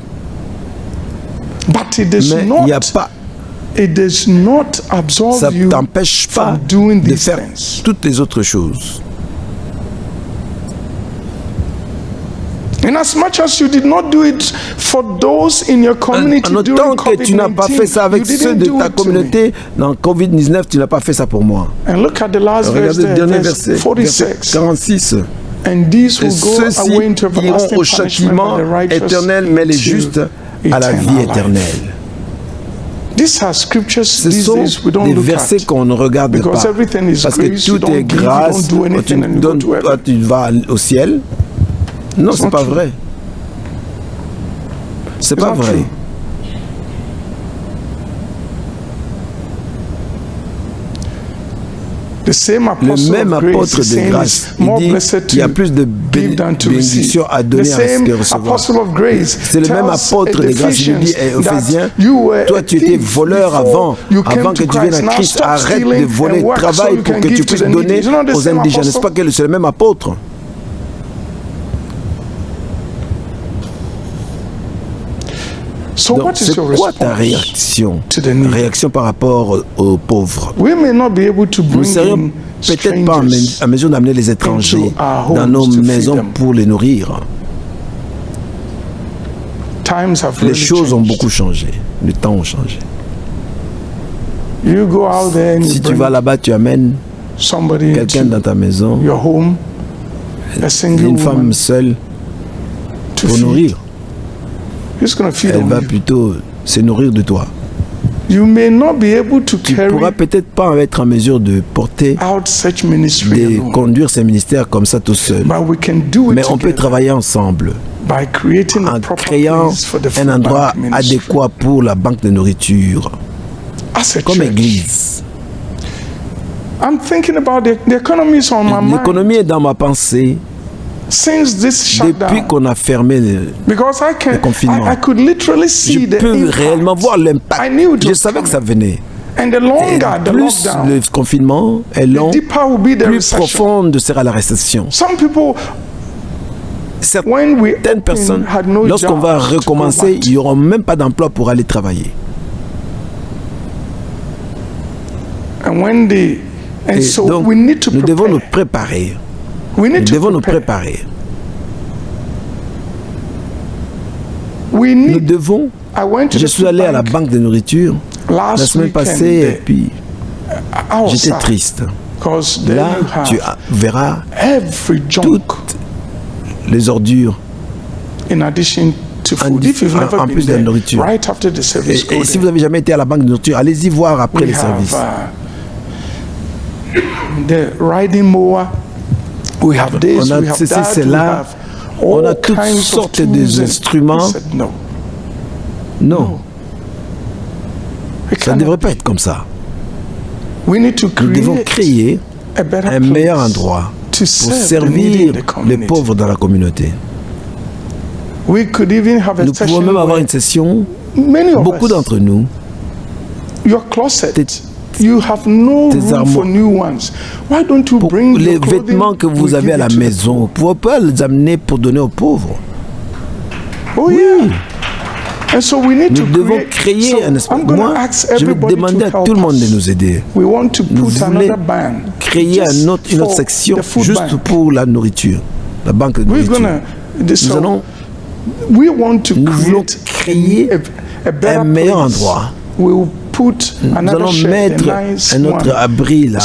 Speaker 6: But it does
Speaker 9: Mais il
Speaker 6: not.
Speaker 9: n'y a pas,
Speaker 6: It does not absolve
Speaker 9: ça ne
Speaker 6: you
Speaker 9: t'empêche pas
Speaker 6: from doing
Speaker 9: de
Speaker 6: these
Speaker 9: faire
Speaker 6: things.
Speaker 9: toutes les autres choses.
Speaker 6: In as much as you did not do it for those in your community
Speaker 9: En autant
Speaker 6: during
Speaker 9: que tu n'as pas fait ça avec
Speaker 6: COVID-19, you
Speaker 9: ceux
Speaker 6: didn't
Speaker 9: de
Speaker 6: do
Speaker 9: ta
Speaker 6: it to me.
Speaker 9: communauté, dans Covid-19, tu n'as pas fait ça pour moi.
Speaker 6: And look at the last verse
Speaker 9: Regardez le
Speaker 6: there,
Speaker 9: dernier
Speaker 6: verse
Speaker 9: verset,
Speaker 6: 46.
Speaker 9: verset 46.
Speaker 6: And these
Speaker 9: Et
Speaker 6: will go
Speaker 9: ceux-ci
Speaker 6: away into
Speaker 9: iront
Speaker 6: everlasting
Speaker 9: au
Speaker 6: punishment,
Speaker 9: châtiment
Speaker 6: but the righteous
Speaker 9: éternel, mais les
Speaker 6: to
Speaker 9: justes à la vie
Speaker 6: eternal life.
Speaker 9: éternelle.
Speaker 6: These are scriptures
Speaker 9: Ce
Speaker 6: these
Speaker 9: sont
Speaker 6: days we don't
Speaker 9: des
Speaker 6: look
Speaker 9: versets
Speaker 6: at.
Speaker 9: qu'on ne regarde
Speaker 6: Because
Speaker 9: pas.
Speaker 6: everything is
Speaker 9: Parce que
Speaker 6: grace, you
Speaker 9: tout
Speaker 6: don't
Speaker 9: est
Speaker 6: give, you
Speaker 9: grâce.
Speaker 6: don't do
Speaker 9: Tu
Speaker 6: anything and you go
Speaker 9: donnes,
Speaker 6: to heaven.
Speaker 9: toi, tu vas au ciel. Non, c'est
Speaker 6: not
Speaker 9: pas
Speaker 6: true.
Speaker 9: vrai. C'est
Speaker 6: It's
Speaker 9: pas
Speaker 6: not
Speaker 9: vrai.
Speaker 6: true. The same
Speaker 9: Le
Speaker 6: apostle
Speaker 9: même
Speaker 6: of grace
Speaker 9: apôtre
Speaker 6: is
Speaker 9: de
Speaker 6: saying
Speaker 9: grâce,
Speaker 6: it's
Speaker 9: il
Speaker 6: more
Speaker 9: dit
Speaker 6: blessed
Speaker 9: qu'il y a
Speaker 6: to
Speaker 9: plus de
Speaker 6: give than to receive.
Speaker 9: bénédictions à
Speaker 6: The
Speaker 9: donner à
Speaker 6: same
Speaker 9: que recevoir.
Speaker 6: apostle of grace
Speaker 9: C'est le même
Speaker 6: tells
Speaker 9: apôtre de grâce, il dit aux Éphésiens, toi tu étais voleur avant que tu viennes à Christ, arrête de voler, travaille pour que tu puisses donner aux indigents. N'est-ce pas que c'est le même apôtre?
Speaker 6: So
Speaker 9: Donc,
Speaker 6: what is
Speaker 9: c'est
Speaker 6: your
Speaker 9: quoi ta
Speaker 6: response
Speaker 9: réaction?
Speaker 6: to the need?
Speaker 9: Réaction par rapport aux pauvres.
Speaker 6: We may not be able to
Speaker 9: Nous ne
Speaker 6: bring
Speaker 9: serions
Speaker 6: in
Speaker 9: peut-être pas
Speaker 6: strangers
Speaker 9: à mesure d'amener les étrangers
Speaker 6: into our
Speaker 9: dans
Speaker 6: homes
Speaker 9: nos
Speaker 6: to feed
Speaker 9: maisons
Speaker 6: them.
Speaker 9: pour les nourrir.
Speaker 6: Times have
Speaker 9: Les
Speaker 6: really
Speaker 9: choses ont
Speaker 6: changed.
Speaker 9: beaucoup changé. Les temps ont changé.
Speaker 6: You go out there and
Speaker 9: Si
Speaker 6: you
Speaker 9: tu vas
Speaker 6: bring
Speaker 9: là-bas, tu amènes
Speaker 6: somebody
Speaker 9: quelqu'un dans
Speaker 6: into
Speaker 9: ta maison,
Speaker 6: your home, a single
Speaker 9: une femme
Speaker 6: woman,
Speaker 9: seule
Speaker 6: to
Speaker 9: pour
Speaker 6: feed.
Speaker 9: nourrir.
Speaker 6: Who's going to feed
Speaker 9: Elle
Speaker 6: on
Speaker 9: va
Speaker 6: you?
Speaker 9: plutôt se nourrir de toi.
Speaker 6: You may not be able to
Speaker 9: Tu
Speaker 6: carry
Speaker 9: pourras peut-être pas être en mesure de porter,
Speaker 6: out such ministry
Speaker 9: de
Speaker 6: alone,
Speaker 9: conduire ces ministères comme ça tout seul.
Speaker 6: but we can do it
Speaker 9: Mais on peut
Speaker 6: together
Speaker 9: travailler ensemble
Speaker 6: by creating a
Speaker 9: en
Speaker 6: proper
Speaker 9: créant
Speaker 6: place for the
Speaker 9: un
Speaker 6: food
Speaker 9: endroit
Speaker 6: bank ministry.
Speaker 9: adéquat pour la banque de nourriture,
Speaker 6: As a
Speaker 9: comme
Speaker 6: church,
Speaker 9: église.
Speaker 6: I'm thinking about the economy is on my mind
Speaker 9: L'économie est dans ma pensée
Speaker 6: since this
Speaker 9: depuis
Speaker 6: shutdown.
Speaker 9: qu'on a fermé.
Speaker 6: Because
Speaker 9: le confinement.
Speaker 6: I could literally see
Speaker 9: Je
Speaker 6: the
Speaker 9: peux
Speaker 6: impact.
Speaker 9: réellement voir l'impact.
Speaker 6: I knew it
Speaker 9: Je
Speaker 6: was
Speaker 9: savais que
Speaker 6: coming.
Speaker 9: ça venait.
Speaker 6: And the
Speaker 9: Et
Speaker 6: longer the
Speaker 9: plus
Speaker 6: lockdown,
Speaker 9: le confinement est long,
Speaker 6: the deeper will be the
Speaker 9: plus
Speaker 6: recession.
Speaker 9: profonde sera la récession.
Speaker 6: Some people, when we
Speaker 9: Certaines personnes,
Speaker 6: had no
Speaker 9: lorsqu'on
Speaker 6: job
Speaker 9: va
Speaker 6: to go
Speaker 9: recommencer,
Speaker 6: back to.
Speaker 9: ils n'auront même pas d'emploi pour aller travailler.
Speaker 6: And when they, and
Speaker 9: Et
Speaker 6: so
Speaker 9: donc,
Speaker 6: we need to
Speaker 9: nous devons nous
Speaker 6: prepare.
Speaker 9: préparer.
Speaker 6: We
Speaker 9: Nous
Speaker 6: need to
Speaker 9: devons nous
Speaker 6: prepare.
Speaker 9: préparer.
Speaker 6: We
Speaker 9: Nous
Speaker 6: need.
Speaker 9: devons.
Speaker 6: I went to
Speaker 9: Je
Speaker 6: the
Speaker 9: suis allé à la
Speaker 6: bank
Speaker 9: banque de nourriture la
Speaker 6: last
Speaker 9: semaine
Speaker 6: weekend.
Speaker 9: passée et puis
Speaker 6: I was
Speaker 9: j'étais
Speaker 6: sad.
Speaker 9: triste. Là, tu verras toutes les ordures en plus de la nourriture. Et si vous n'avez jamais été à la banque de nourriture, allez-y voir après les services. On a ceci, cela. On a toutes sortes d'instruments. Non. Ça ne devrait pas être comme ça. Nous devons créer un meilleur endroit pour servir les pauvres dans la communauté. Nous pouvons même avoir une session, beaucoup d'entre nous, tes armoires, pour les vêtements que vous avez à la maison, vous ne pouvez pas les amener pour donner aux pauvres. Oui. Nous devons créer un espace. Moi, je vais demander à tout le monde de nous aider. Nous voulons créer une autre section juste pour la nourriture, la banque de nourriture. Nous voulons créer un meilleur endroit. Nous allons mettre un autre abri là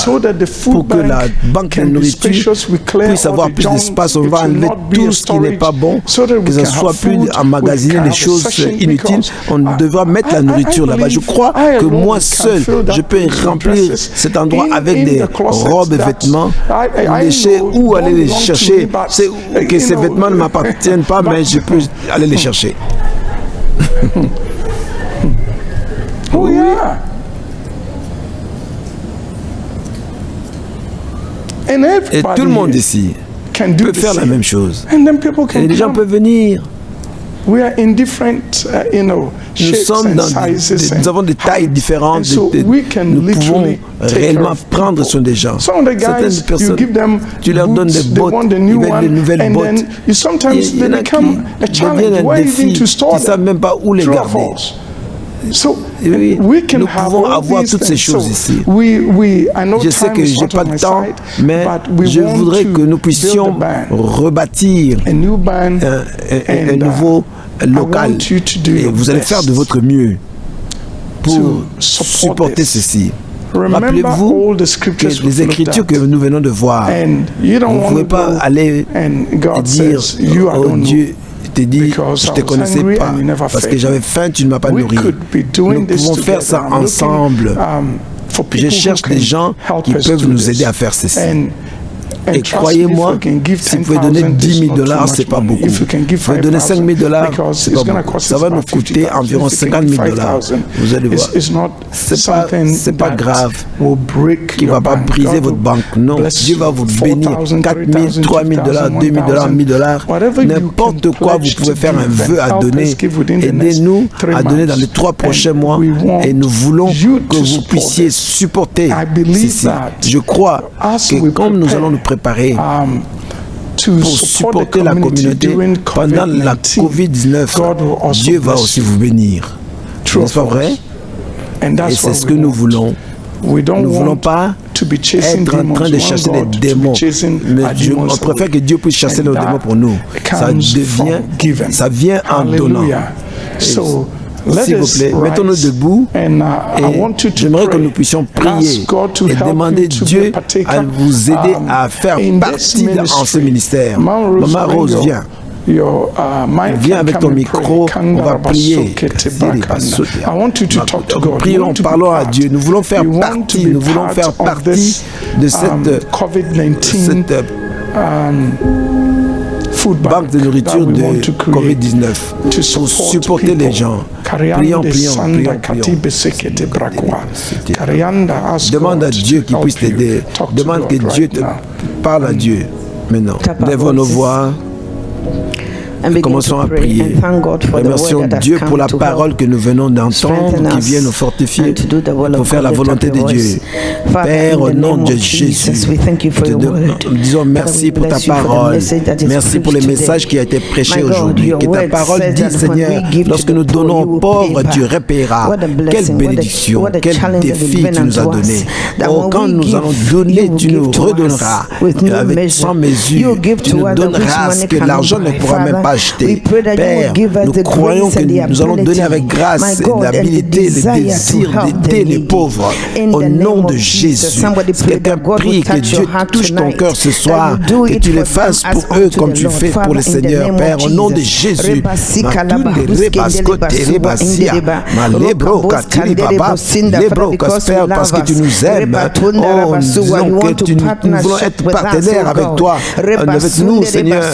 Speaker 9: pour que la banque de nourriture puisse avoir plus d'espace. On va enlever tout ce qui n'est pas bon, que ce ne soit plus emmagasiner les choses inutiles. On devra mettre la nourriture là-bas. Je crois que moi seul, je peux remplir cet endroit avec des robes et vêtements, déchets, ou aller les chercher. C'est que ces vêtements ne m'appartiennent pas, mais je peux aller les chercher.
Speaker 6: Oh yeah.
Speaker 9: Et tout le monde ici peut faire la même chose. Et les gens peuvent venir. Nous avons des tailles différentes. Nous pouvons réellement prendre soin des gens. Certaines personnes, tu leur donnes des bottes, ils veulent des nouvelles bottes. Il y en a qui deviennent un défi, qui ne savent même pas où les garder. Oui, nous pouvons avoir toutes ces choses ici. Je sais que je n'ai pas de temps, mais je voudrais que nous puissions rebâtir un nouveau local. Et vous allez faire de votre mieux pour supporter ceci. Rappelez-vous que les Écritures que nous venons de voir, vous ne pouvez pas aller et dire « Oh Dieu, te dit, je ne te connaissais pas, parce que j'avais faim, tu ne m'as pas nourri. » Nous pouvons faire ça ensemble. Je cherche des gens qui peuvent nous aider à faire ceci. Et croyez-moi, si vous pouvez donner $10,000, ce n'est pas beaucoup. Vous pouvez donner $5,000, ce n'est pas beaucoup. Ça va nous coûter environ $50,000. Vous allez voir. Ce n'est pas grave qui ne va pas briser votre banque. Non, Dieu va vous bénir. $4,000, $3,000, $2,000, $1,000. N'importe quoi, vous pouvez faire un vœu à donner. Aidez-nous à donner dans les 3 prochains mois. Et nous voulons que vous puissiez supporter ceci. Je crois que comme nous allons nous préparer pour supporter la communauté pendant la COVID-19, Dieu va aussi vous bénir. N'est-ce pas vrai? Et c'est ce que nous voulons. Nous ne voulons pas être en train de chasser les démons. Mais on préfère que Dieu puisse chasser les démons pour nous. Ça vient en donnant. S'il vous plaît, mettons-nous debout et j'aimerais que nous puissions prier et demander Dieu à vous aider à faire partie en ce ministère. Maman Rose, viens. Viens avec ton micro, on va prier. Prions, parlons à Dieu. Nous voulons faire partie, de cette banque de nourriture de COVID-19 pour supporter les gens. Prions. Demande à Dieu qu'il puisse t'aider. Demande que Dieu te parle à Dieu. Maintenant, lèvons nos voix. Commençons à prier. Remercions Dieu pour la parole que nous venons d'entendre, qui vient nous fortifier pour faire la volonté de Dieu. Père, au nom de Jésus, nous disons merci pour ta parole. Merci pour les messages qui ont été prêchés aujourd'hui. Que ta parole dit, Seigneur, lorsque nous donnons aux pauvres, tu repayeras. Quelle bénédiction, quel défi tu nous as donné. Oh, quand nous allons donner, tu nous redonneras avec sans mesure. Tu nous donneras ce que l'argent ne pourra même pas rachetés. Père, nous croyons que nous allons donner avec grâce l'habilité, le désir d'aider les pauvres. Au nom de Jésus, si quelqu'un prie que Dieu touche ton cœur ce soir, que tu le fasses pour eux comme tu fais pour le Seigneur, Père, au nom de Jésus. Père, parce que tu nous aimes, nous disons que nous voulons être partenaires avec toi, avec nous, Seigneur.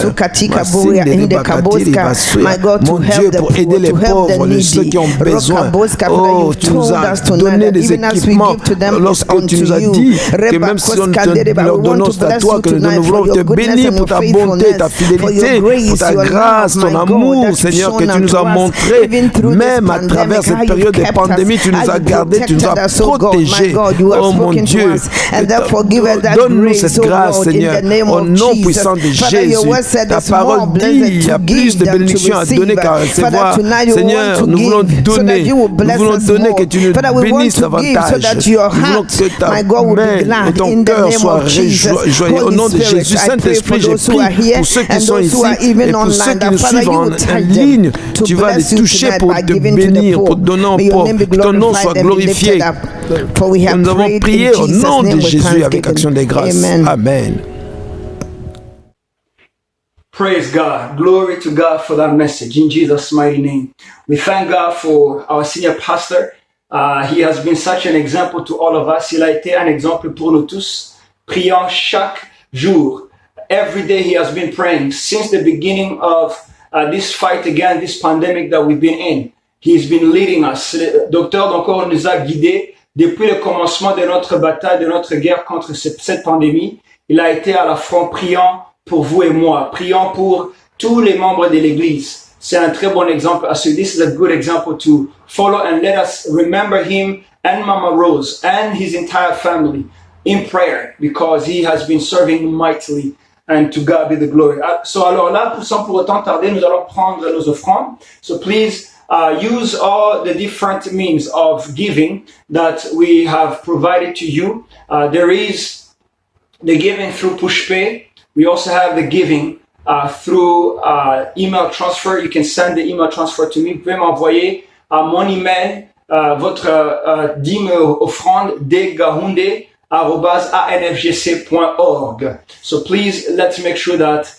Speaker 9: Mon Dieu, pour aider les pauvres, ceux qui ont besoin. Oh, tu nous as donné des équipements lorsque tu nous as dit que même si on te leur donnons, c'est à toi que nous voulons te bénir pour ta bonté, ta fidélité, pour ta grâce, ton amour, Seigneur, que tu nous as montré, même à travers cette période de pandémie, tu nous as gardés, tu nous as protégés. Oh mon Dieu, donne-nous cette grâce, Seigneur, au nom puissant de Jésus. Ta parole dit il y a plus de bénédictions à donner qu'à recevoir. Seigneur, nous voulons donner, que tu nous bénisses davantage. Nous voulons que ta main et ton cœur soient joyeux. Au nom de Jésus, Saint-Esprit, je prie pour ceux qui sont ici et pour ceux qui nous suivent en ligne, tu vas les toucher pour te bénir, pour te donner en pauvre, que ton nom soit glorifié. Nous avons prié au nom de Jésus avec action de grâce. Amen.
Speaker 1: Praise God. Glory to God for that message in Jesus' mighty name. We thank God for our senior pastor. He has been such an example to all of us. Il a été un exemple pour nous tous, priant chaque jour. Every day he has been praying since the beginning of this fight against this pandemic that we've been in. He's been leading us. Le docteur Donkor nous a guidés depuis le commencement de notre bataille, de notre guerre contre cette pandémie. Il a été à la front priant pour vous et moi, priant pour tous les membres de l'Église. C'est un très bon exemple à suivre. This is a good example to follow, and let us remember him and Mama Rose and his entire family in prayer, because he has been serving mightily, and to God be the glory. So alors là, sans pour autant tarder, nous allons prendre nos offrandes. So please use all the different means of giving that we have provided to you. There is the giving through PushPay. We also have the giving through email transfer. You can send the email transfer to me. Vous pouvez m'envoyer à mon email votre dîme offrande degahunde@anfgc.org. So please, let's make sure that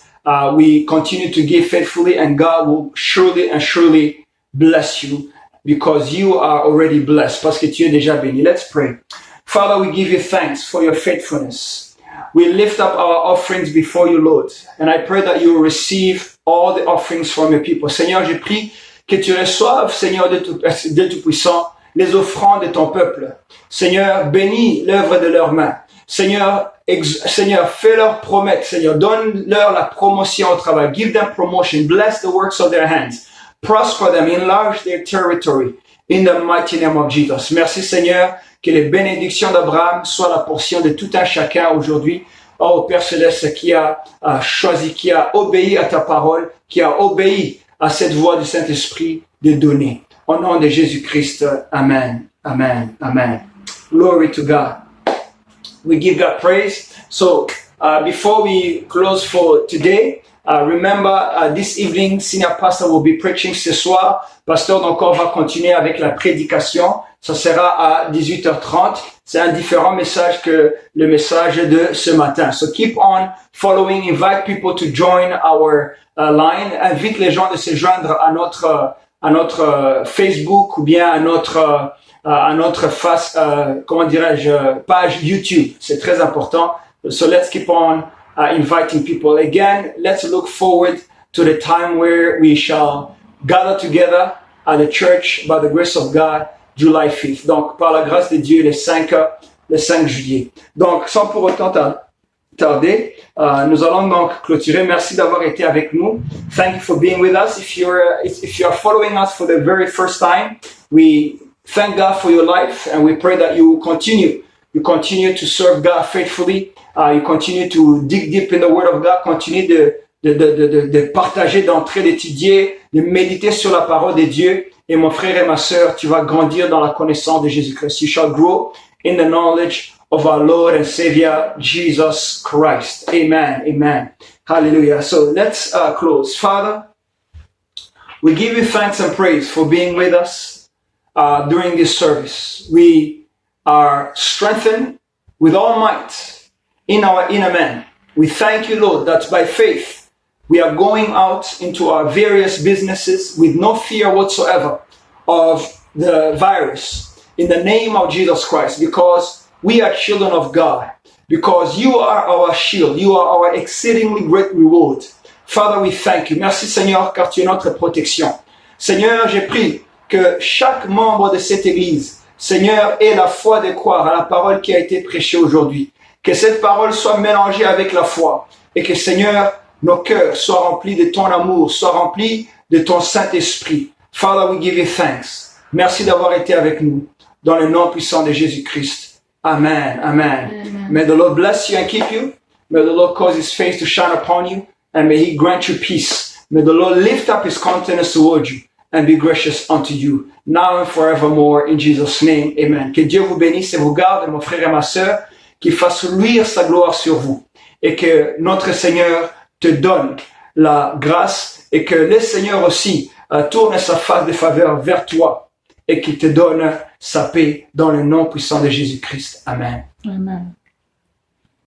Speaker 1: we continue to give faithfully, and God will surely and surely bless you, because you are already blessed, parce que tu es déjà béni. Let's pray. Father, we give you thanks for your faithfulness. We lift up our offerings before you, Lord, and I pray that you will receive all the offerings from your people. Seigneur, je prie que tu reçoives, Seigneur de Tout-Puissant, les offrandes de ton peuple. Seigneur, bénis l'œuvre de leurs mains. Seigneur, fais-leur promettre. Seigneur, donne-leur la promotion au travail. Give them promotion. Bless the works of their hands. Prosper them. Enlarge their territory. In the mighty name of Jesus. Merci, Seigneur, que les bénédictions d'Abraham soient la portion de tout un chacun aujourd'hui. Oh Père Céleste, qui a choisi, qui a obéi à ta parole, qui a obéi à cette voix du Saint-Esprit de donner. Au nom de Jésus-Christ, Amen, Amen, Amen. Glory to God. We give God praise. So, before we close for today, remember this evening, Senior Pastor will be preaching ce soir. Pasteur Donkor va continuer avec la prédication. Ça sera à 18h30. C'est un différent message que le message de ce matin. So keep on following. Invite people to join our line. Invite les gens de se joindre à notre Facebook ou bien à notre page YouTube. C'est très important. So let's keep on inviting people. Again, let's look forward to the time where we shall gather together at the church by the grace of God, July 5th. Donc, par la grâce de Dieu, le 5 juillet. Donc, sans pour autant tarder, nous allons donc clôturer. Merci d'avoir été avec nous. Thank you for being with us. If you are following us for the very first time, we thank God for your life, and we pray that you continue to serve God faithfully. You continue to dig deep in the Word of God. Continue de partager, d'entrer, d'étudier, de méditer sur la parole de Dieu. Et mon frère et ma sœur, tu vas grandir dans la connaissance de Jésus-Christ. You shall grow in the knowledge of our Lord and Savior, Jesus Christ. Amen. Amen. Hallelujah. So let's close. Father, We give you thanks and praise for being with us during this service. We are strengthened with all might in our inner man. We thank you, Lord, that by faith we are going out into our various businesses with no fear whatsoever of the virus in the name of Jesus Christ, because we are children of God, because you are our shield, you are our exceedingly great reward. Father, we thank you. Merci Seigneur, car tu es notre protection. Seigneur, j'ai pris que chaque membre de cette église, Seigneur, ait la foi de croire à la parole qui a été prêchée aujourd'hui. Que cette parole soit mélangée avec la foi et que, Seigneur, nos cœurs soient remplis de ton amour, soient remplis de ton Saint-Esprit. Father, we give you thanks. Merci d'avoir été avec nous dans le nom puissant de Jésus-Christ. Amen. Amen. Amen. May the Lord bless you and keep you. May the Lord cause his face to shine upon you. And may he grant you peace. May the Lord lift up his countenance toward you and be gracious unto you, now and forevermore, in Jesus' name. Amen. Que Dieu vous bénisse et vous garde, mon frère et ma sœur, qu'il fasse luire sa gloire sur vous. Et que notre Seigneur te donne la grâce et que le Seigneur aussi tourne sa face de faveur vers toi et qu'il te donne sa paix dans le nom puissant de Jésus-Christ. Amen.
Speaker 5: Amen.